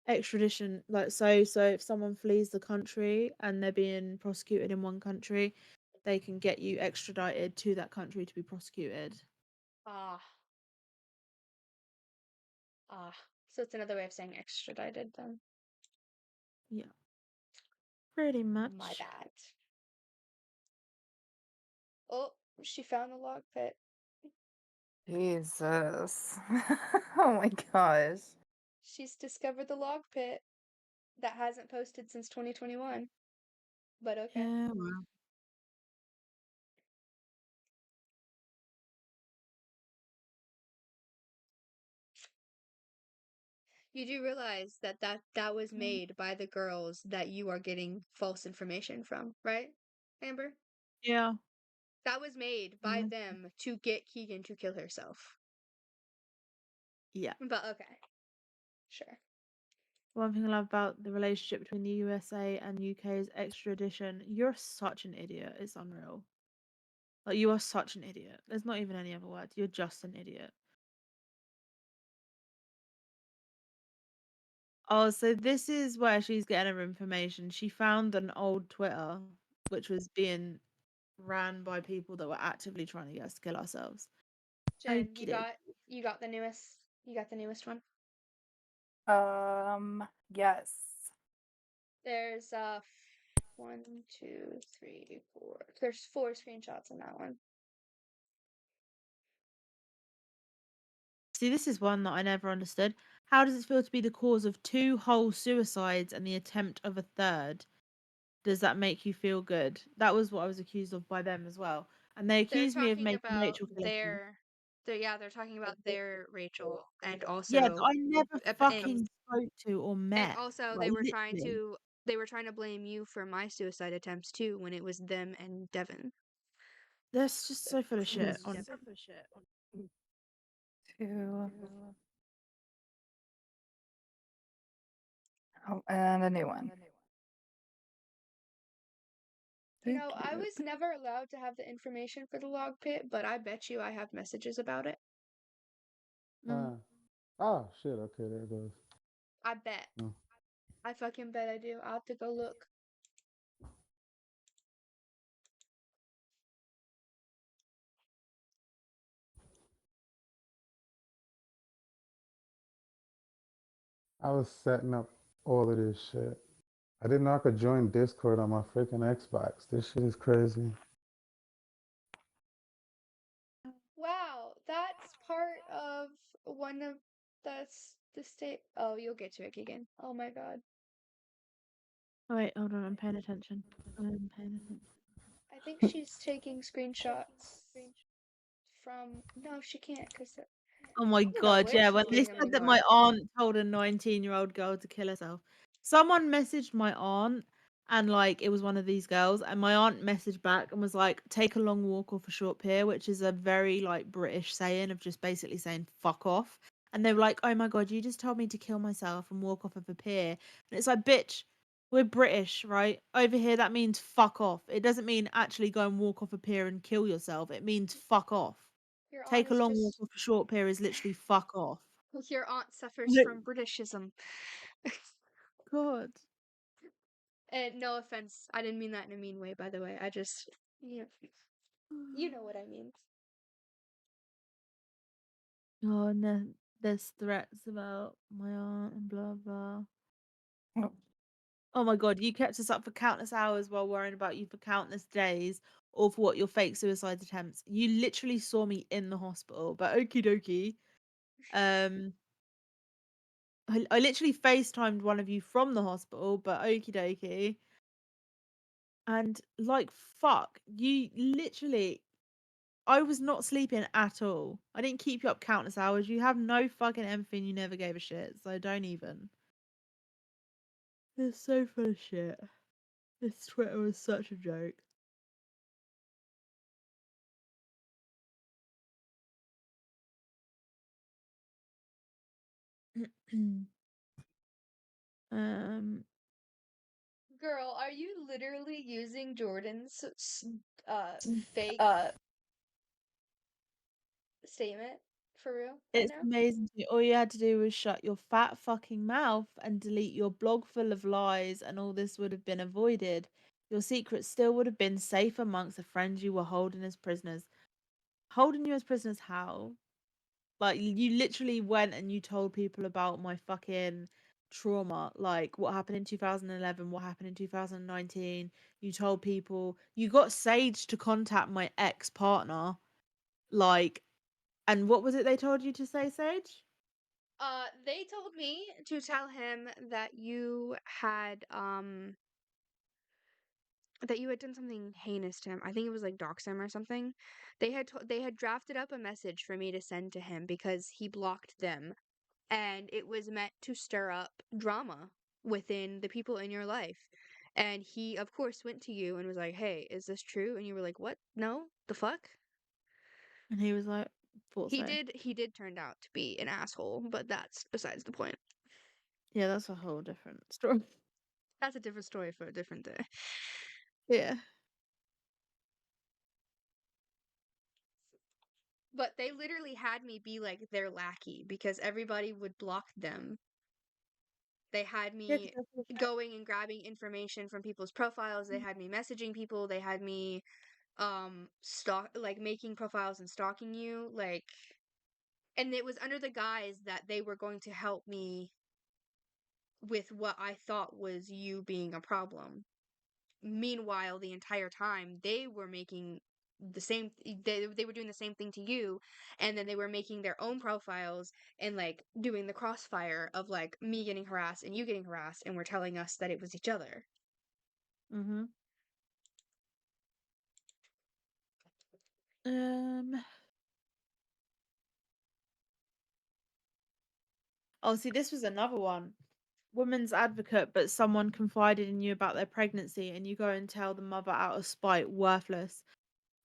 Extradition, like so if someone flees the country and they're being prosecuted in one country, they can get you extradited to that country to be prosecuted. Ah, ah. So it's another way of saying extradited then. Yeah, pretty My much. bad. Oh, she found the log pit. Jesus. Oh my gosh. She's discovered the log pit that hasn't posted since 2021. But okay. Yeah, well. You do realize that was made by the girls that you are getting false information from, right, Amber? Yeah. That was made by Yeah. them to get Keegan to kill herself. Yeah. But okay, sure. One thing I love about the relationship between the USA and UK is extradition. You're such an idiot. It's unreal. Like, you are such an idiot. There's not even any other word. You're just an idiot. Oh, so this is where she's getting her information. She found an old Twitter, which was being ran by people that were actively trying to get us to kill ourselves. Jen, Okie doke. you got the newest one. Yes. There's 1, 2, 3, 4. There's 4 screenshots in that one. See, this is one that I never understood. How does it feel to be the cause of 2 whole suicides and the attempt of a third? Does that make you feel good? That was what I was accused of by them as well. And they They're accused me of talking making about Rachel kill herself. they're talking about their Rachel and Yeah, that also I never and fucking spoke to or and met. also Like, literally. they were trying to blame you for my suicide attempts too when it was them and Devin. That's just so full of shit. On Two. Oh, and a new one. No, I was never allowed to have the information for the log pit, but I bet you I have messages about it. mm. Oh shit. Okay, there it goes. I bet. Mm. I fucking bet I do. I'll have to go look. I was setting up all of this shit. I didn't know I could join Discord on my freaking Xbox. This shit is crazy. Wow, that's part of one of that's the state. Oh, you'll get to it again. Oh my god. Oh, wait, hold on. I'm paying attention. I'm paying attention. I think she's taking screenshots from. No, she can't because Oh my I don't know god, where yeah, she's when they getting them said that my anymore. aunt told a 19-year-old girl to kill herself. Someone messaged my aunt and like it was one of these girls and my aunt messaged back and was like, take a long walk off a short pier, which is a very like British saying of just basically saying fuck off. And they were like, oh my god, you just told me to kill myself and walk off of a pier. And it's like, bitch, we're British, right? Over here that means fuck off. It doesn't mean actually go and walk off a pier and kill yourself. It means fuck off. Your aunt Take a is long walk just off a short pier is literally fuck off. your aunt suffers Look, from Britishism. God. And no offense, I didn't mean that in a mean way, by the way. I just, you know, you know what I mean. Oh, and then there's threats about my aunt and blah blah. Oh. Oh my god, you kept us up for countless hours while worrying about you for countless days, or for what your fake suicide attempts. You literally saw me in the hospital, but okie dokie. Um, I literally FaceTimed one of you from the hospital, but okie dokie. And like fuck, you literally I was not sleeping at all. I didn't keep you up countless hours. You have no fucking empathy and you never gave a shit, so don't even. It's so full of shit. This Twitter was such a joke. um, Girl, are you literally using Jordan's fake Uh, statement for real right it's now? amazing to me. All you had to do was shut your fat fucking mouth and delete your blog full of lies, and all this would have been avoided. Your secrets still would have been safe amongst the friends you were holding as prisoners. Holding you as prisoners, how? Like you literally went and you told people about my fucking trauma, like what happened in 2011, what happened in 2019. You told people, you got Sage to contact my ex-partner, like, and what was it they told you to say, Sage? They told me to tell him that you had done something heinous to him. I think it was like dox him or something. They had drafted up a message for me to send to him because he blocked them, and it was meant to stir up drama within the people in your life. And he, of course, went to you and was like, "Hey, is this true?" And you were like, "What? No, the fuck?" And he was like, thought so. He did turn out to be an asshole, but that's besides the point. Yeah, that's a whole different story. That's a different story for a different day. Yeah. But they literally had me be like their lackey because everybody would block them. They had Yeah, me 'cause I feel going and grabbing information from people's profiles. They had me messaging people. They had me stalk like making profiles and stalking you like, and it was under the guise that they were going to help me with what I thought was you being a problem. Meanwhile, the entire time they were making the same they were doing the same thing to you, and then they were making their own profiles and like doing the crossfire of like me getting harassed and you getting harassed, and were telling us that it was each other. Mm-hmm. Um. Oh, see, this was another one. Woman's advocate, but someone confided in you about their pregnancy, and you go and tell the mother out of spite, worthless.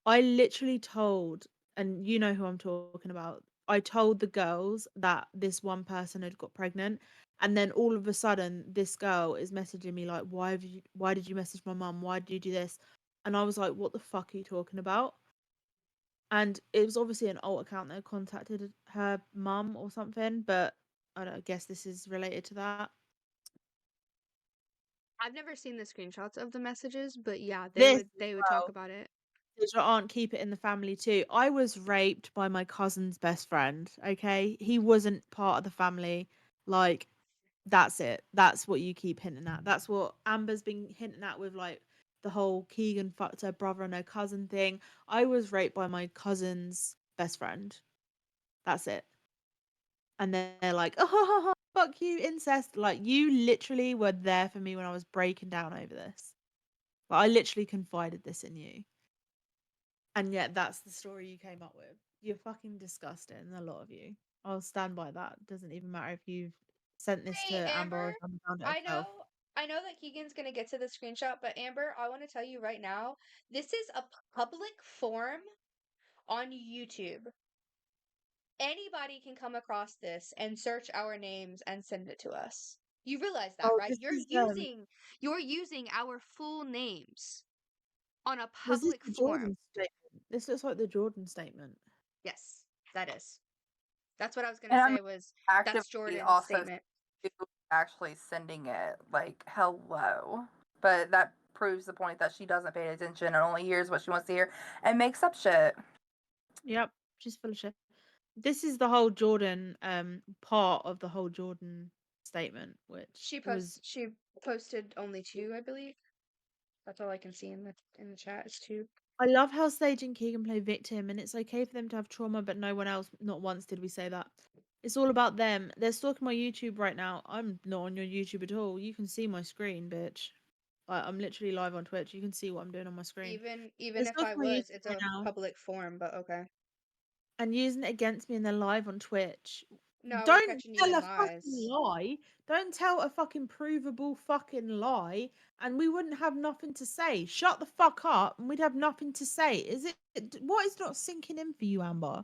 I literally told, and you know who I'm talking about. I told the girls that this one person had got pregnant, and then all of a sudden, this girl is messaging me like, Why did you message my mum? Why did you do this?" And I was like, "What the fuck are you talking about?" And it was obviously an alt account that contacted her mum or something, but I guess this is related to that. I've never seen the screenshots of the messages, but yeah, This as they would talk well. about it. Did your aunt keep it in the family too? I was raped by my cousin's best friend. Okay, he wasn't part of the family. Like, that's it. That's what you keep hinting at. That's what Amber's been hinting at with like the whole Keegan fucked her brother and her cousin thing. I was raped by my cousin's best friend. That's it. And they're like, "Oh, fuck you, incest." Like, you literally were there for me when I was breaking down over this. Like, I literally confided this in you. And yet that's the story you came up with. You're fucking disgusting, a lot of you. I'll stand by that. Doesn't even matter if you've sent this Hey, to Amber or Amber, if Amber found it I herself. know I know that Keegan's gonna get to the screenshot, but Amber, I want to tell you right now, this is a public forum on YouTube. Anybody can come across this and search our names and send it to us. You realize that, Oh, right? this is You're using our full names on a was this public the forum. Jordan statement? This looks like the Jordan statement. Yes, that is. That's what I was gonna And I mean, say was that's actively Jordan's also statement. actually sending it like hello, but that proves the point that she doesn't pay attention and only hears what she wants to hear and makes up shit. Yep, she's full of shit. This is the whole Jordan part of the whole Jordan statement, which was She posted only two, I believe. That's all I can see in the chat is two. I love how Sage and Keegan play victim, and it's okay for them to have trauma, but no one else. Not once did we say that. It's all about them. They're stalking my YouTube right now. I'm not on your YouTube at all. You can see my screen, bitch. I'm literally live on Twitch. You can see what I'm doing on my screen. They're Even if I stalking my was, YouTube it's right a now public forum, but okay. and using it against me, and they're live on Twitch. No, we're Don't catching you tell in a fucking lies. lie. Don't tell a fucking provable fucking lie, and we wouldn't have nothing to say. Shut the fuck up, and we'd have nothing to say. Is it what is not sinking in for you, Amber?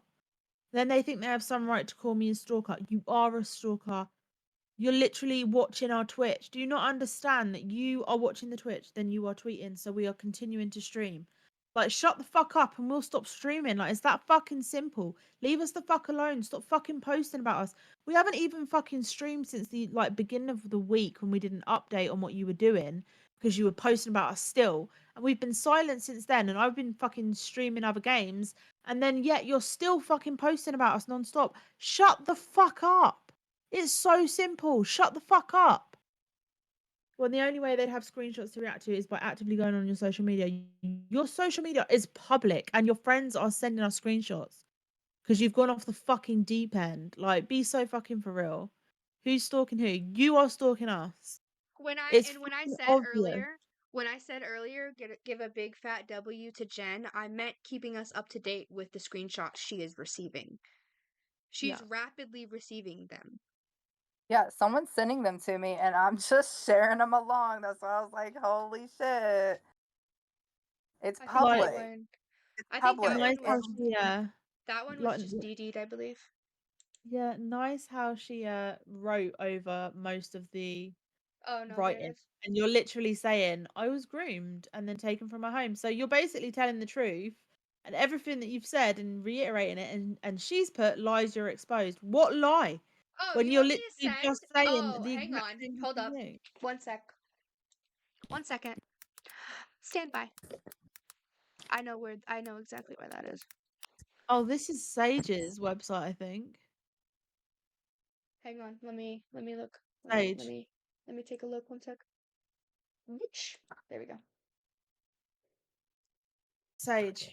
Then they think they have some right to call me a stalker. You are a stalker. You're literally watching our Twitch. Do you not understand that you are watching the Twitch, then you are tweeting, so we are continuing to stream? Like, shut the fuck up and we'll stop streaming. Like, it's that fucking simple. Leave us the fuck alone. Stop fucking posting about us. We haven't even fucking streamed since the like beginning of the week when we did an update on what you were doing because you were posting about us still. And we've been silent since then. And I've been fucking streaming other games. And then yet you're still fucking posting about us non-stop. Shut the fuck up. It's so simple. Shut the fuck up. Well, the only way they'd have screenshots to react to is by actively going on your social media. Your social media is public and your friends are sending us screenshots because you've gone off the fucking deep end. Like, be so fucking for real. Who's stalking who? You are stalking us. It's When I fucking said obvious. earlier, give a big fat W to Jen, I meant keeping us up to date with the screenshots she is receiving. She's Yeah. rapidly receiving them. Yeah, someone's sending them to me and I'm just sharing them along. That's why I was like, holy shit. It's I think Like, that public. one It's I think that public. nice one how was And she, that one was like, just DD'd, I believe. yeah, nice how she, wrote over most of the Oh no, there it writing, is. and you're literally saying I was groomed and then taken from my home. So you're basically telling the truth, and everything that you've said and reiterating it, and she's put lies you're exposed. What lie? Oh, When you you're want me to literally send? just saying Oh, the hang exact on. same Hold fucking up. thing. One sec. 1 second. Stand by. I know exactly where that is. Oh, this is Sage's website, I think. Hang on. Let me look. Sage. Let me take a look. 1 sec. Whoosh. There we go. Sage.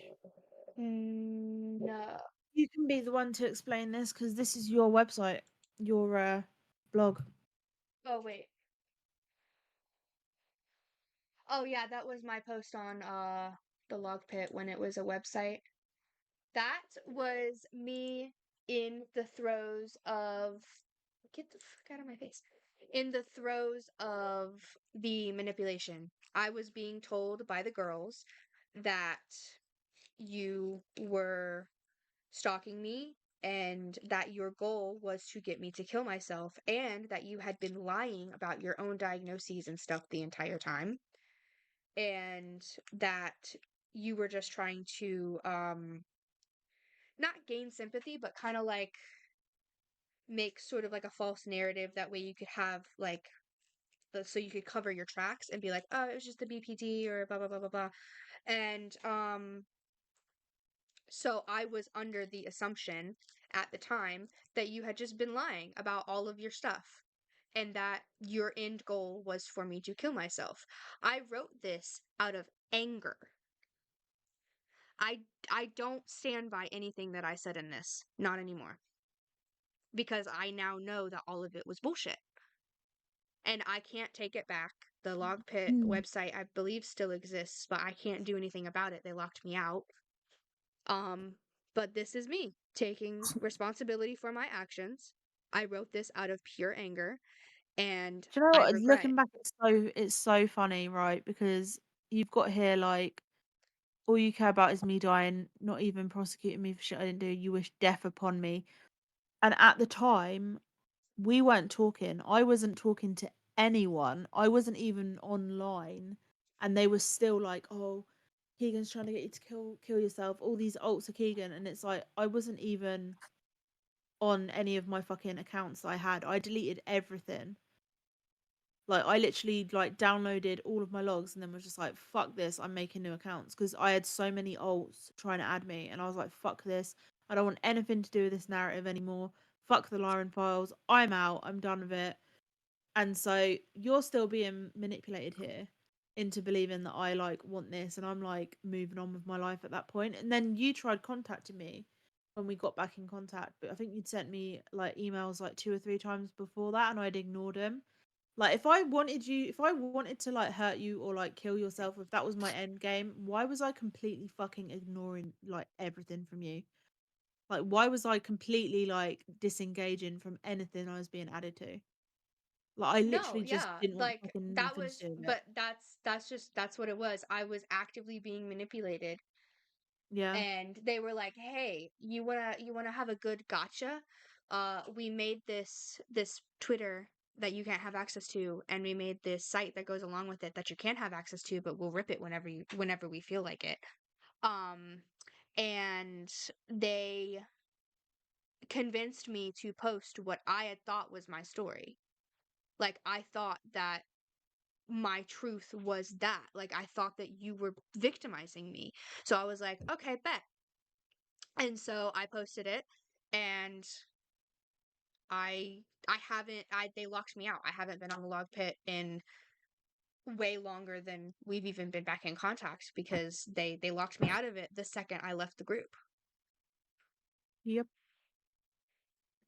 No. You can be the one to explain this because this is your website, your blog. Oh wait. Oh yeah, that was my post on the log pit when it was a website. That was me in the throes of get the fuck out of my face. In the throes of the manipulation. I was being told by the girls that you were stalking me and that your goal was to get me to kill myself and that you had been lying about your own diagnoses and stuff the entire time and that you were just trying to not gain sympathy but kind of like make sort of like a false narrative that way you could have like so you could cover your tracks and be like oh it was just the BPD or blah blah blah blah blah and so I was under the assumption at the time that you had just been lying about all of your stuff and that your end goal was for me to kill myself. I wrote this out of anger. I I don't stand by anything that I said in this, not anymore. Because I now know that all of it was bullshit. And I can't take it back. The log pit Mm. website I believe still exists, but I can't do anything about it. They locked me out. Um, but this is me taking responsibility for my actions. I wrote this out of pure anger and Do you know I what? regret Looking it. back, it's so funny, right? Because you've got here like all you care about is me dying, not even prosecuting me for shit I didn't do. You wish death upon me. And at the time, we weren't talking. I wasn't talking to anyone. I wasn't even online. And they were still like, oh, Keegan's trying to get you to kill yourself. All these alts are Keegan, and it's like I wasn't even on any of my fucking accounts that I had. I deleted everything. Like I literally like downloaded all of my logs and then was just like, fuck this, I'm making new accounts because I had so many alts trying to add me and I was like, fuck this. I don't want anything to do with this narrative anymore. Fuck the Lyran files. I'm out. I'm done with it. And so you're still being manipulated here into believing that I like want this and I'm like moving on with my life at that point. And then you tried contacting me when we got back in contact, but I think you'd sent me like emails like 2 or 3 times before that and I'd ignored them. Like if I wanted to like hurt you or like kill yourself, if that was my end game, why was I completely fucking ignoring like everything from you? Like why was I completely like disengaging from anything I was being added to? Like I No, literally just yeah, didn't want like fucking that nothing to was, do with it. but that's what it was. I was actively being manipulated, Yeah. and they were like, "Hey, you wanna have a good gotcha? We made this Twitter that you can't have access to, and we made this site that goes along with it that you can have access to, but we'll rip it whenever we feel like it." Um, and they convinced me to post what I had thought was my story. Like I thought that my truth was that. Like I thought that you were victimizing me. So I was like, okay, bet. And so I posted it and I haven't I they locked me out. I haven't been on the log pit in way longer than we've even been back in contact because they locked me out of it the second I left the group. Yep.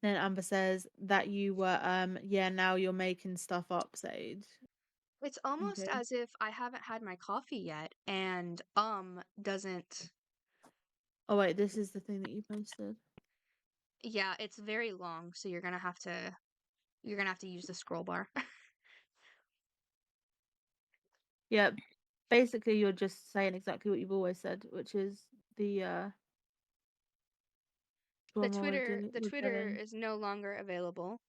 Then Amber says that you were yeah, now you're making stuff up, Sage. It's almost Okay. as if I haven't had my coffee yet and doesn't. Oh wait, this is the thing that you posted. Yeah, it's very long, so you're gonna have to use the scroll bar. Yeah. Basically you're just saying exactly what you've always said, which is the The trauma Twitter the with Twitter Devin. is no longer available.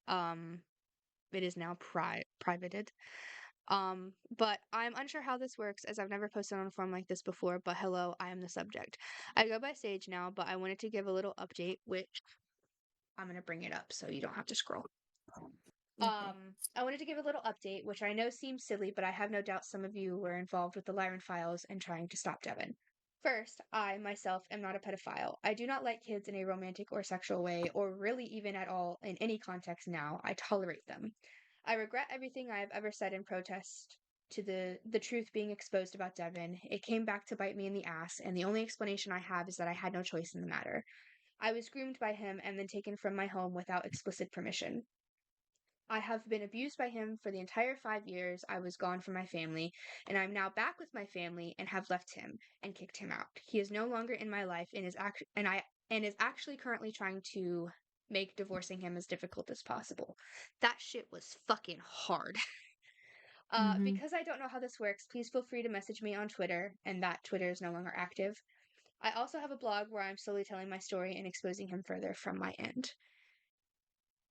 Um, it is now privated. But I'm unsure how this works as I've never posted on a forum like this before, but hello, I am the subject. I go by Sage now, but I wanted to give a little update, which I'm gonna bring it up so you don't have to scroll. Okay. I wanted to give a little update, which I know seems silly, but I have no doubt some of you were involved with the Lyran files and trying to stop Devin. First, I myself am not a pedophile. I do not like kids in a romantic or sexual way, or really even at all in any context now. I tolerate them. I regret everything I have ever said in protest to the truth being exposed about Devin. It came back to bite me in the ass, and the only explanation I have is that I had no choice in the matter. I was groomed by him and then taken from my home without explicit permission. I have been abused by him for the entire 5 years I was gone from my family, and I'm now back with my family and have left him and kicked him out. He is no longer in my life and is actually currently trying to make divorcing him as difficult as possible. That shit was fucking hard. Mhm. Because I don't know how this works, please feel free to message me on Twitter, and that Twitter is no longer active. I also have a blog where I'm slowly telling my story and exposing him further from my end.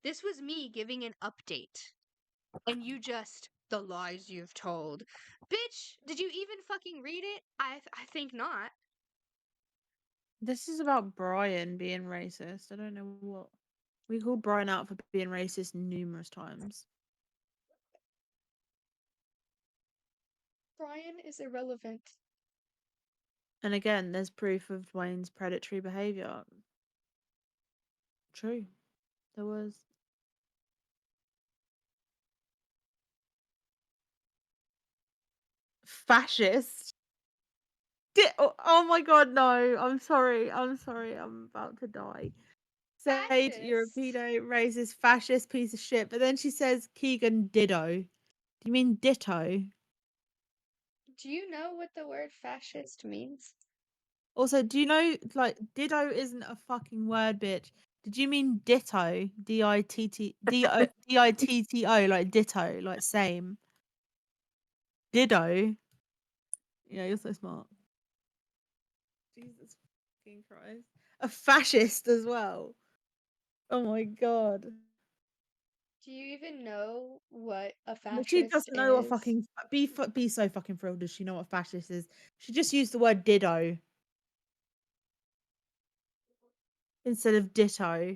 This was me giving an update. And you just the lies you've told. Bitch, did you even fucking read it? I think not. This is about Brian being racist. I don't know what. We called Brian out for being racist numerous times. Brian is irrelevant. And again, there's proof of Dwayne's predatory behavior. True. There was. Fascist. Oh my god, no. I'm sorry. I'm sorry. I'm about to die. Sage, you're a Fascist. pedo, racist, fascist piece of shit. But then she says Keegan ditto. Do you mean ditto? Do you know what the word fascist means? Also, do you know like ditto isn't a fucking word, bitch? Did you mean ditto? Ditto, like ditto, like same. Ditto. Yeah, you're so smart. Jesus fucking Christ. A fascist as well. Oh my god. Do you even know what a But she fascist doesn't know what is? fucking be so fucking thrilled. Does she know what fascist is? She just used the word ditto instead of ditto.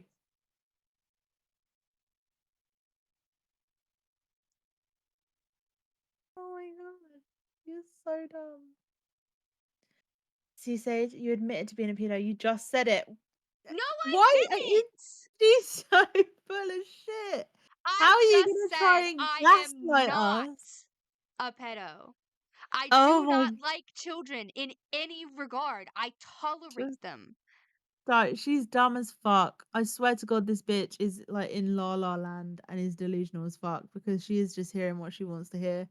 Oh my god, you're so dumb. She said you admitted to being a pedo. You just said it. No, I Why are you? didn't. She's so full of shit. How I are you just gonna try said and I am gaslight not us? a pedo. I Oh do my, not like children in any regard. I just tolerate them. don't. She's dumb as fuck. I swear to God, this bitch is like in La La Land and is delusional as fuck because she is just hearing what she wants to hear.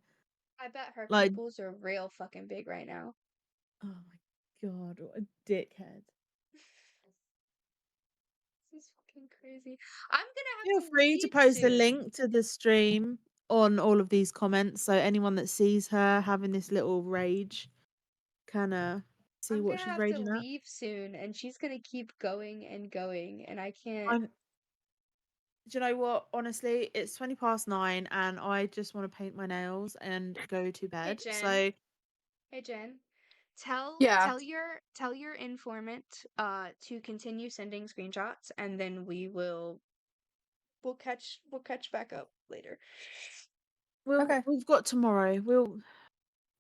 I bet her Like, pupils are real fucking big right now. oh my god, what a dickhead. This is fucking crazy. I'm gonna Feel have to free to leave post a soon. link to the stream on all of these comments so anyone that sees her having this little rage can see I'm what gonna she's have to raging at. leave soon, and she's gonna keep going and going, and I can't. I'm Do you know what? Honestly, it's 9:20 and I just want to paint my nails and go to Hey bed. Jen, So hey Jen, tell Yeah. tell your informant to continue sending screenshots, and then we'll catch back up later. Okay. we've got tomorrow.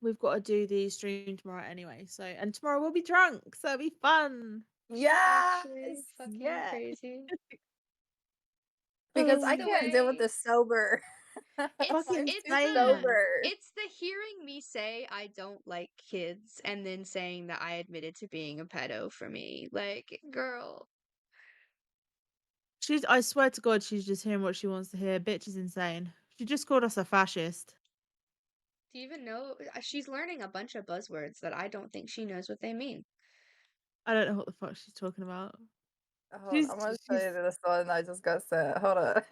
We've got to do the stream tomorrow anyway. So and tomorrow we'll be drunk, so it'll be fun. Yes. Actually, fucking Yeah. crazy. Because It's I the can't deal with way this sober. Fucking I'm too same. sober. it's the hearing me say I don't like kids and then saying that I admitted to being a pedo for me. Like, girl, I swear to God, she's just hearing what she wants to hear. Bitch is insane. She just called us a fascist. do you even know? She's learning a bunch of buzzwords that I don't think she knows what they mean. I don't know what the fuck she's talking about. Hold on, I'm gonna show She's you this one I just got sent. Hold on.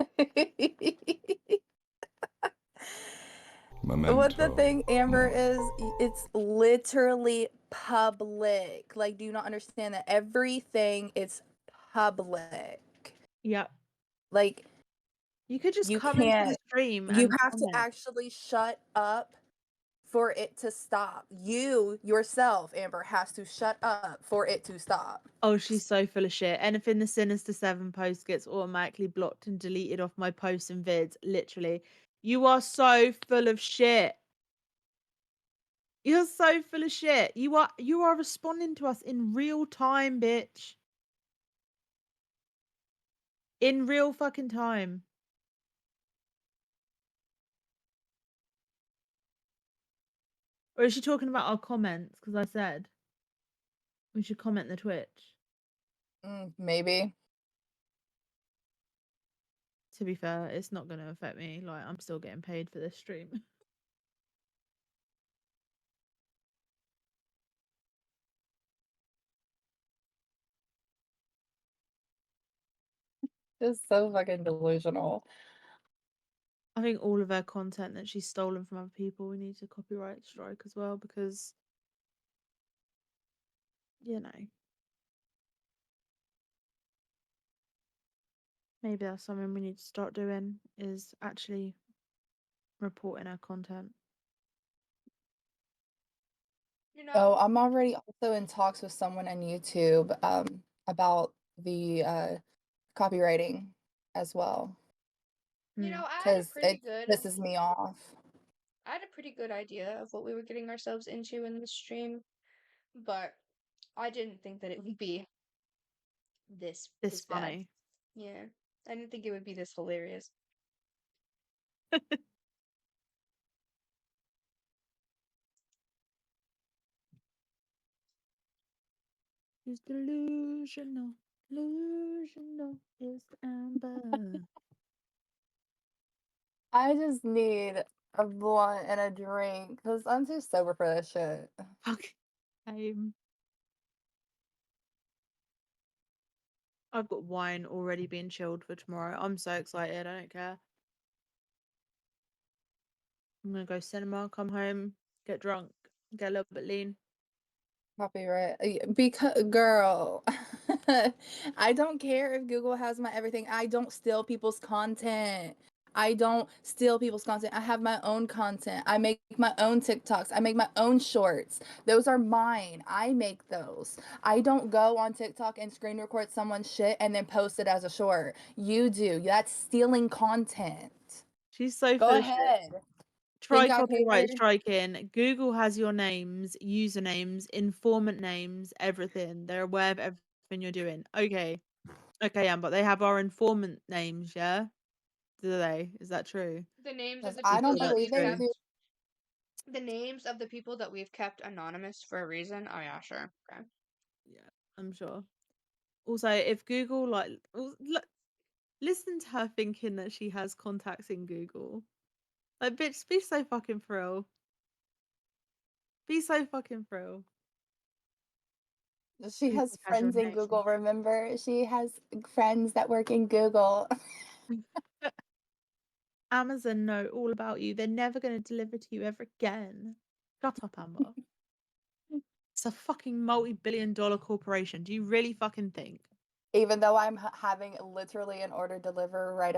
What the Memento thing, Amber, Mori. is it's literally public. Like, do you not understand that everything is public? yeah. Like, You could just you come into the can't, stream you and have to comment. actually shut up for it to stop. You yourself, Amber, has to shut up for it to stop. Oh, she's so full of shit. Anything the Sinister Seven post gets automatically blocked and deleted off my posts and vids. Literally. You are so full of shit. You're so full of shit. You are responding to us in real time, bitch. In real fucking time. Or is she talking about our comments? Because I said we should comment the Twitch. Maybe. To be fair, it's not going to affect me. Like, I'm still getting paid for this stream. Just so fucking delusional. I think all of her content that she's stolen from other people, we need to copyright strike as well because, you know, maybe that's something we need to start doing is actually reporting our content. You Oh, know, I'm already also in talks with someone on YouTube about the copywriting as well Hmm. because it pisses me off. I had a pretty good idea of what we were getting ourselves into in this stream, but I didn't think that it would be This this bad. funny. Yeah. I didn't think it would be this hilarious. She's delusional. Delusional is Amber. I just need a blunt and a drink because I'm too sober for that shit. Fuck. I've got wine already being chilled for tomorrow. I'm so excited. I don't care. I'm gonna go cinema, come home, get drunk, get a little bit lean. Copyright. Because, girl, I don't care if Google has my everything. I don't steal people's content. I don't steal people's content. I have my own content. I make my own TikToks. I make my own shorts. Those are mine. I make those. I don't go on TikTok and screen record someone's shit and then post it as a short. You do. That's stealing content. She's so Go full of shit. ahead. Try Think I copyright cared? striking. Google has your names, usernames, informant names, everything. They're aware of everything you're doing. Okay. Okay, but they have our informant names, yeah? Do they? Is that true? The names of Because the I Just people don't so that that's believe we've they true. do. kept the names of the people that we've kept anonymous for a reason. Oh yeah, sure. Okay. Yeah, I'm sure. Also, if Google listen to her thinking that she has contacts in Google. Like, bitch, be so fucking for real. Be so fucking for real. She has Google has your friends in name. Google, remember? She has friends that work in Google. Amazon know all about you. They're never going to deliver to you ever again. Shut up, Amber. It's a fucking multi-billion-dollar corporation. Do you really fucking think? Even though I'm having literally an order deliver right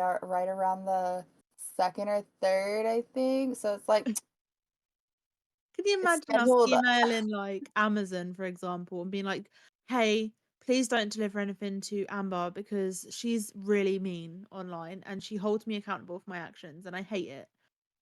around the second or third, I think. So it's like Can you it's imagine us scheduled. emailing like Amazon, for example, and being like, "Hey, please don't deliver anything to Amber because she's really mean online and she holds me accountable for my actions and I hate it."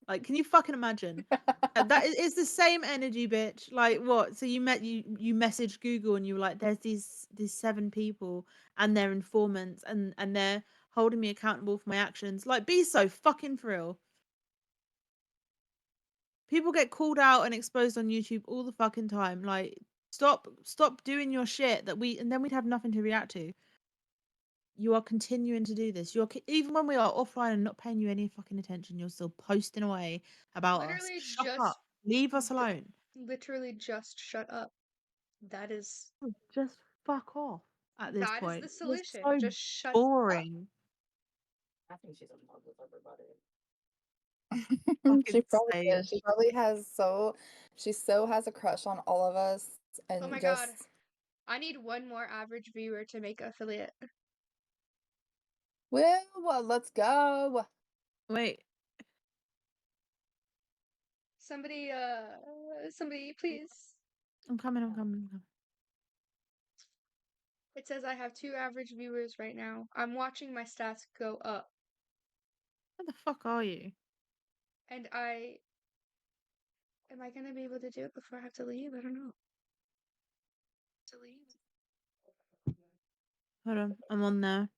Like, can you fucking imagine? That is it's the same energy, bitch. Like what? So you messaged Google and you were like, "There's these 7 people and they're informants and they're holding me accountable for my actions." Like, be so fucking for real. People get called out and exposed on YouTube all the fucking time. Like, stop doing your shit that we and then we'd have nothing to react to. You are continuing to do this. Even when we are offline and not paying you any fucking attention, you're still posting away about us. Literally Shut just up. Leave us alone. literally just shut up. That is Just fuck off at this that is the point. You're solution. so Just shut up. boring. I think she's in love with everybody. She Fucking probably same. is. She probably has she so has a crush on all of us Oh my and god. just I need one more average viewer to make affiliate. well, let's go. Wait, Somebody please. I'm coming, I'm coming, I'm coming. It says I have 2 average viewers right now. I'm watching my stats go up, Where the fuck are you? and I am I gonna be able to do it before I have to leave? I don't know. To leave. Hold on, I'm on there.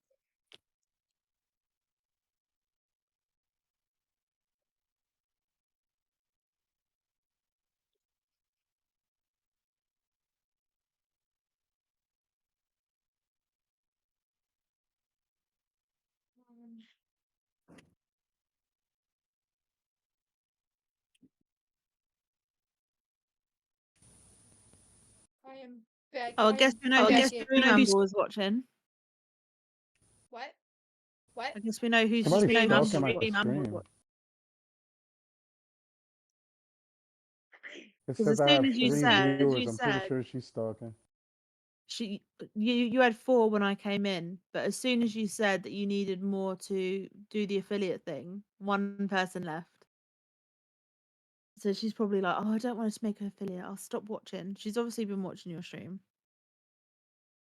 Um, I am Oh, I I guess am we know whose begging. stream Amber was watching. What? What? I guess we know whose Somebody's stream stalking my Amber was stream. watching. It Because says as I soon have as you 3 viewers. I'm pretty sure she's stalking. she you had 4 when I came in, but as soon as you said that you needed more to do the affiliate thing, one person left. So she's probably like, "Oh, I don't want us to make an affiliate. I'll stop watching." She's obviously been watching your stream.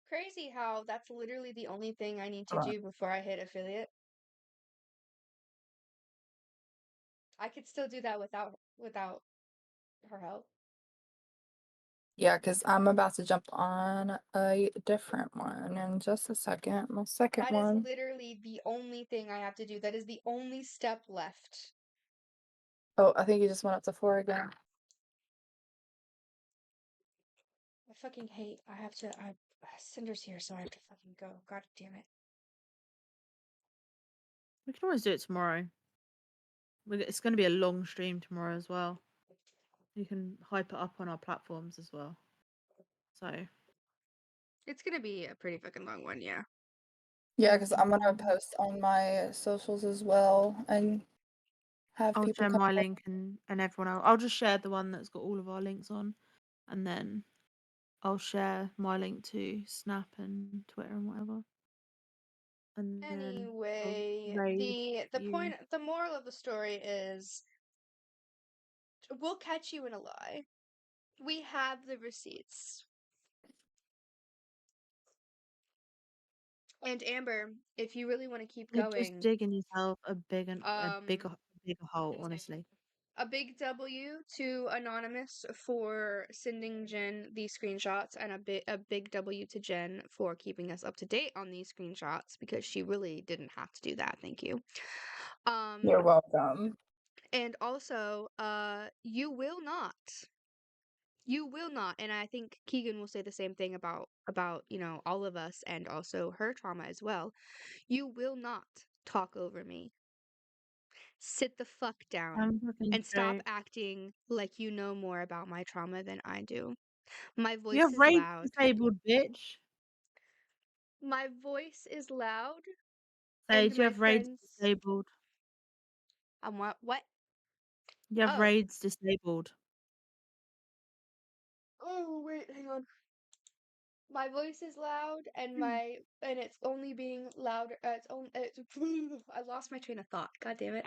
Crazy how that's literally the only thing I need to Right. do before I hit affiliate. I could still do that without her help. Yeah, because I'm about to jump on a different one in just a second. My second That is one. literally the only thing I have to do. That is the only step left. Oh, I think you just went up to 4 again. I fucking hate. I have to. Cinder's here, so I have to fucking go. God damn it. We can always do it tomorrow. It's going to be a long stream tomorrow as well. You can hype it up on our platforms as well. So It's gonna be a pretty fucking long one, yeah. Yeah, because I'm gonna post on my socials as well and have I'll people share come my in. link and everyone else. I'll just share the one that's got all of our links on, and then I'll share my link to Snap and Twitter and whatever. and then Anyway, raid you. the moral of the story is we'll catch you in a lie. We have the receipts. And Amber, if you really want to keep You're just going, digging yourself a um, bigger hole, honestly. a big W to Anonymous for sending Jen these screenshots, and a big W to Jen for keeping us up to date on these screenshots because she really didn't have to do that. Thank you. You're welcome. And also, you will not, and I think Keegan will say the same thing about all of us and also her trauma as well. You will not talk over me. Sit the fuck down I'm fucking and stop straight. acting like you know more about my trauma than I do. My You voice have is raid loud. disabled, bitch. My voice is loud, and Sage, you my have raids friends. disabled. What? You have Oh. raids disabled. Oh, wait, hang on. My voice is loud, and it's only being louder. It's only. I lost my train of thought. God damn it.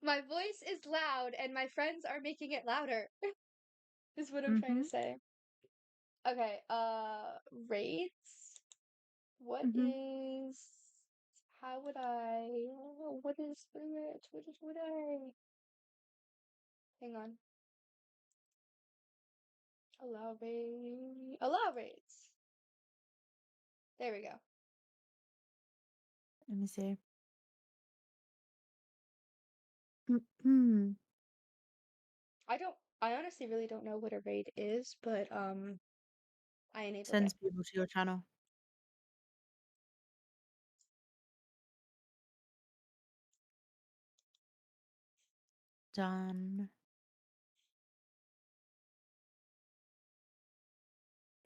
My voice is loud, and my friends are making it louder. Is what I'm trying to Mhm. say. Okay. Rates. What Mhm. is? How would I? What is it? What is? Would I? Hang on. Allow rate. Allow rates. There we go. Let me see. Mhm. I honestly really don't know what a raid is, but I enabled it. Sends people to your channel. Done.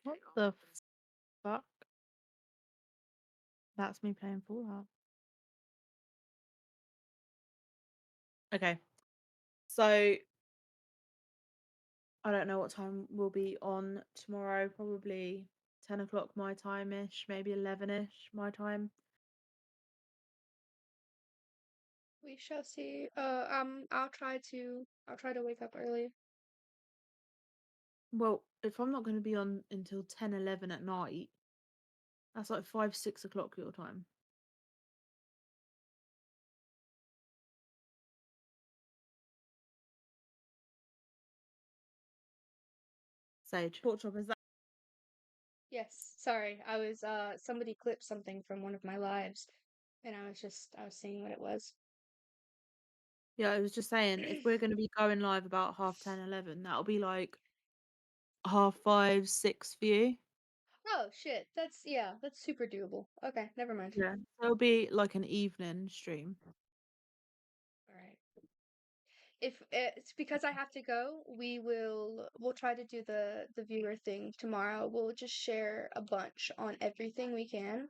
What the fuck? That's me playing Fallout. Okay. So I don't know what time we'll be on tomorrow. Probably 10 o'clock my time ish, maybe 11 ish my time. We shall see. I'll try to wake up early. Well, if I'm not going to be on until 10, 11 at night, that's like 5, 6 o'clock your time. Sage. Pork chop, is that? Yes, sorry. I was somebody clipped something from one of my lives, and I was seeing what it was. Yeah, I was just saying, if we're going to be going live about half 10, 11, that'll be like half 5, 6 for you. Oh shit. That's super doable. Okay, never mind. Yeah. So it'll be like an evening stream. All right. If it's because I have to go, we'll try to do the viewer thing tomorrow. We'll just share a bunch on everything we can.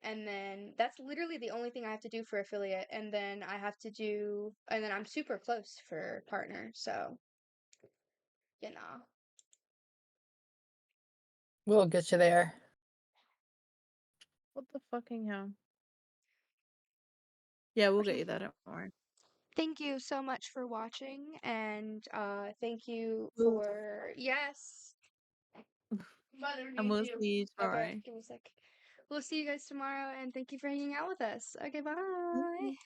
And then that's literally the only thing I have to do for affiliate. And then I'm super close for partner. So, you know. We'll get you there. What the fucking hell? Yeah, we'll get you there, don't worry. Thank you so much for watching, and thank you We'll- for yes. Mother And needs we'll you. see you Okay, tomorrow. give me a sec. We'll see you guys tomorrow, and thank you for hanging out with us. Okay, bye.